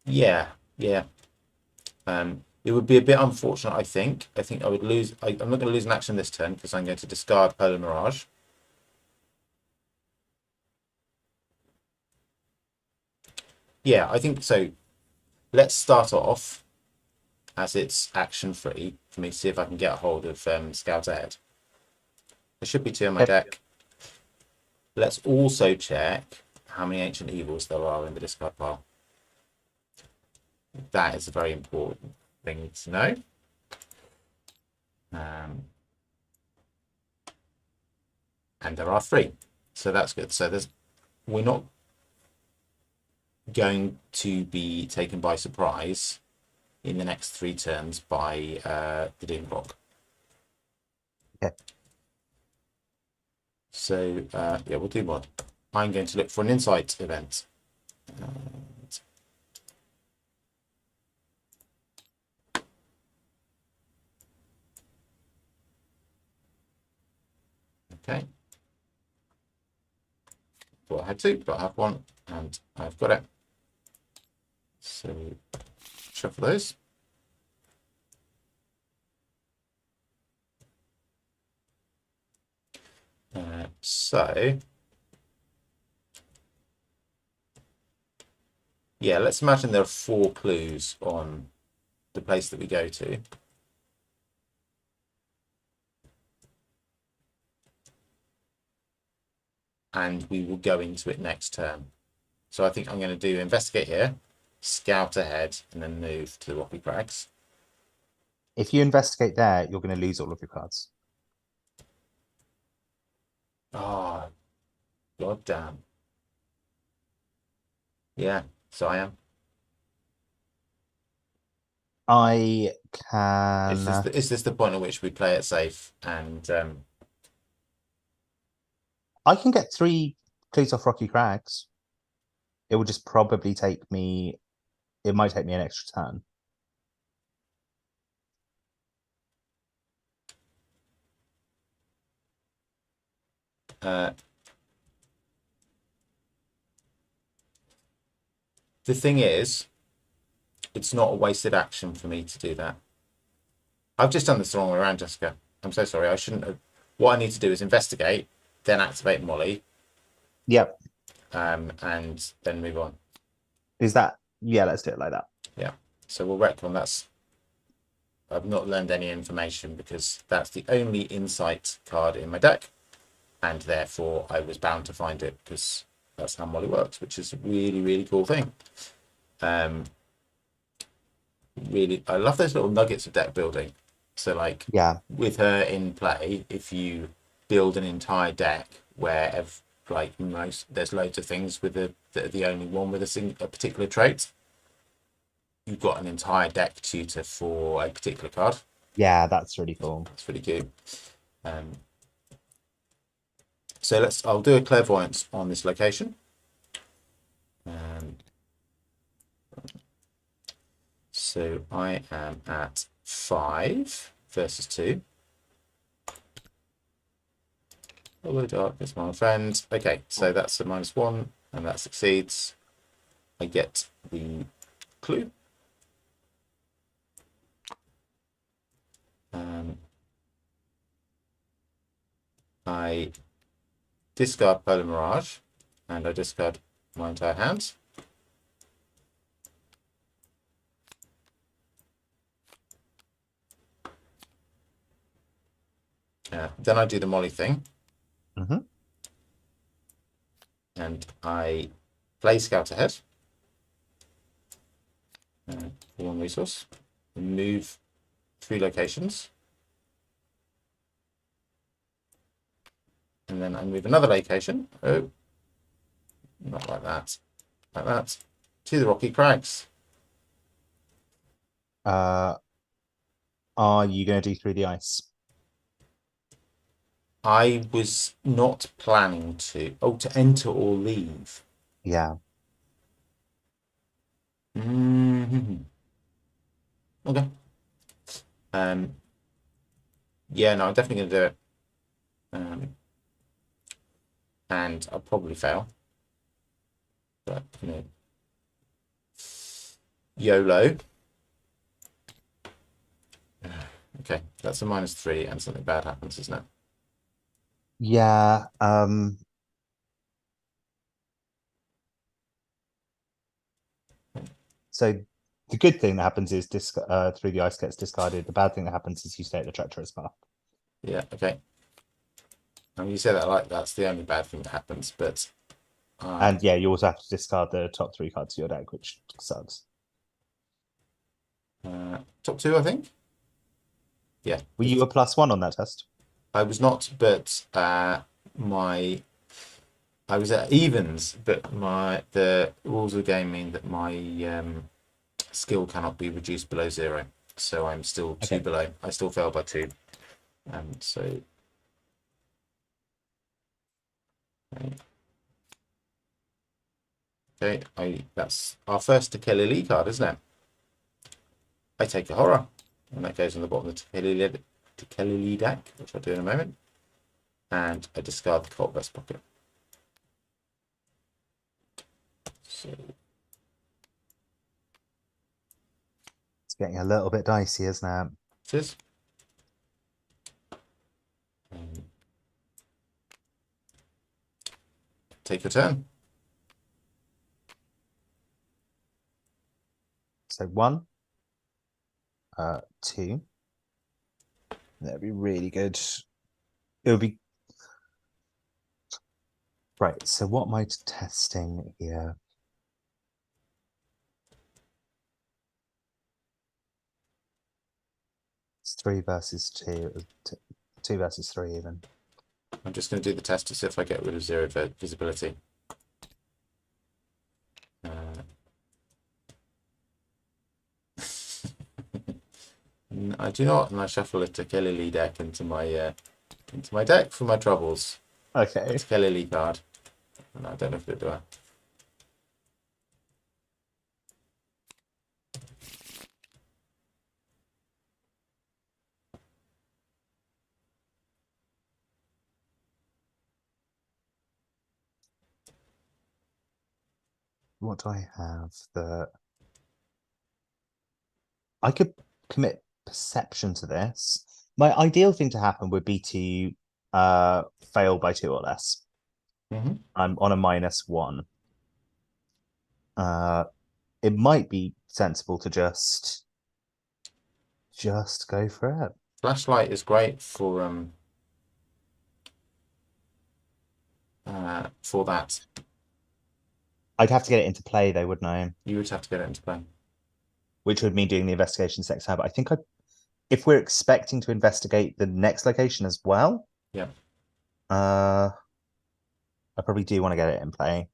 yeah, yeah. It would be a bit unfortunate, I think. I think I would lose. I'm not going to lose an action this turn because I'm going to discard Polar Mirage. Yeah, I think so. Let's start off as it's action free for me to see if I can get a hold of Scout Ahead. There should be two on my Okay. deck. Let's also check how many Ancient Evils there are in the discard pile. That is a very important thing to know. And there are 3. So that's good. So we're not going to be taken by surprise in the next 3 turns by the Doom Clock. Okay. So yeah, we'll do one. I'm going to look for an insight event. Okay. Well, I had 2, but I have 1, and I've got it. So shuffle those. So yeah, let's imagine there are 4 clues on the place that we go to. And we will go into it next turn. So I think I'm going to do investigate here, scout ahead, and then move to the Rocky Crags. If you investigate there, you're going to lose all of your cards. Oh, god damn. Yeah, so I am. I can. Is this the point at which we play it safe and I can get 3 clues off Rocky Crags. It will just probably take me. It might take me an extra turn. the thing is, it's not a wasted action for me to do that. I've just done this the wrong way around, Jessica. I'm so sorry. I shouldn't have. What I need to do is investigate, then activate Molly, Yep. and then move on. Is that? Yeah, let's do it like that. Yeah. So we'll retcon. I've not learned any information because that's the only insight card in my deck, and therefore I was bound to find it because that's how Molly works, which is a really, really cool thing. Really, I love those little nuggets of deck building. So like, Yeah, with her in play, if you build an entire deck where there's loads of things with the only one with a particular trait, you've got an entire deck tutor for a particular card. yeah, that's really cool. It's really good. So I'll do a clairvoyance on this location. So I am at 5 versus 2. Hello, darkness, my friend. Okay, so that's a -1, and that succeeds. I get the clue. I discard Polar Mirage, and I discard my entire hand. Then I do the Molly thing, Mhm. and I play Scout Ahead. One resource. Move 3 locations. And then I move another location. Oh, not like that. Like that. To the Rocky Crags. Are you going to do through the ice? I was not planning to. Oh, to enter or leave. Yeah. Okay. Yeah, no, I'm definitely going to do it. And I'll probably fail. But, you know. YOLO. Okay, that's a -3 and something bad happens, isn't it? Yeah. So the good thing that happens is through the ice gets discarded. The bad thing that happens is you stay at the treacherous path. Yeah, okay. I mean, you say that like that's the only bad thing that happens, but And yeah, you also have to discard the top 3 cards of your deck, which sucks. top 2, I think. Yeah. Were you a +1 on that test? I was not, but I was at evens, but the rules of the game mean that my skill cannot be reduced below 0, so I'm still 2 below. I still fail by 2, and so. Okay, that's our first Tekeli card, isn't it? I take a horror, and that goes on the bottom of the Tekeli deck, which I'll do in a moment. And I discard the Colt Vest Pocket. So It's getting a little bit dicey, isn't it? it is. Take your turn. So 1, 2. That'd be really good. It would be right. So what am I testing here? It's 3 versus 2. 2 versus 3 even. I'm just going to do the test to see if I get rid of 0 visibility. I do not, and I shuffle a Tekeli deck into my deck for my troubles. Okay. A Tekeli card. And I don't know if it do I. What do I have? I could commit perception to this. My ideal thing to happen would be to fail by 2 or less. I'm on a -1. It might be sensible to just go for it. Flashlight is great for that. I'd have to get it into play though, wouldn't I? You would have to get it into play. Which would mean doing the investigation next time. But I think if we're expecting to investigate the next location as well, yeah, I probably do want to get it in play.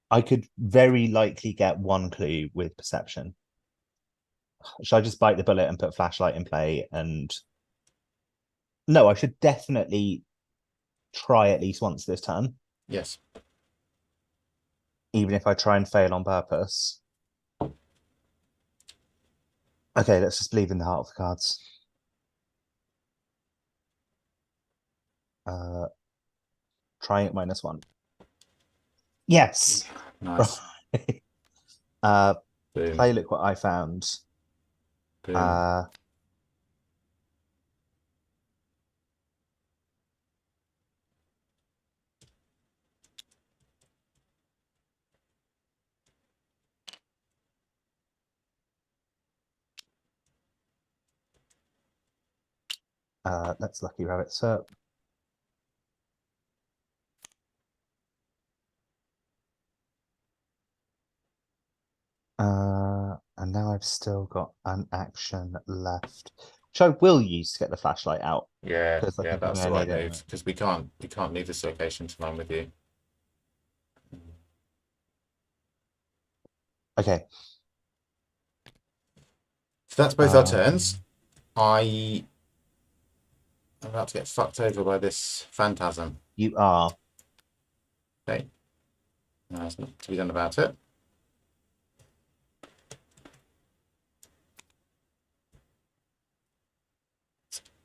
I could very likely get 1 clue with perception. Should I just bite the bullet and put flashlight in play? And no, I should definitely try at least once this turn, Yes. even if I try and fail on purpose. Okay, let's just believe in the heart of the cards. Trying it -1. Yes. Nice. Right. Uh, Boom. play. Look what I found. Boom. Let's Lucky Rabbit Serp. And now I've still got an action left, which I will use to get the flashlight out. Yeah, Because I yeah, think I'm that's the gonna right need it. move because we can't leave this location to run with you. Okay. So that's both our turns. I'm about to get fucked over by this phantasm. You are. Okay. There's nothing to be done about it.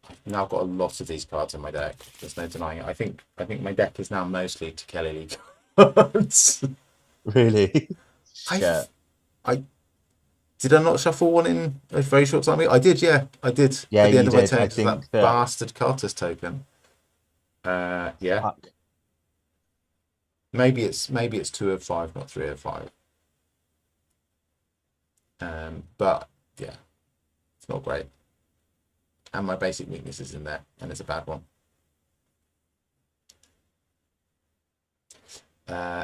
I've now got a lot of these cards in my deck. There's no denying it. I think my deck is now mostly to Kelly League cards. Really? I did I not shuffle one in a very short time ago? I did, yeah. I did Yeah, at the you end of my did. turn I because of think that that. bastard Carter's token. Yeah. Fuck. Maybe it's 2 of 5, not 3 of 5. But yeah, it's not great. And my basic weakness is in there, and it's a bad one.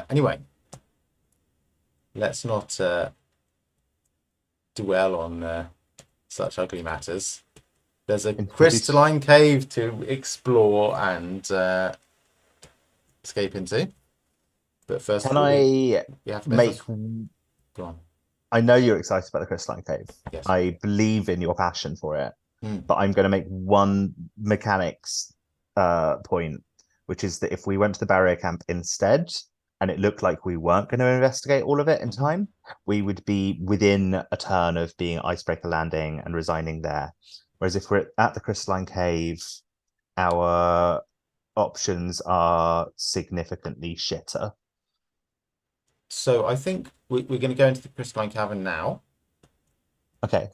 Anyway, let's not dwell on such ugly matters. There's a crystalline cave to explore and escape into. But first Can of all, I we have to make? Go on. I know you're excited about the crystalline cave. Yes. I believe in your passion for it, Mm. but I'm going to make one mechanics point, which is that if we went to the barrier camp instead, and it looked like we weren't going to investigate all of it in time, we would be within a turn of being icebreaker landing and resigning there. Whereas if we're at the crystalline cave, our options are significantly shitter. So I think we're going to go into the crystalline cavern now. Okay.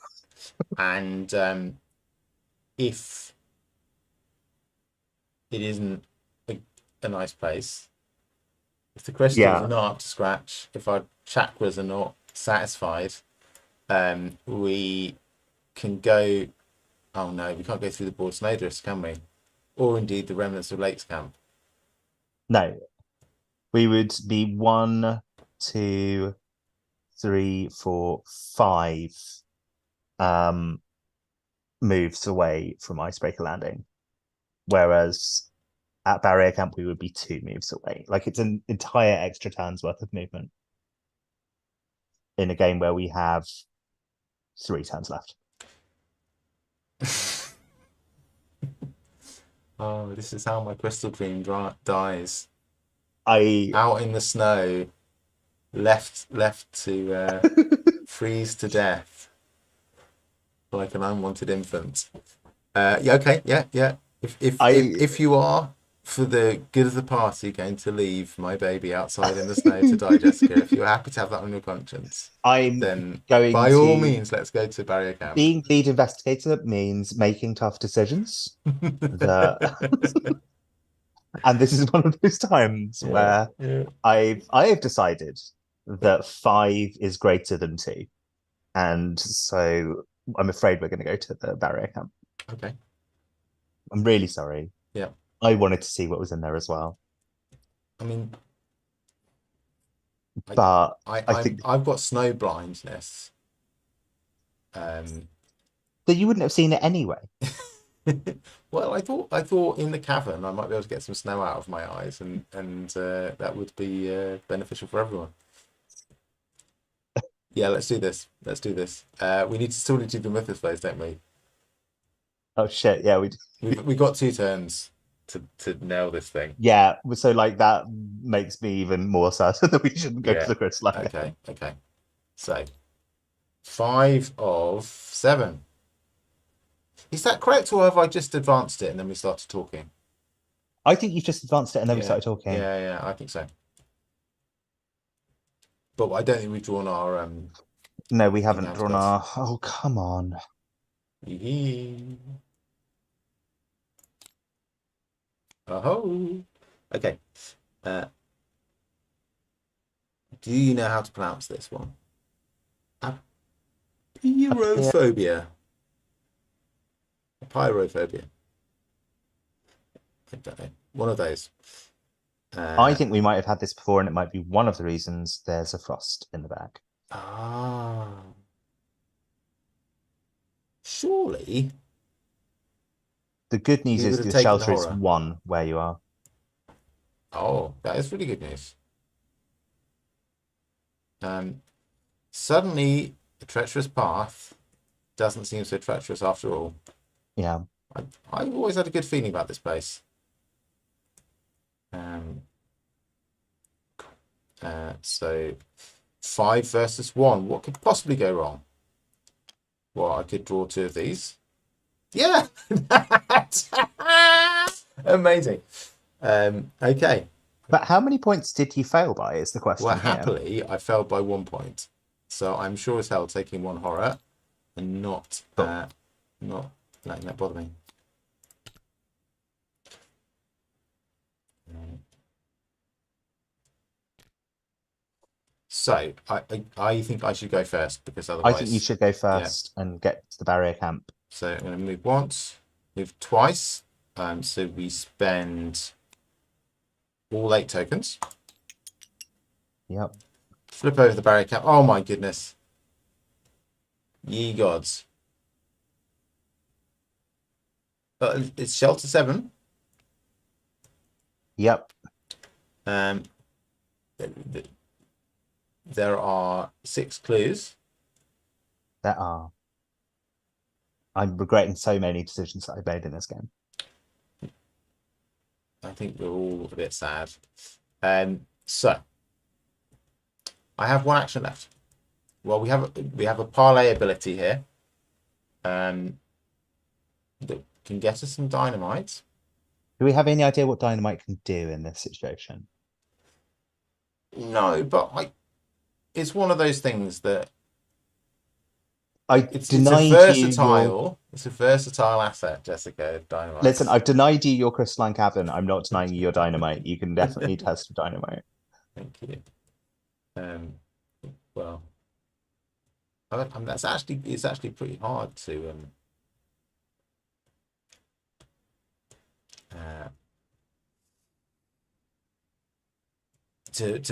And if it isn't a nice place, if the crystals are not up to scratch, if our chakras are not satisfied, we can go. Oh no, we can't go through the Board Snowdrifts, can we? Or indeed the remnants of Lakes camp. No. We would be 1, 2, 3, 4, 5 moves away from icebreaker landing. Whereas at barrier camp we would be 2 moves away. Like it's an entire extra turn's worth of movement in a game where we have 3 turns left. Oh, this is how my crystal dream dies. I Out in the snow, left to freeze to death like an unwanted infant. Yeah, okay, yeah. If you are, for the good of the party, going to leave my baby outside in the snow to die, Jessica, if you're happy to have that on your conscience, then going by all means, let's go to barrier camp. Being lead investigator means making tough decisions. And this is one of those times where I have decided that 5 is greater than 2. And so I'm afraid we're going to go to the barrier camp. Okay. I'm really sorry. Yeah. I wanted to see what was in there as well. I mean, but I think I've got snow blindness. That you wouldn't have seen it anyway. Well, I thought in the cavern I might be able to get some snow out of my eyes, and that would be beneficial for everyone. Yeah, let's do this. We need to still do the mythos phase, don't we? Oh shit! Yeah, we got 2 turns. to nail this thing. Yeah, so like that makes me even more certain that we shouldn't go to Yeah. the crystalline. Okay. Okay. So 5 of 7. Is that correct, or have I just advanced it and then we started talking? I think you've just advanced it and then we Yeah. started talking. Yeah. I think so. But I don't think we've drawn our No, we thing haven't down to drawn base. our. Oh, come on. Yee. Oh. Okay. Uh, do you know how to pronounce this one? Yeah. Pyrophobia. Pyrophobia. I don't know. One of those. I Uh, think we might have had this before, and it might be one of the reasons there's a frost in the bag. ah. Surely The good news we would is have the taken the shelter is horror. 1 where you are. Oh, that is really good news. Suddenly, the treacherous path doesn't seem so treacherous after all. Yeah. I've always had a good feeling about this place. Um, so 5 versus 1. What could possibly go wrong? Well, I could draw 2 of these. Yeah! Amazing. Okay. But how many points did you fail by is the Well, question here. happily, I failed by 1 point. So I'm sure as hell taking 1 horror and not Cool. not letting that bother me. So I think I should go first because otherwise I think you should go first and get to the barrier camp. So I'm going to move once, move twice. So we spend all 8 tokens. Yep. Flip over the barrier cap. Oh my goodness. Ye gods. It's shelter 7. Yep. Um, there are 6 clues. There are. I'm regretting so many decisions that I've made in this game. I think we're all a bit sad. So I have 1 action left. Well, we have a parlay ability here. That can get us some dynamite. Do we have any idea what dynamite can do in this situation? No, but it's one of those things that It's a versatile. It's a versatile asset, Jessica. Dynamite. Listen, I've denied you your crystalline cavern. I'm not denying you your dynamite. You can definitely test for dynamite. Thank you. Well, it's actually pretty hard to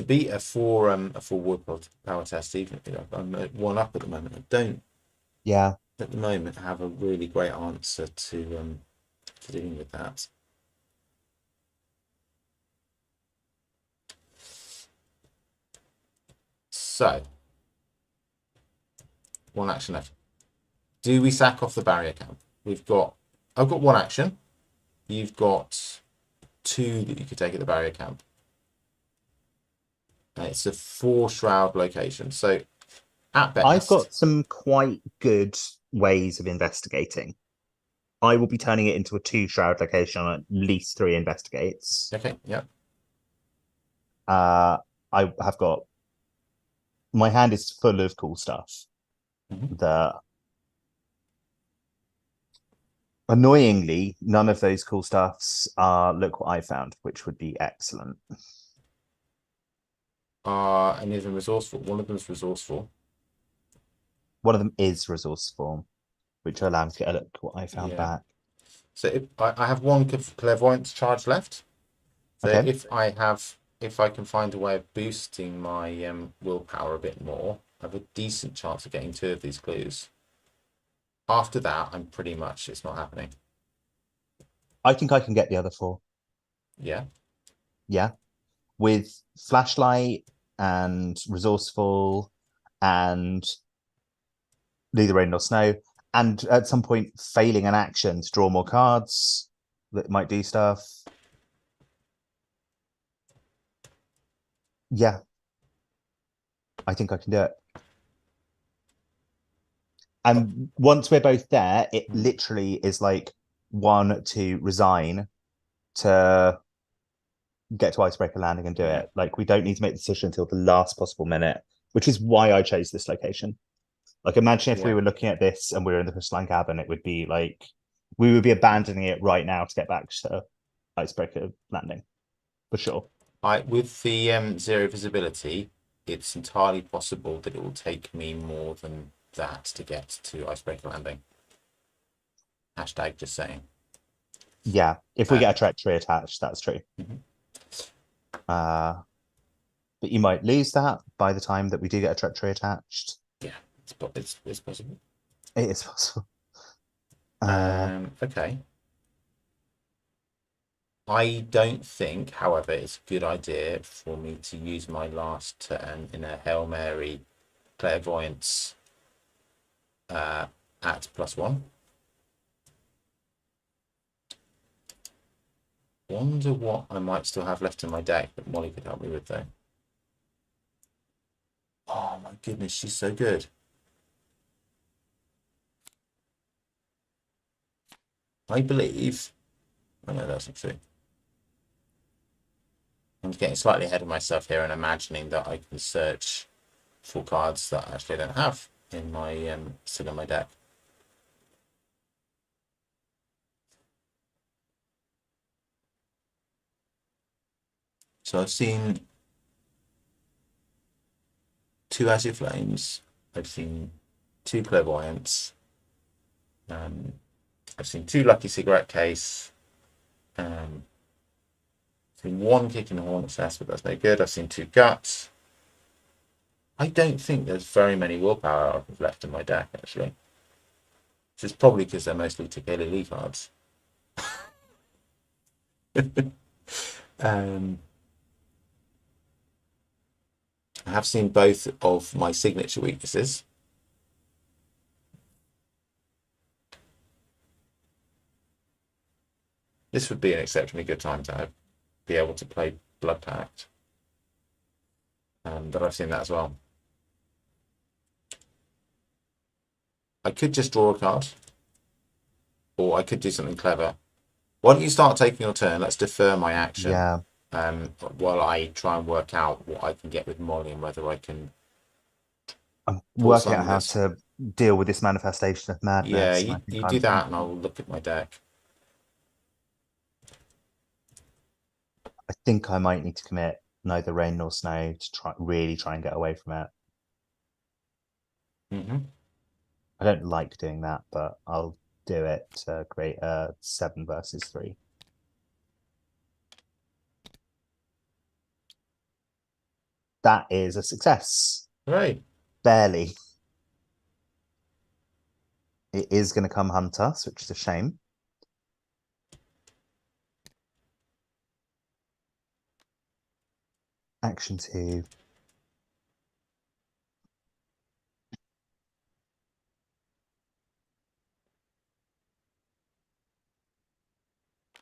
beat a 4 wood power test. Even I'm at 1 up at the moment. I don't. Yeah. At the moment, have a really great answer to dealing with that. So, 1 action left. Do we sack off the barrier camp? I've got 1 action. You've got 2 that you could take at the barrier camp. It's a 4 shroud location. So at best, I've got some quite good ways of investigating. I will be turning it into a 2 shroud location on at least 3 investigates. Okay, yeah. I have got my hand is full of cool stuff. Mm-hmm. Annoyingly, none of those cool stuffs are look what I found, which would be excellent. Any of them resourceful? One of them is resourceful. One of them is resourceful, which will allow me to get a look what I found back. So I have 1 clairvoyance charge left. So okay. if I can find a way of boosting my willpower a bit more, I have a decent chance of getting 2 of these clues. After that, I'm pretty much it's not happening. I think I can get the other 4. Yeah. Yeah. With flashlight and resourceful and neither rain nor snow, and at some point failing an action to draw more cards. that might do stuff. Yeah, I think I can do it. And once we're both there, it literally is like 1 to resign to get to icebreaker landing and do Yeah. it. Like we don't need to make the decision until the last possible minute, which is why I chose this location. Like imagine if we Yeah. were looking at this and we were in the crystalline cabin, it would be like we would be abandoning it right now to get back to icebreaker landing for sure. With the 0 visibility, it's entirely possible that it will take me more than that to get to icebreaker landing. Hashtag just saying. Yeah, if we get a treachery attached, that's true. But you might lose that by the time that we do get a treachery attached. Yeah, it's possible. It is possible. Okay. I don't think, however, it's a good idea for me to use my last turn in a Hail Mary clairvoyance at +1. Wonder what I might still have left in my deck that Molly could help me with, though. Oh my goodness, she's so good. I believe. Oh no, that's not true. I'm getting slightly ahead of myself here and imagining that I can search for cards that I actually don't have in my still in my deck. So I've seen 2 Azure Flames. I've seen 2 Clairvoyants. I've seen 2 Lucky Cigarette Case. I've seen 1 Kick in the Hornet's Nest, but that's no good. I've seen 2 Guts. I don't think there's very many willpower items left in my deck, actually. Which is probably because they're mostly Tequila Lee cards. I have seen both of my signature weaknesses. This would be an exceptionally good time to be able to play Blood Pact. But I've seen that as well. I could just draw a card. Or I could do something clever. Why don't you start taking your turn? Let's defer my action. Yeah. While I try and work out what I can get with Molly and whether I can. I'm working out how to deal with this manifestation of madness. Yeah, you do that and I'll look at my deck. I think I might need to commit neither rain nor snow to really try and get away from it. I don't like doing that, but I'll do it to create a 7 versus 3. That is a success. Right. Barely. It is going to come hunt us, which is a shame. Action 2.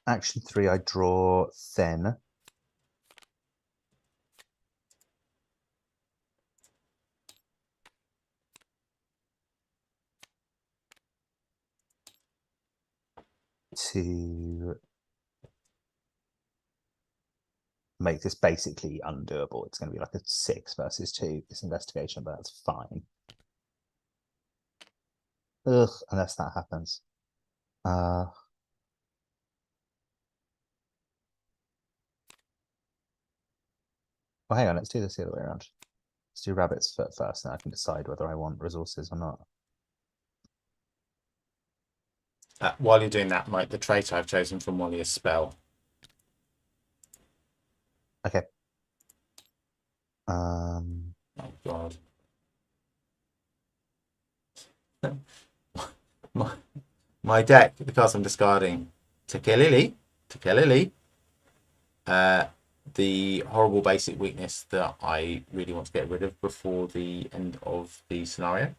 Action 3, I draw thin. To make this basically undoable. It's going to be like a 6 versus 2, this investigation, but that's fine. Ugh, unless that happens. Well, hang on, let's do this the other way around. Let's do Rabbit's Foot first, and I can decide whether I want resources or not. While you're doing that, Mike, the trait I've chosen for Molly is Spell. Okay. Oh, God. my deck, the cards I'm discarding, Tekelili. The horrible basic weakness that I really want to get rid of before the end of the scenario.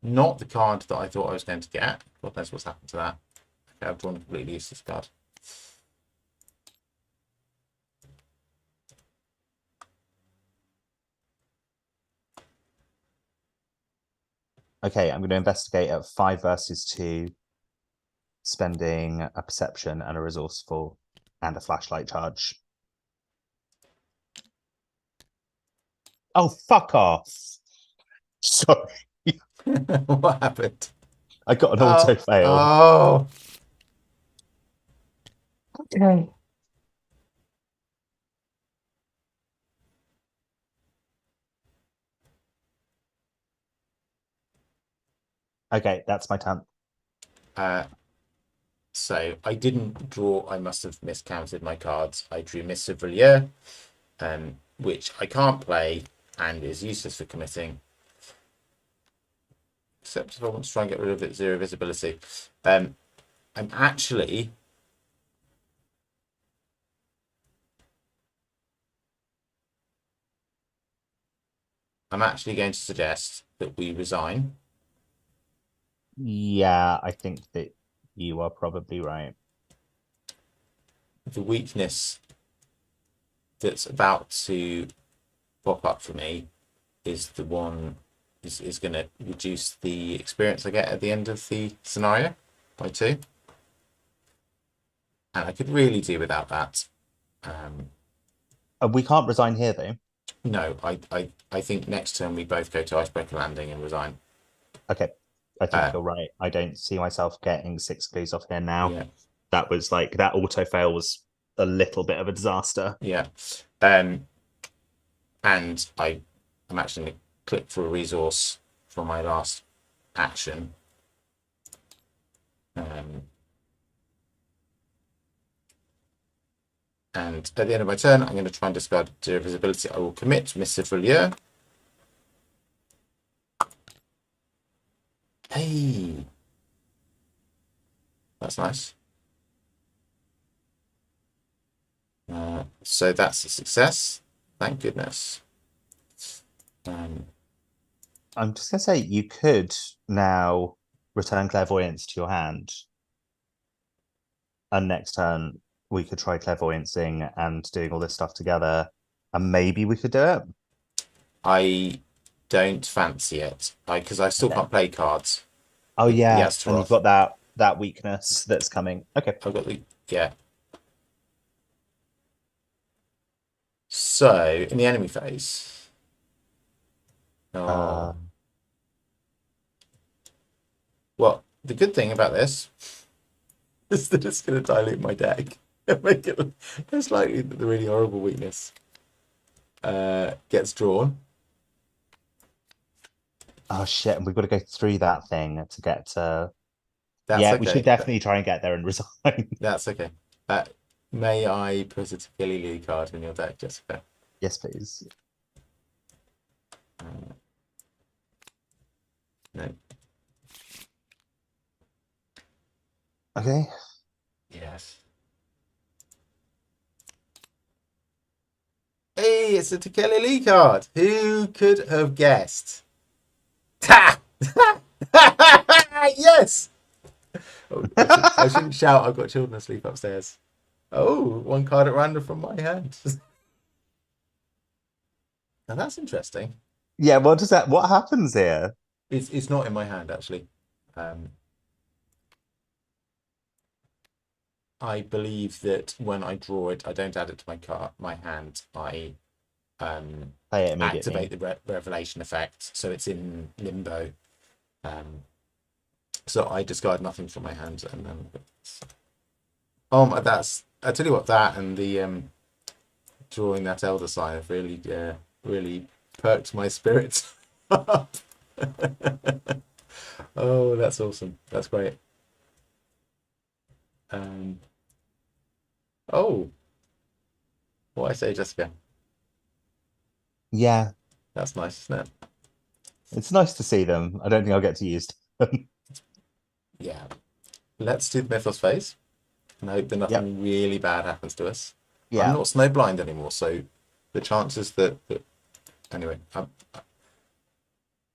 Not the card that I thought I was going to get. God knows what's happened to that. Okay, I've drawn a completely useless card. Okay, I'm going to investigate at 5 versus 2, spending a perception and a resourceful and a flashlight charge. Oh, fuck off. Sorry. What happened? I got an auto Oh, fail. oh. Okay. Okay, that's my turn. So I didn't draw. I must have miscounted my cards. I drew Miss Sevelier, which I can't play and is useless for committing. Except if I want to try and get rid of its 0 visibility. I'm actually going to suggest that we resign. Yeah, I think that you are probably right. The weakness that's about to pop up for me is the one is going to reduce the experience I get at the end of the scenario by 2. And I could really do without that. We can't resign here, though. No, I think next turn we both go to Icebreaker Landing and resign. Okay, I think you're right. I don't see myself getting 6 clues off here now. Yeah. That was like, that auto fail was a little bit of a disaster. Yeah. And I'm actually going to click for a resource for my last action. And at the end of my turn, I'm going to try and discard 0 visibility. I will commit Miss Sevelier. Hey, that's nice. So that's a success. Thank goodness. I'm just gonna say you could now return clairvoyance to your hand, and next turn we could try clairvoyancing and doing all this stuff together, and maybe we could do it. I don't fancy it because I still can't play cards. Oh yeah, Yes, and you've got that weakness that's coming. Okay, I've got the So in the enemy phase, well, the good thing about this is that it's going to dilute my deck and make it less likely that the really horrible weakness gets drawn. Oh shit, and we've got to go through that thing to get to. That's yeah, okay. we should definitely try and get there and resign. That's okay. May I put a Tekeli card in your deck, Jessica? Yes, please. No. Okay. Yes. Hey, it's a Tekeli card. Who could have guessed? Ta! Yes! Oh, I shouldn't shout. I've got children asleep upstairs. Oh, 1 card at random from my hand. Now that's interesting. Yeah, what happens here? It's not in my hand, actually. I believe that when I draw it, I don't add it to my hand. I Play it immediately. activate the revelation effect, so it's in limbo. So I discard nothing from my hand, and then that's I tell you what, that and the drawing that elder sign have really perked my spirits up. Oh, that's awesome. That's great. Oh, what I say, Jessica? Yeah, That's nice, isn't it? it's nice to see them. I don't think I'll get to use them. Yeah. Let's do the Mythos phase and hope that nothing really bad happens to us. Yeah. I'm not snowblind anymore, so the chances that anyway,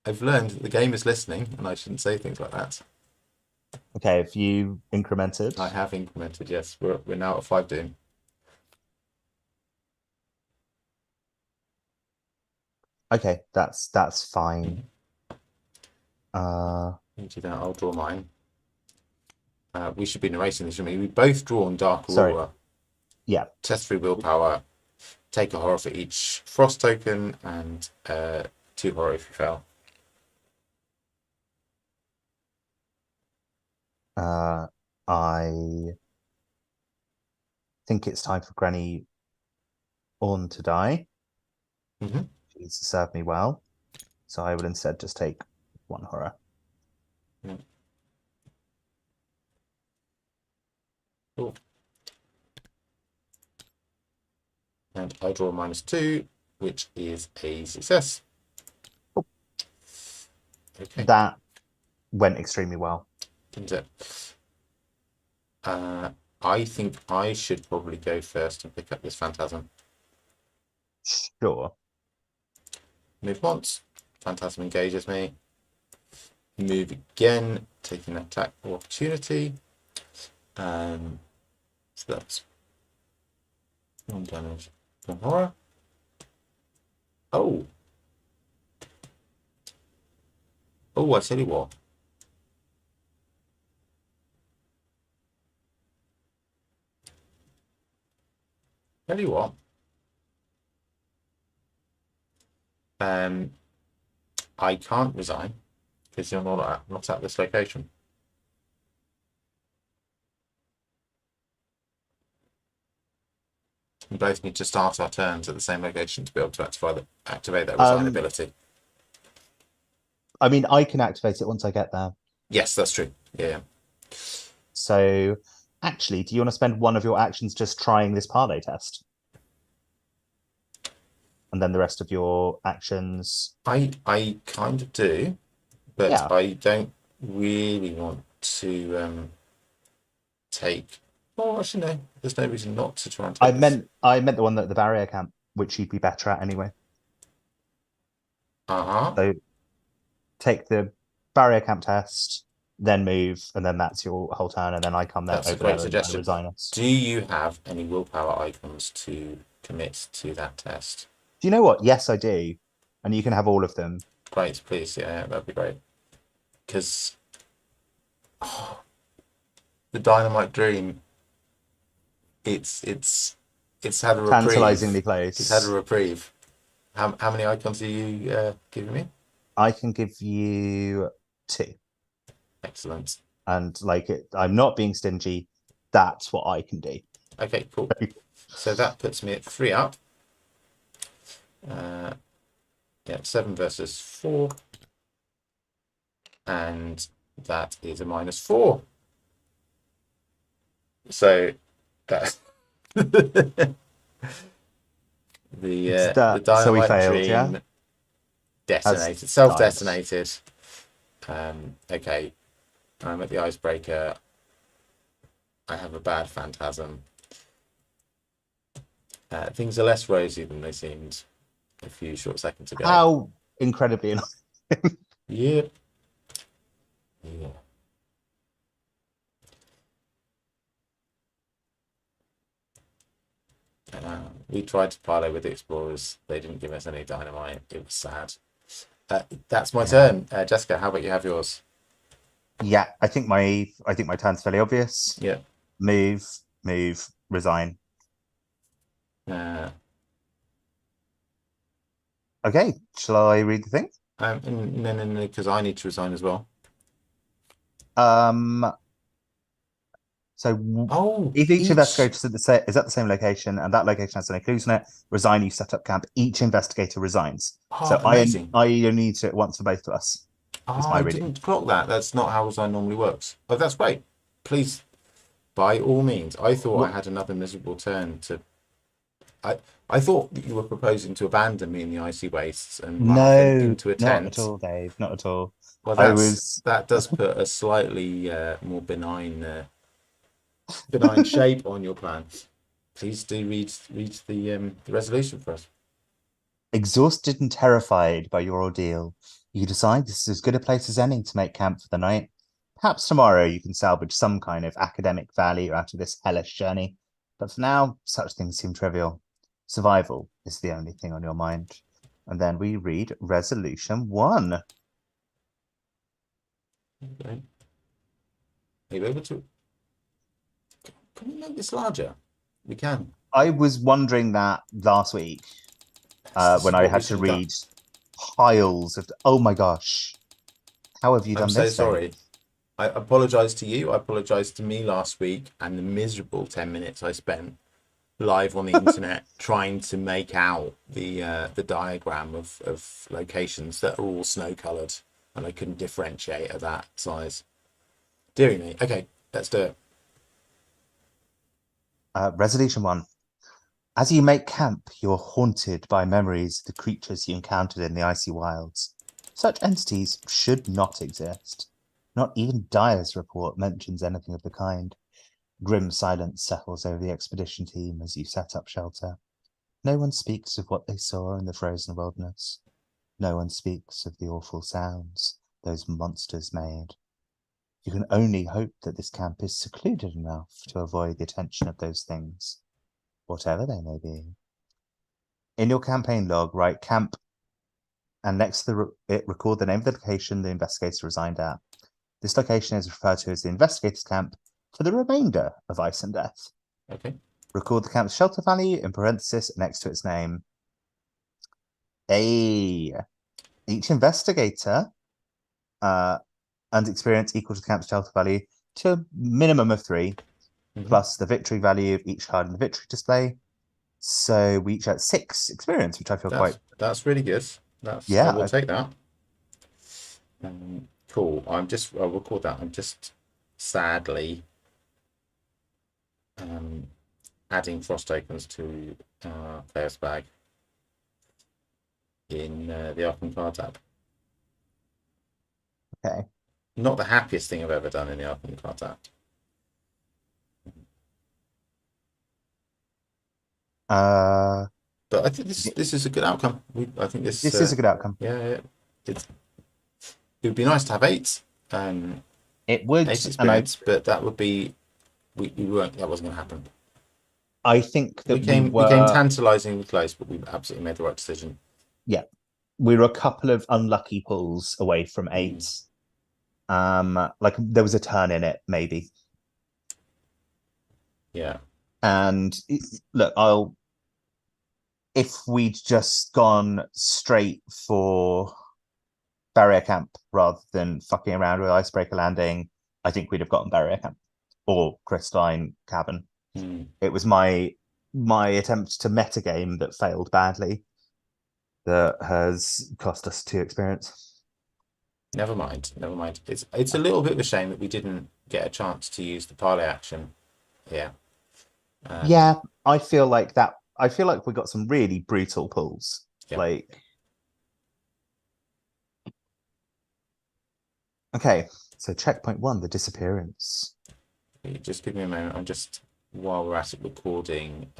I've learned that the game is listening, and I shouldn't say things like that. Okay, have you incremented? I have incremented. Yes, we're now at 5 doom. Okay, that's fine. You do that. I'll draw mine. We should be narrating this, shouldn't we? We both drawn Dark Sorry. Aurora. Yeah. Test 3 willpower. Take a horror for each frost token, and 2 horror if you fail. I think it's time for Granny Orn to die. Mm-hmm. She's served me well. So I will instead just take 1 horror. Yeah. Cool. And I draw -2, which is a success. Oh. Okay. That went extremely well. Didn't it? I think I should probably go first and pick up this phantasm. Sure. Move once. Phantasm engages me. Move again, taking an attack opportunity. So that's 1 damage, 1 horror. Oh. Oh, I tell you what. Tell you what. I can't resign because you're not at this location. We both need to start our turns at the same location to be able to activate that resign ability. I mean, I can activate it once I get there. Yes, that's true. Yeah. So, actually, do you want to spend one of your actions just trying this parlay test? And then the rest of your actions. I kind of do, but Yeah. I don't really want to take. Oh, actually, no. There's no reason not to try and take I meant the one at the barrier camp, which you'd be better at anyway. So take the barrier camp test, then move, and then that's your whole turn, and then I come there. That's a great suggestion. Do you have any willpower icons to commit to that test? Do you know what? Yes, I do. And you can have all of them. Great, please. Yeah, that'd be great. Because the Dynamite Dream, it's had a reprieve. Tantalizingly close. It's had a reprieve. How many icons are you giving me? I can give you 2. Excellent. And I'm not being stingy. That's what I can do. Okay, cool. So that puts me at 3 up. Yeah, 7 versus 4. And that is a -4. So that's the Dynamite so we failed, Dream yeah? detonated, self-detonated. Okay, I'm at the icebreaker. I have a bad phantasm. Things are less rosy than they seemed a few short seconds ago. How incredibly annoying. Yep. Yeah. We tried to parlay with the explorers. They didn't give us any dynamite. It was sad. That's my turn. Jessica, how about you have yours? Yeah, I think my turn's fairly obvious. Yeah. Move, resign. Okay, shall I read the thing? No, because I need to resign as well. So if each investigator is at the same location and that location has any clues in it, resign, you set up camp. Each investigator resigns. So amazing. I only need to once for both of us. I didn't clock that. That's not how resign normally works. Oh, that's great. Please, by all means. I thought I had another miserable turn to. I thought that you were proposing to abandon me in the icy wastes and run off into a tent. Not at all, Dave. Not at all. Well, that does put a slightly more benign shape on your plan. Please do read the resolution for us. Exhausted and terrified by your ordeal, you decide this is as good a place as any to make camp for the night. Perhaps tomorrow you can salvage some kind of academic value out of this hellish journey, but for now, such things seem trivial. Survival is the only thing on your mind. And then we read Resolution 1. Okay. Are you able to? Can we make this larger? We can. I was wondering that last week This when is I what we had to should have done. read piles of. Oh my gosh. How have you I'm done so this, sorry. Dave? I apologise to you. I apologised to me last week, and the miserable 10 minutes I spent live on the internet trying to make out the diagram of locations that are all snow coloured, and I couldn't differentiate at that size. Deary me. Okay, let's do it. Resolution 1. As you make camp, you're haunted by memories of the creatures you encountered in the icy wilds. Such entities should not exist. Not even Dyer's report mentions anything of the kind. Grim silence settles over the expedition team as you set up shelter. No one speaks of what they saw in the frozen wilderness. No one speaks of the awful sounds those monsters made. You can only hope that this camp is secluded enough to avoid the attention of those things, whatever they may be. In your campaign log, write camp, and next to it, record the name of the location the investigator resigned at. This location is referred to as the investigator's camp for the remainder of Ice and Death. Okay. Record the camp's shelter value in parenthesis next to its name. Each investigator and experience equal to the camp's shelter value to a minimum of 3, plus the victory value of each card in the victory display. So we each had 6 experience, which I feel that's really good. Yeah, I will take that. Cool. I'll record that. I'm just sadly adding frost tokens to player's bag in the Arkham card tab. Okay. Not the happiest thing I've ever done in the Arkham card tab. But I think this is a good outcome. I think this is a good outcome. Yeah, it would be nice to have 8. It would, 8 experience, but that would be we weren't. That wasn't going to happen. I think that we came tantalisingly close, but we absolutely made the right decision. Yeah, we were a couple of unlucky pulls away from 8. Like there was a turn in it, maybe. Yeah. And look, if we'd just gone straight for barrier camp rather than fucking around with icebreaker landing, I think we'd have gotten barrier camp or crystalline cabin. It was my attempt to metagame that failed badly that has cost us 2 experience. Never mind. It's a little bit of a shame that we didn't get a chance to use the parlay action. Yeah. Yeah, I feel like we got some really brutal pulls. Yeah. Like, okay, so checkpoint 1, the disappearance. Just give me a moment. I'm just, while we're at it, recording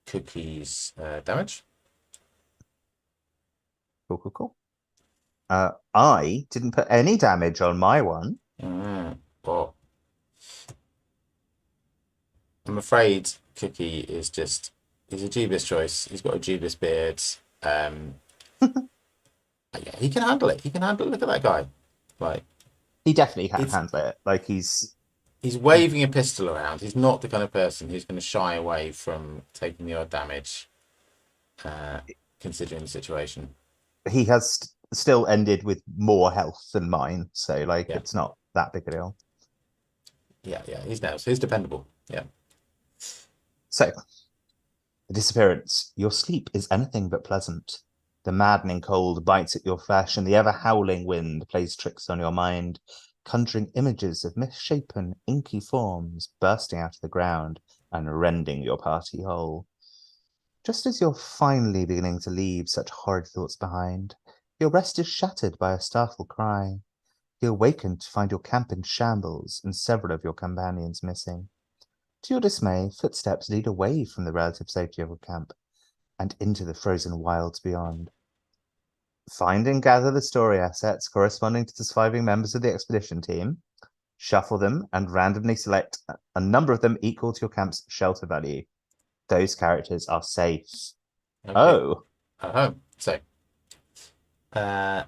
Cookie's damage. Cool. I didn't put any damage on my one. But I'm afraid Cookie is he's a dubious choice. He's got a dubious beard. Yeah, he can handle it. Look at that guy. Like, he definitely can handle it. Like he's waving a pistol around. He's not the kind of person who's going to shy away from taking the odd damage, considering the situation. He has still ended with more health than mine, so like it's not that big a deal. Yeah, he's nails. He's dependable. Yeah. So, the disappearance. Your sleep is anything but pleasant. The maddening cold bites at your flesh, and the ever-howling wind plays tricks on your mind, conjuring images of misshapen, inky forms bursting out of the ground and rending your party whole. Just as you're finally beginning to leave such horrid thoughts behind, your rest is shattered by a startled cry. You awaken to find your camp in shambles and several of your companions missing. To your dismay, footsteps lead away from the relative safety of your camp. and into the frozen wilds beyond. Find and gather the story assets corresponding to the surviving members of the expedition team. Shuffle them and randomly select a number of them equal to your camp's shelter value. Those characters are safe. Okay. Oh. Oh, so right,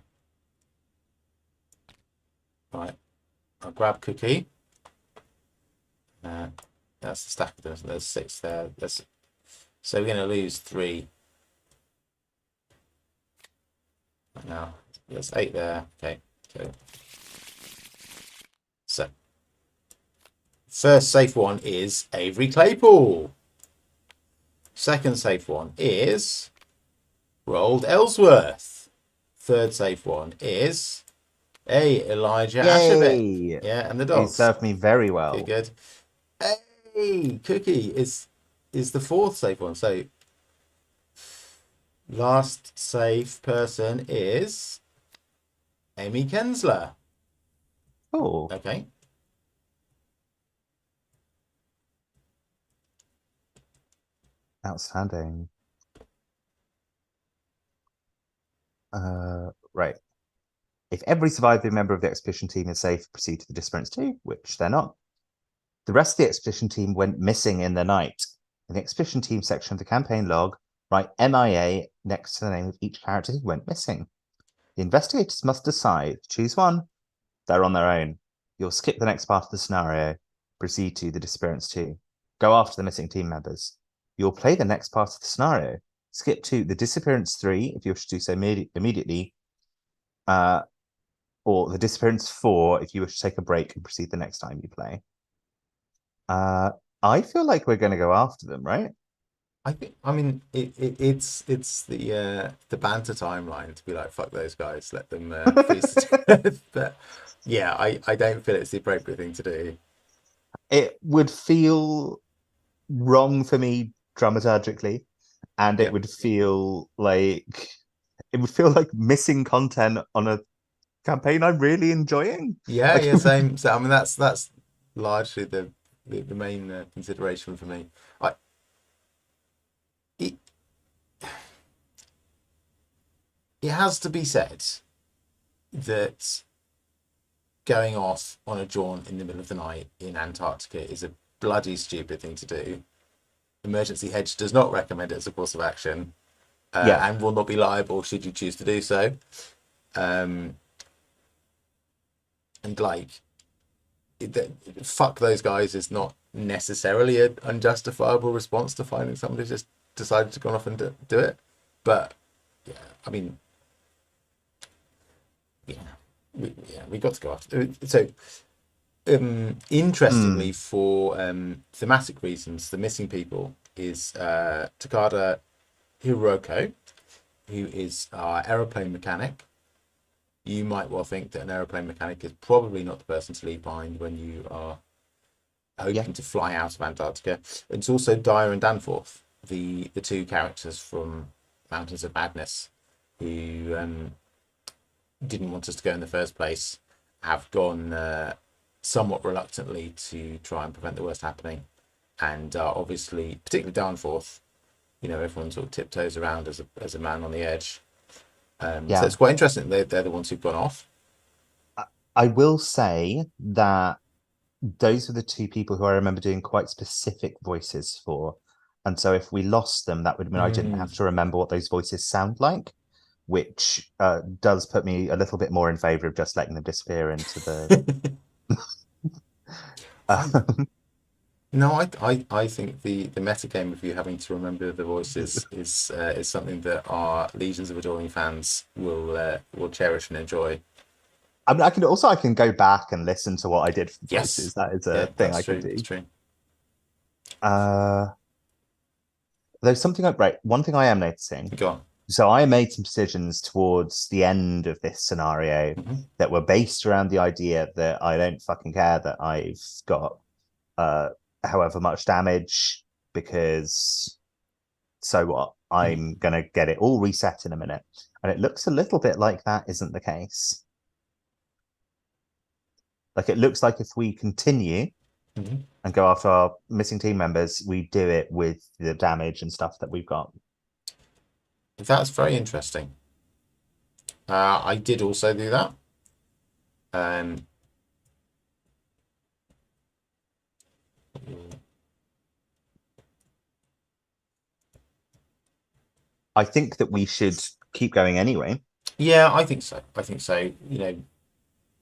I'll grab Cookie. That's the stack of them. There's 6 there. So we're going to lose 3. Now there's 8 there. Okay. So first safe one is Avery Claypool. Second safe one is Roald Ellsworth. Third safe one is Elijah Ashevik. Yeah, and the He dogs. served me very well. Okay, good. Hey, Cookie is the 4th safe one. So last safe person is Amy Kensler. Oh. Okay. Outstanding. Right. If every surviving member of the expedition team is safe, proceed to the disappearance 2, which they're not. The rest of the expedition team went missing in the night. In the expedition team section of the campaign log, write MIA next to the name of each character who went missing. The investigators must decide. Choose one. They're on their own. You'll skip the next part of the scenario. Proceed to the disappearance 2. Go after the missing team members. You'll play the next part of the scenario. Skip to the disappearance 3 if you wish to do so immediately. Or the disappearance 4 if you wish to take a break and proceed the next time you play. I feel like we're going to go after them, right? I mean, it's the banter timeline to be like, fuck those guys, let them freeze to death. But yeah, I don't feel it's the appropriate thing to do. It would feel wrong for me dramaturgically, and it would feel like missing content on a campaign I'm really enjoying. Yeah, yeah, same. So I mean, that's largely the main consideration for me. It has to be said that going off on a jaunt in the middle of the night in Antarctica is a bloody stupid thing to do. Emergency Hedge does not recommend it as a course of action, and will not be liable should you choose to do so. And like, fuck those guys is not necessarily an unjustifiable response to finding somebody just decided to go off and do it. But yeah, I mean, we got to go after. So, interestingly, for thematic reasons, the missing people is Takada Hiroko, who is our aeroplane mechanic. You might well think that an aeroplane mechanic is probably not the person to leave behind when you are hoping to fly out of Antarctica. It's also Dyer and Danforth, the 2 characters from Mountains of Madness, who didn't want us to go in the first place, have gone somewhat reluctantly to try and prevent the worst happening, and obviously, particularly Danforth, everyone sort of tiptoes around as a man on the edge. So it's quite interesting. They're the ones who've gone off. I will say that those are the 2 people who I remember doing quite specific voices for. And so if we lost them, that would mean I didn't have to remember what those voices sound like, which does put me a little bit more in favor of just letting them disappear into the... No, I think the metagame of you having to remember the voices is something that our legions of adoring fans will cherish and enjoy. I mean, I can go back and listen to what I did for voices. That is a thing I can do. That's true. There's something one thing I am noticing. Go on. So I made some decisions towards the end of this scenario that were based around the idea that I don't fucking care that I've got however much damage, because so what? I'm gonna get it all reset in a minute. And it looks a little bit like that isn't the case. Like, it looks like if we continue and go after our missing team members, we do it with the damage and stuff that we've got. That's very interesting. I did also do that. Um, I think that we should keep going anyway. yeah, I think so. I think so. You know,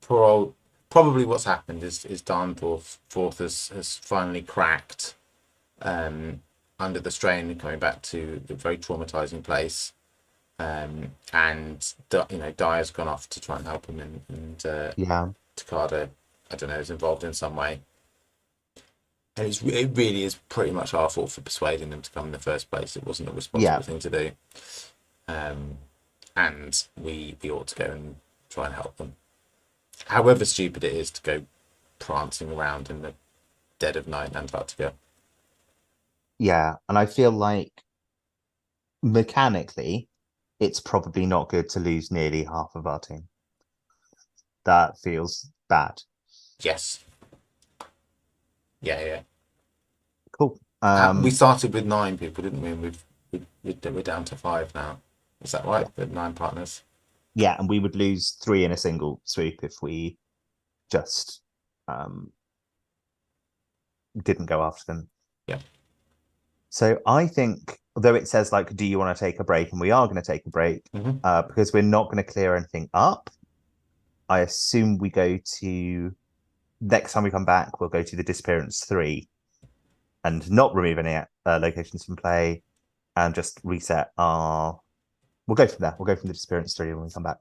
poor old. Probably what's happened is Darnforth Forth has finally cracked under the strain and coming back to a very traumatizing place. And you know, Dyer's gone off to try and help him, and Yeah. Takada, I don't know, is involved in some way. And it really is pretty much our fault for persuading them to come in the first place. It wasn't a responsible Yeah. thing to do. Um, and we ought to go and try and help them. However stupid it is to go prancing around in the dead of night in Antarctica. Yeah. And I feel like mechanically, it's probably not good to lose nearly half of our team. That feels bad. Yes. Yeah, yeah. Cool. We started with 9 people, didn't we? And we're down to 5 now. Is that right? Yeah. With 9 partners. Yeah, and we would lose 3 in a single swoop if we just didn't go after them. Yeah. So I think, although it says like, do you want to take a break? And we are going to take a break Mm-hmm. because we're not going to clear anything up. I assume we go to next time we come back, we'll go to the Disappearance 3 and not remove any locations from play and just reset our. We'll go from there. We'll go from the Disappearance 3 when we come back.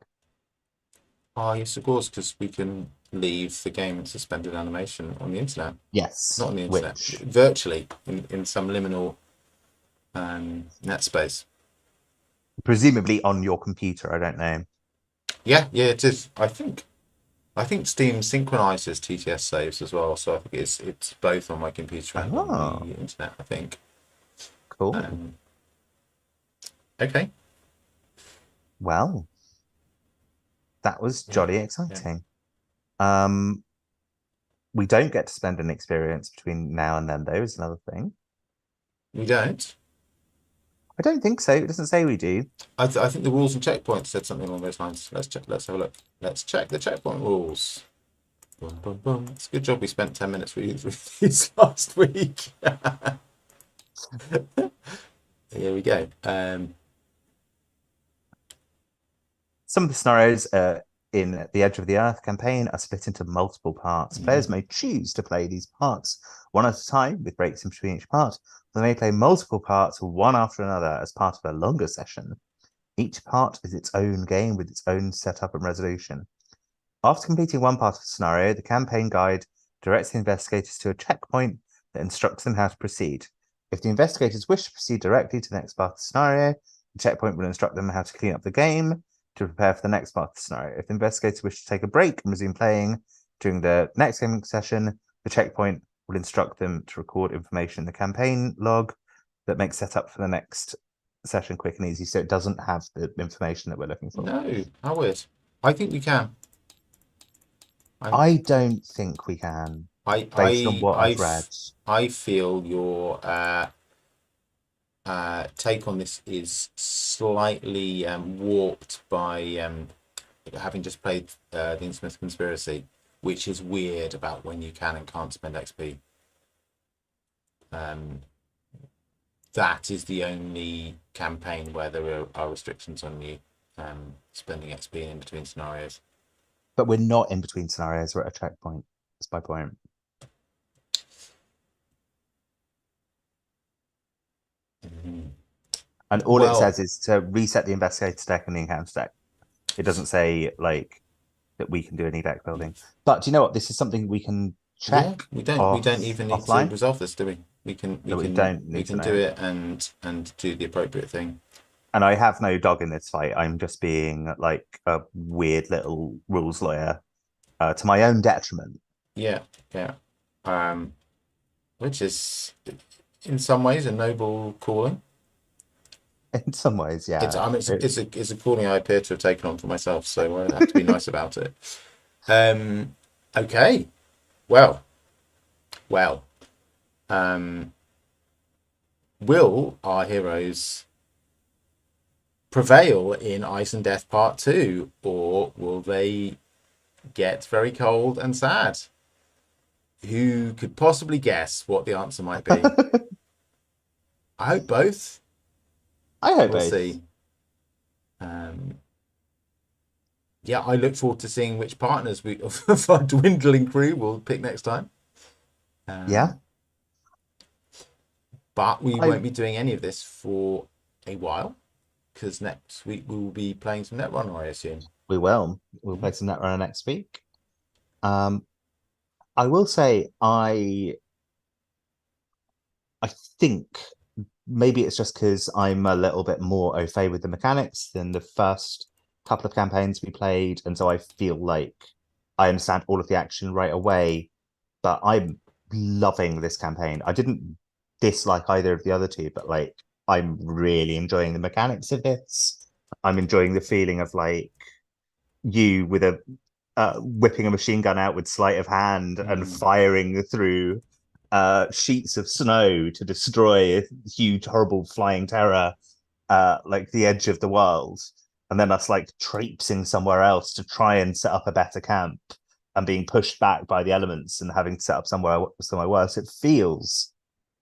Oh, yes, of course, because we can leave the game in suspended animation on the internet. Yes, Not on the internet, which virtually in some liminal net space. presumably on your computer. I don't know. Yeah, yeah, it is. I think Steam synchronizes TTS saves as well, so I think it's both on my computer and on Oh, the internet. I think. cool. Um, okay. Well, that was Yeah. jolly Yeah. exciting. Um, we don't get to spend an experience between now and then, though, is another thing. We don't. I don't think so. It doesn't say we do. I think the rules and checkpoints said something along those lines. Let's check. Let's have a look. Let's check the checkpoint rules. Boom, boom, boom. It's a good job we spent 10 minutes reading through these last week. Here we go. Some of the scenarios in the Edge of the Earth campaign are split into multiple parts. Players may choose to play these parts one at a time with breaks in between each part. They may play multiple parts one after another as part of a longer session. Each part is its own game with its own setup and resolution. After completing one part of the scenario, the campaign guide directs the investigators to a checkpoint that instructs them how to proceed. If the investigators wish to proceed directly to the next part of the scenario, the checkpoint will instruct them how to clean up the game to prepare for the next part of the scenario. If the investigators wish to take a break and resume playing during the next gaming session, the checkpoint will instruct them to record information in the campaign log that makes setup for the next session quick and easy, so it doesn't have the information that we're looking for. No, how weird. I think we can. I don't think we can, I based on I what I've I read. I feel your take on this is slightly warped by having just played the Innsmouth Conspiracy, which is weird about when you can and can't spend XP. That is the only campaign where there are restrictions on you spending XP in between scenarios. But we're not in between scenarios, we're at a checkpoint. That's my point. And all it Well, says is to reset the investigator deck and the encounter deck. It doesn't say like that we can do any deck building. But do you know what? This is something we can yeah, check we don't even need to offline. resolve this, do we? We can No, we don't need to do know. it and do the appropriate thing. And I have no dog in this fight. I'm just being like a weird little rules lawyer to my own detriment. Yeah, yeah. Which is in some ways a noble calling. In some ways, It's yeah. I mean it's a calling I appear to have taken on for myself, so I have to be nice about it. Okay. Well. Well. Will our heroes prevail in Ice and Death Part 2, or will they get very cold and sad? Who could possibly guess what the answer might be? I hope both. I hope We'll both. see. Yeah, I look forward to seeing which partners we of our dwindling crew will pick next time. Yeah. But we I won't be doing any of this for a while, because next week we will be playing some Netrunner, I assume. we will. We'll play some Netrunner next week. Um, I will say I think maybe it's just because I'm a little bit more au fait with the mechanics than the first couple of campaigns we played, and so I feel like I understand all of the action right away. But I'm loving this campaign. I didn't dislike either of the other two, but like I'm really enjoying the mechanics of this. I'm enjoying the feeling of like you with a whipping a machine gun out with sleight of hand and firing through sheets of snow to destroy a huge, horrible flying terror, like the edge of the world, and then us like traipsing somewhere else to try and set up a better camp and being pushed back by the elements and having to set up somewhere worse. It feels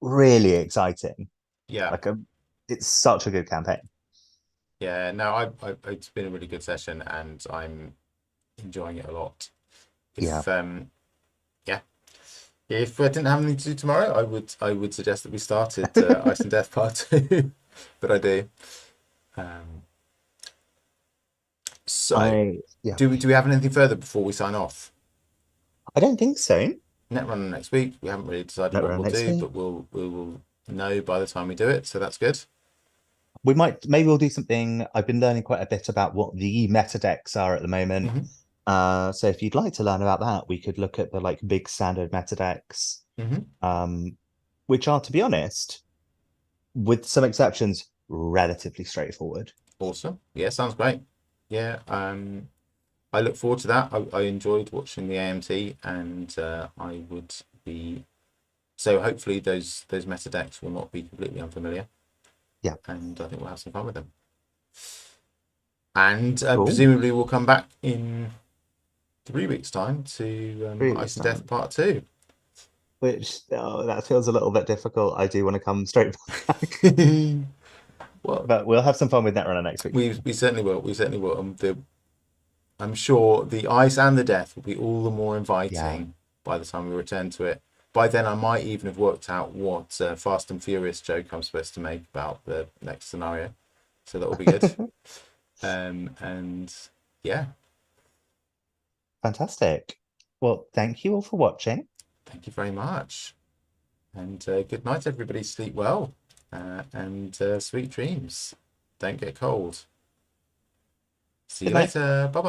really exciting. Yeah. Like it's such a good campaign. Yeah, no, it's been a really good session, and I'm enjoying it a lot. Yeah. Yeah, if I didn't have anything to do tomorrow, I would suggest that we started Ice and Death Part 2, but I do. So, Yeah. do we have anything further before we sign off? I don't think so. Netrunner next week. We haven't really decided what Netrunner we'll next do, week. but we will know by the time we do it. So that's good. We might maybe we'll do something. I've been learning quite a bit about what the meta decks are at the moment. Mm-hmm. So if you'd like to learn about that, we could look at the like big standard meta decks, Mm-hmm. which are, to be honest, with some exceptions, relatively straightforward. Awesome. Yeah, sounds great. Yeah. I look forward to that. I enjoyed watching the AMT, and I would be. So hopefully those meta decks will not be completely unfamiliar. Yeah. And I think we'll have some fun with them. And Cool. presumably we'll come back in 3 weeks' time to 3 weeks' Ice and Death time. Part 2. Which that feels a little bit difficult. I do want to come straight back. Well, But we'll have some fun with Netrunner next week. we certainly will. We certainly will. I'm sure the Ice and the Death will be all the more inviting by the time we return to it. By then, I might even have worked out what Fast and Furious joke I'm supposed to make about the next scenario. So that will be good. And yeah. Fantastic. Well, thank you all for watching. Thank you very much. And good night, everybody. Sleep well. And sweet dreams. Don't get cold. See you later. Bye bye.